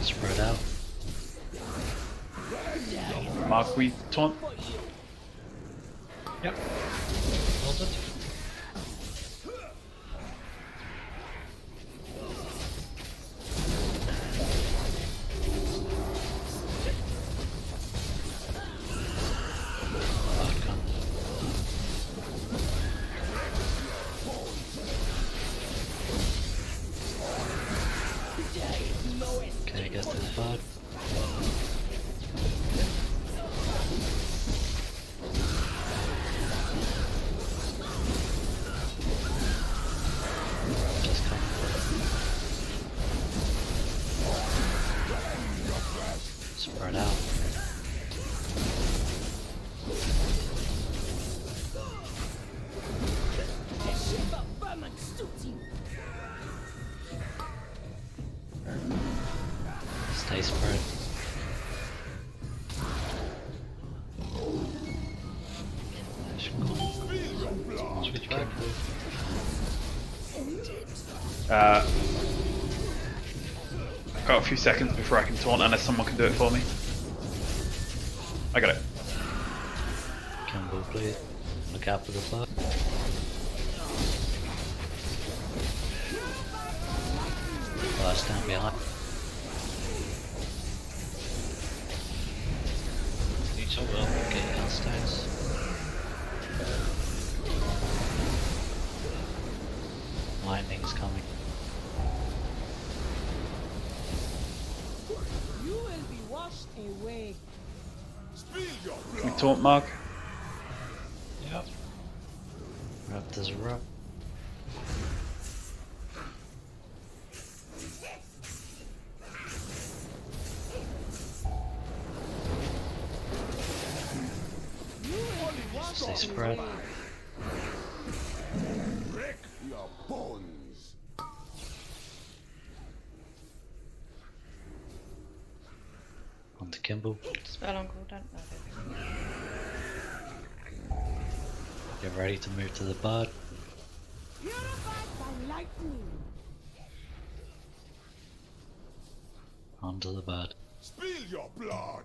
Spread out. Mark, we taunt. Yep. Hold it. Okay, get to the pod. Just come. Spread out. The ship of vermin suits you! Stay spread. Switch back. I've got a few seconds before I can taunt unless someone can do it for me. I got it. Campbell, please. Look out for the flag. Oh, stand behind. Need to get downstairs. Lightning's coming. You will be washed away. Spill your Can we taunt, Mark? Yep. Raptors are up. Stay spread. Wreck your bones. On to Kimball. Spell on cooldown. Get ready to move to the bud. Onto the bud. Spill your blood.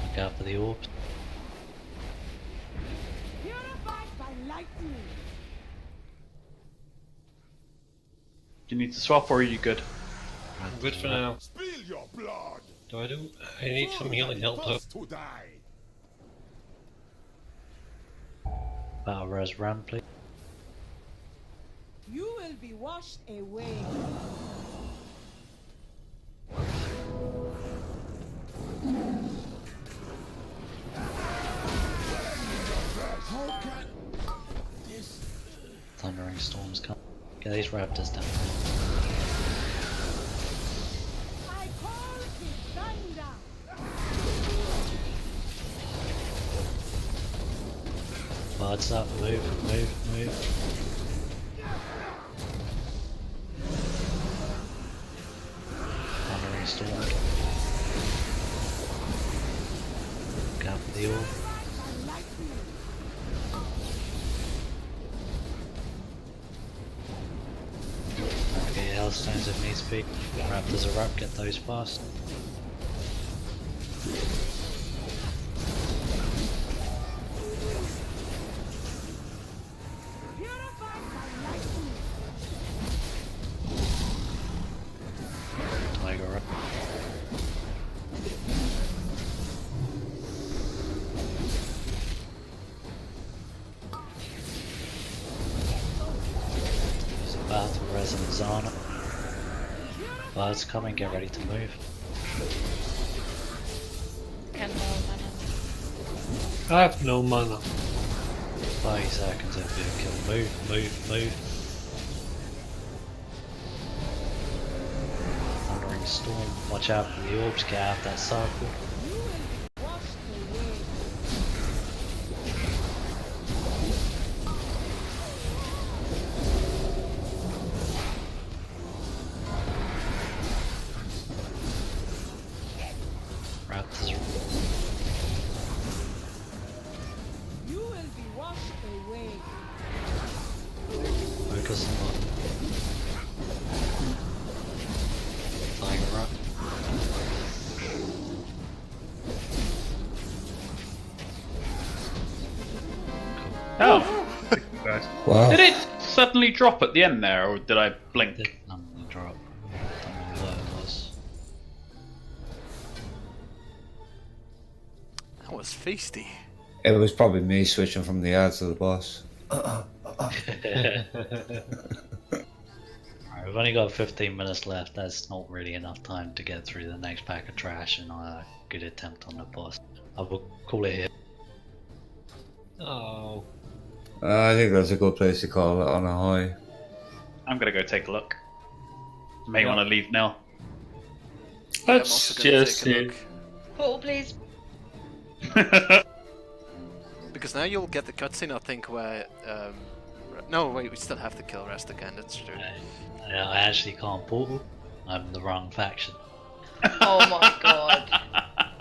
Look out for the orbs. Do you need to swap or are you good? I'm good for now. Spill your blood. Do I do? I need some healing help though. To die. Battle res ram, please. You will be washed away. How can this? Thundering storms come. Get these raptors down. I call the thunder. Bards up, move, move, move. Thundering storm. Look out for the orb. Get your Hellstones if needs be. Raptors are up, get those fast. Tiger up. There's a battle res and Zana. Birds coming, get ready to move. 10 more mana. I have no mana. 30 seconds of your kill. Move, move, move. Thundering storm. Watch out for the orbs, get out of that circle. Raptors are You will be washed away. focus on Tiger up. Oh! Guys. Wow. Did it suddenly drop at the end there, or did I blink? Suddenly drop. Don't know what it was. That was feisty. It was probably me switching from the ads to the boss. Alright, we've only got 15 minutes left. That's not really enough time to get through the next pack of trash and a good attempt on the boss. I will call it here. Oh. I think that's a good place to call it on a high. I'm gonna go take a look. May want to leave now. Let's just Portal, please. Because now you'll get the cutscene, I think, where... no, wait, we still have to kill Rest again, that's true. Yeah, I actually can't portal. I'm the wrong faction. Oh my god.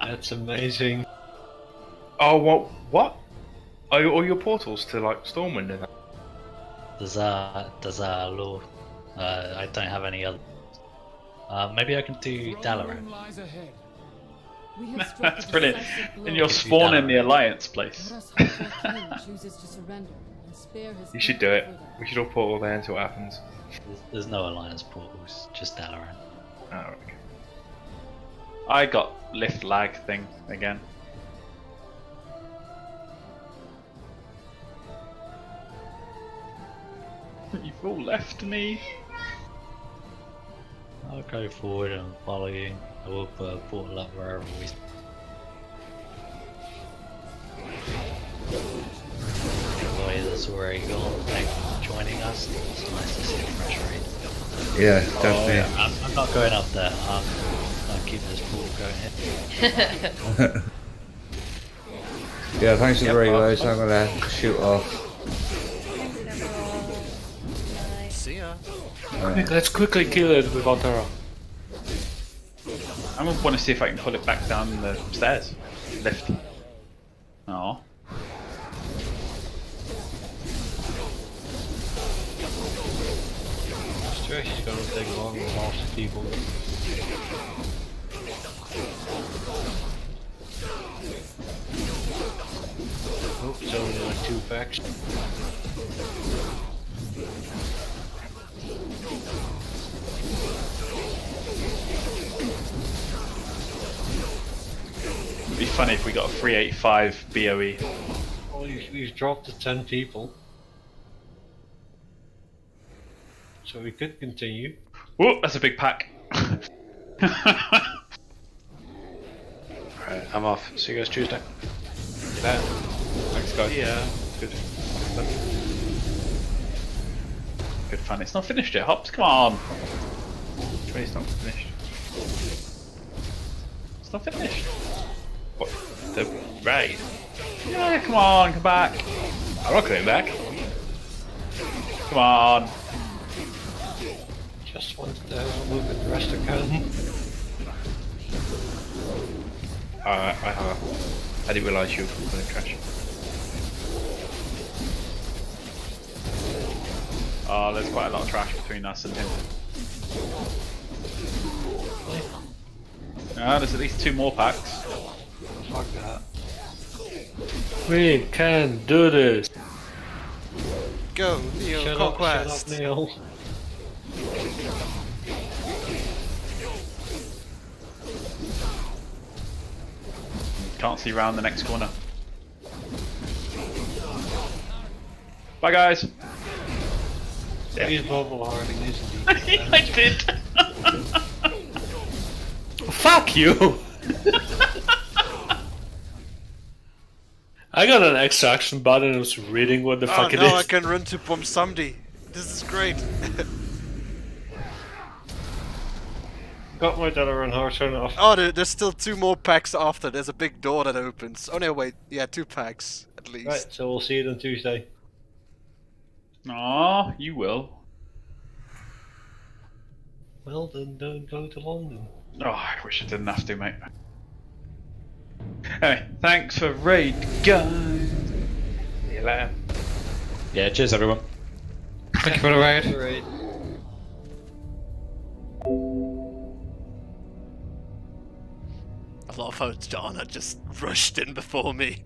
That's amazing. Oh, what? Are all your portals to like Stormwind and that? Dazar'alor. I don't have any other. Maybe I can do Dalaran. Lies ahead. We have struck That's a brilliant. decisive blow. And you're spawning the Alliance place. Let us hope our king chooses to surrender and spare his You should do it. people further. We should all portal there and see what happens. There's no Alliance portals, just Dalaran. Oh, okay. I got lift lag thing again. You've all left me. I'll go forward and follow you. I will put a portal up wherever we. Boy, that's already gone. Thank you for joining us. It's nice to see a fresh raid. Yeah, definitely. I'm not going up there. I'm keeping this portal going here. Yeah, thanks for the raid, guys. I'm gonna shoot off. See ya. Let's quickly kill it with Altera. I want to see if I can pull it back down the stairs. Lift. Oh. She's gonna take long with lots of people. Oh, it's only like 2 packs. It'd be funny if we got a 385 BOE. Oh, we've dropped to 10 people. So we could continue. Whoa, that's a big pack. Alright, I'm off. See you guys Tuesday. Yeah. Thanks, guys. Yeah. Good. Good fun. It's not finished yet, Hops. Come on. It's not finished. It's not finished. What? The raid? Yeah, come on, come back. I'm not coming back. Come on. Just wanted to have a look at the rest of Canton. I didn't realise you were going to crash. Oh, there's quite a lot of trash between us and him. There's at least 2 more packs. Fuck that. We can do this. Go, Neo Conquest. Shut up, Neil. Can't see round the next corner. Bye, guys. He's bubble harding, isn't he? I did. Fuck you! I got an extraction button and was reading what the fuck it now is. I can run to bomb somebody. This is great. Got my Dazar'alor heart turn off. Oh, there's still 2 more packs after. There's a big door that opens. Oh no, wait. Yeah, 2 packs at least. Right, so we'll see you on Tuesday. Aw, you will. Well, then don't go to London. Oh, I wish I didn't have to, mate. Anyway, thanks for raid, guys. See you later. Yeah, cheers everyone. Thank you for the raid. I love how Donna just rushed in before me.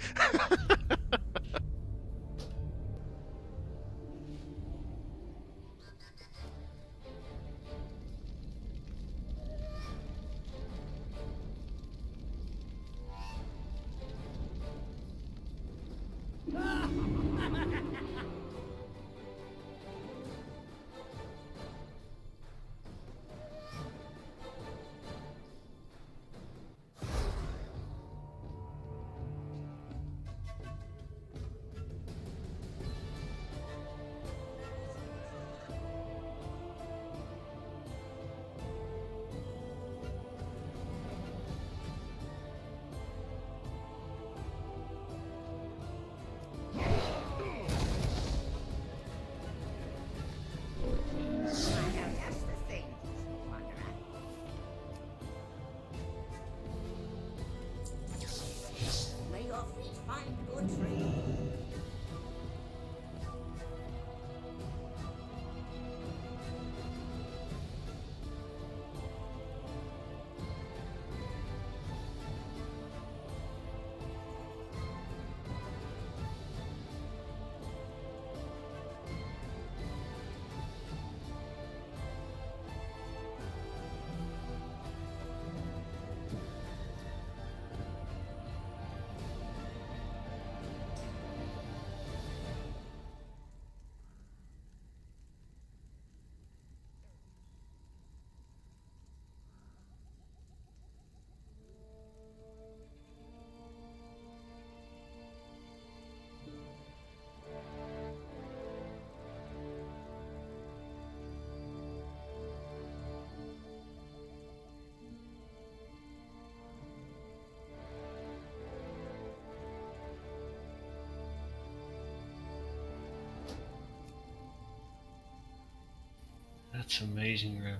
That's amazing, Ram.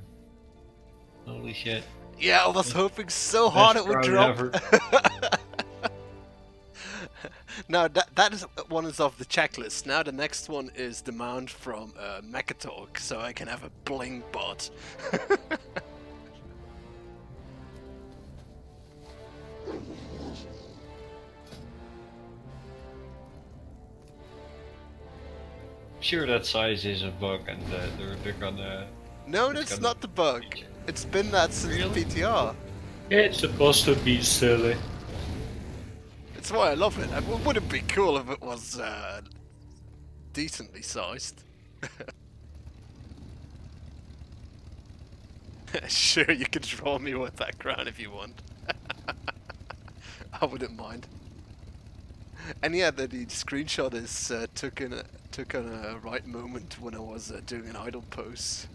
Holy shit. Yeah, I was hoping so hard it would drop. Now that is one is off the checklist. Now the next one is the mount from Mechatalk, so I can have a bling bot. Sure, that size is a bug, and they're gonna. No, that's not the bug. It's been that since the PTR. It's supposed to be silly. It's why I love it. It wouldn't be cool if it was decently sized. Sure, you can draw me with that crown if you want. I wouldn't mind. And yeah, the screenshot is took on a right moment when I was doing an idle pose.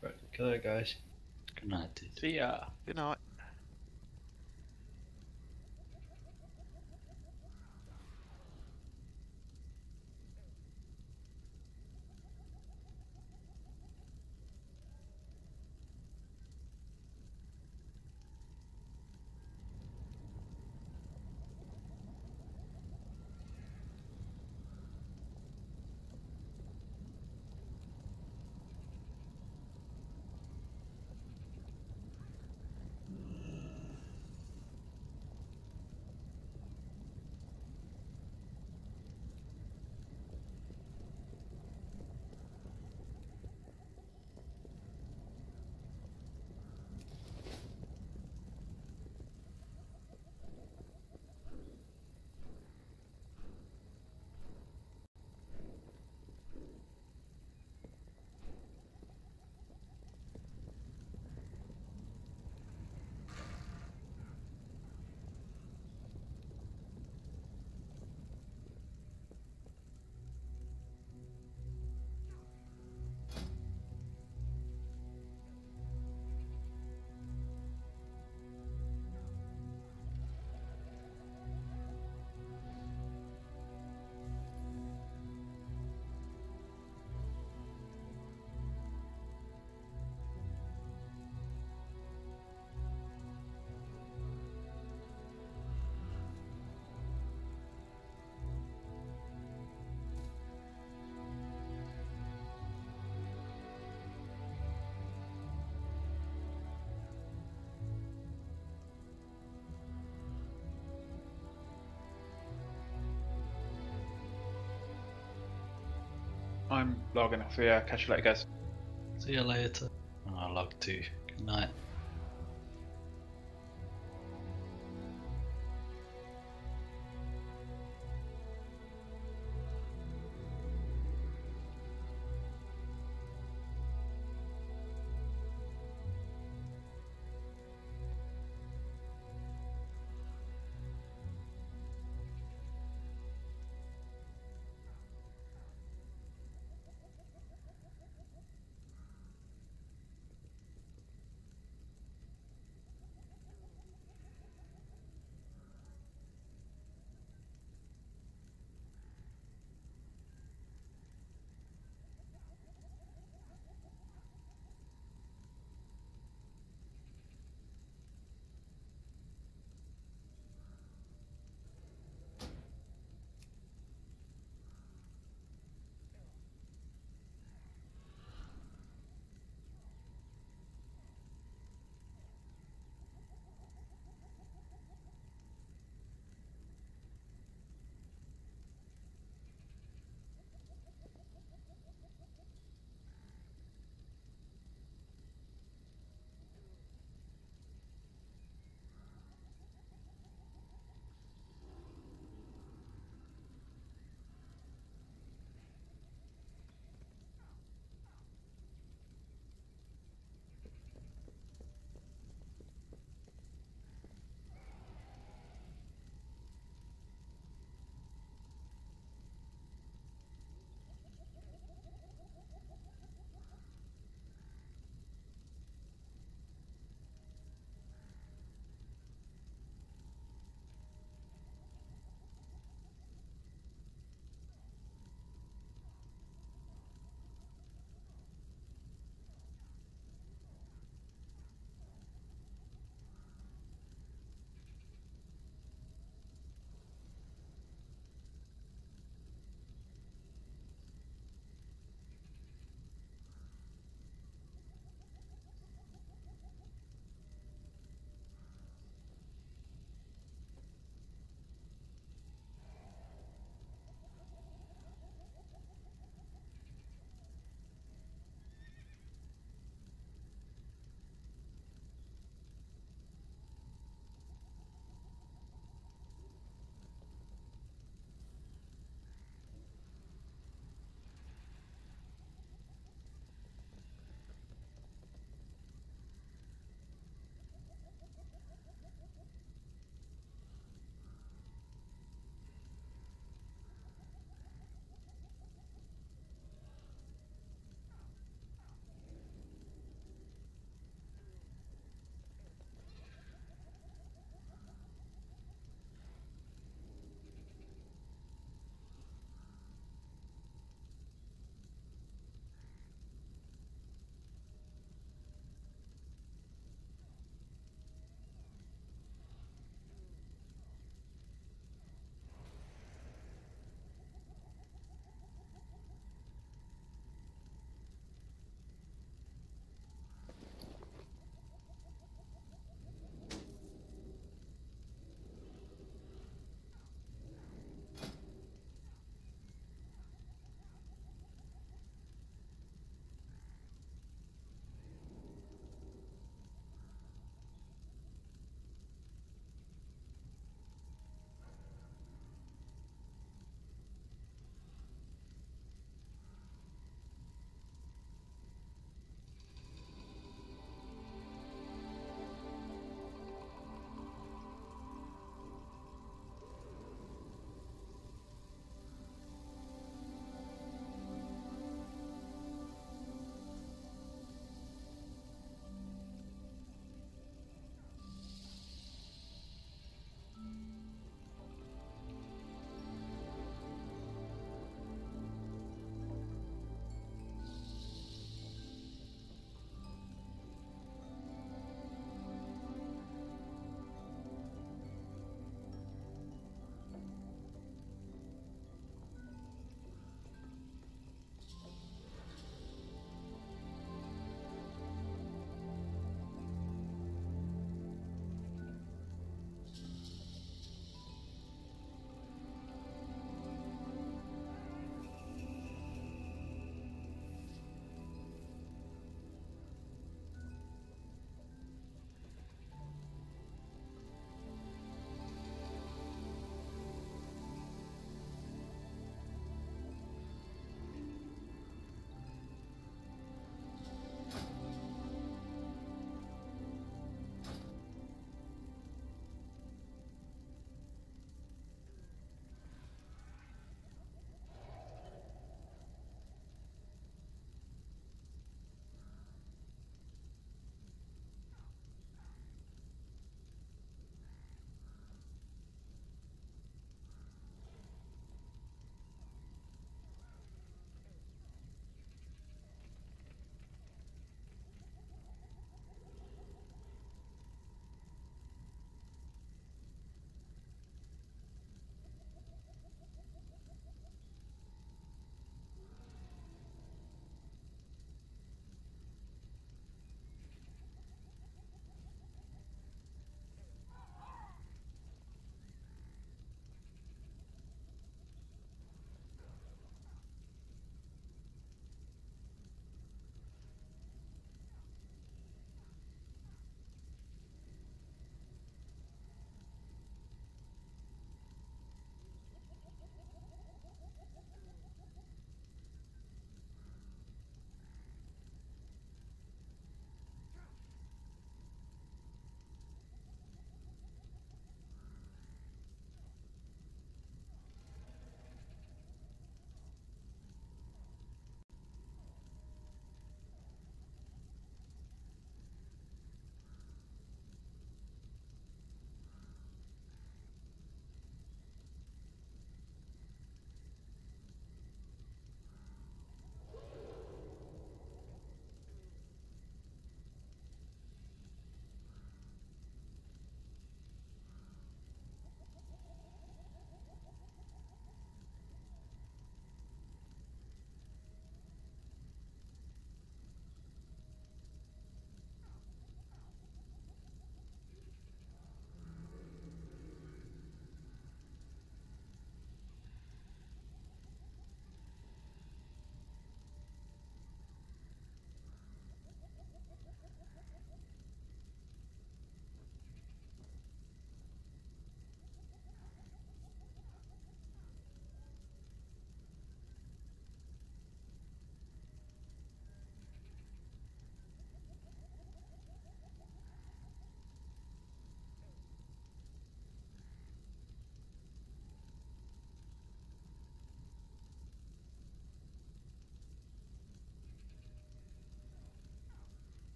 Right, good night, guys. Good night, dude. See ya. Good night. I'm logging off. Yeah, catch you later, guys. See you later. I'll log too. Good night.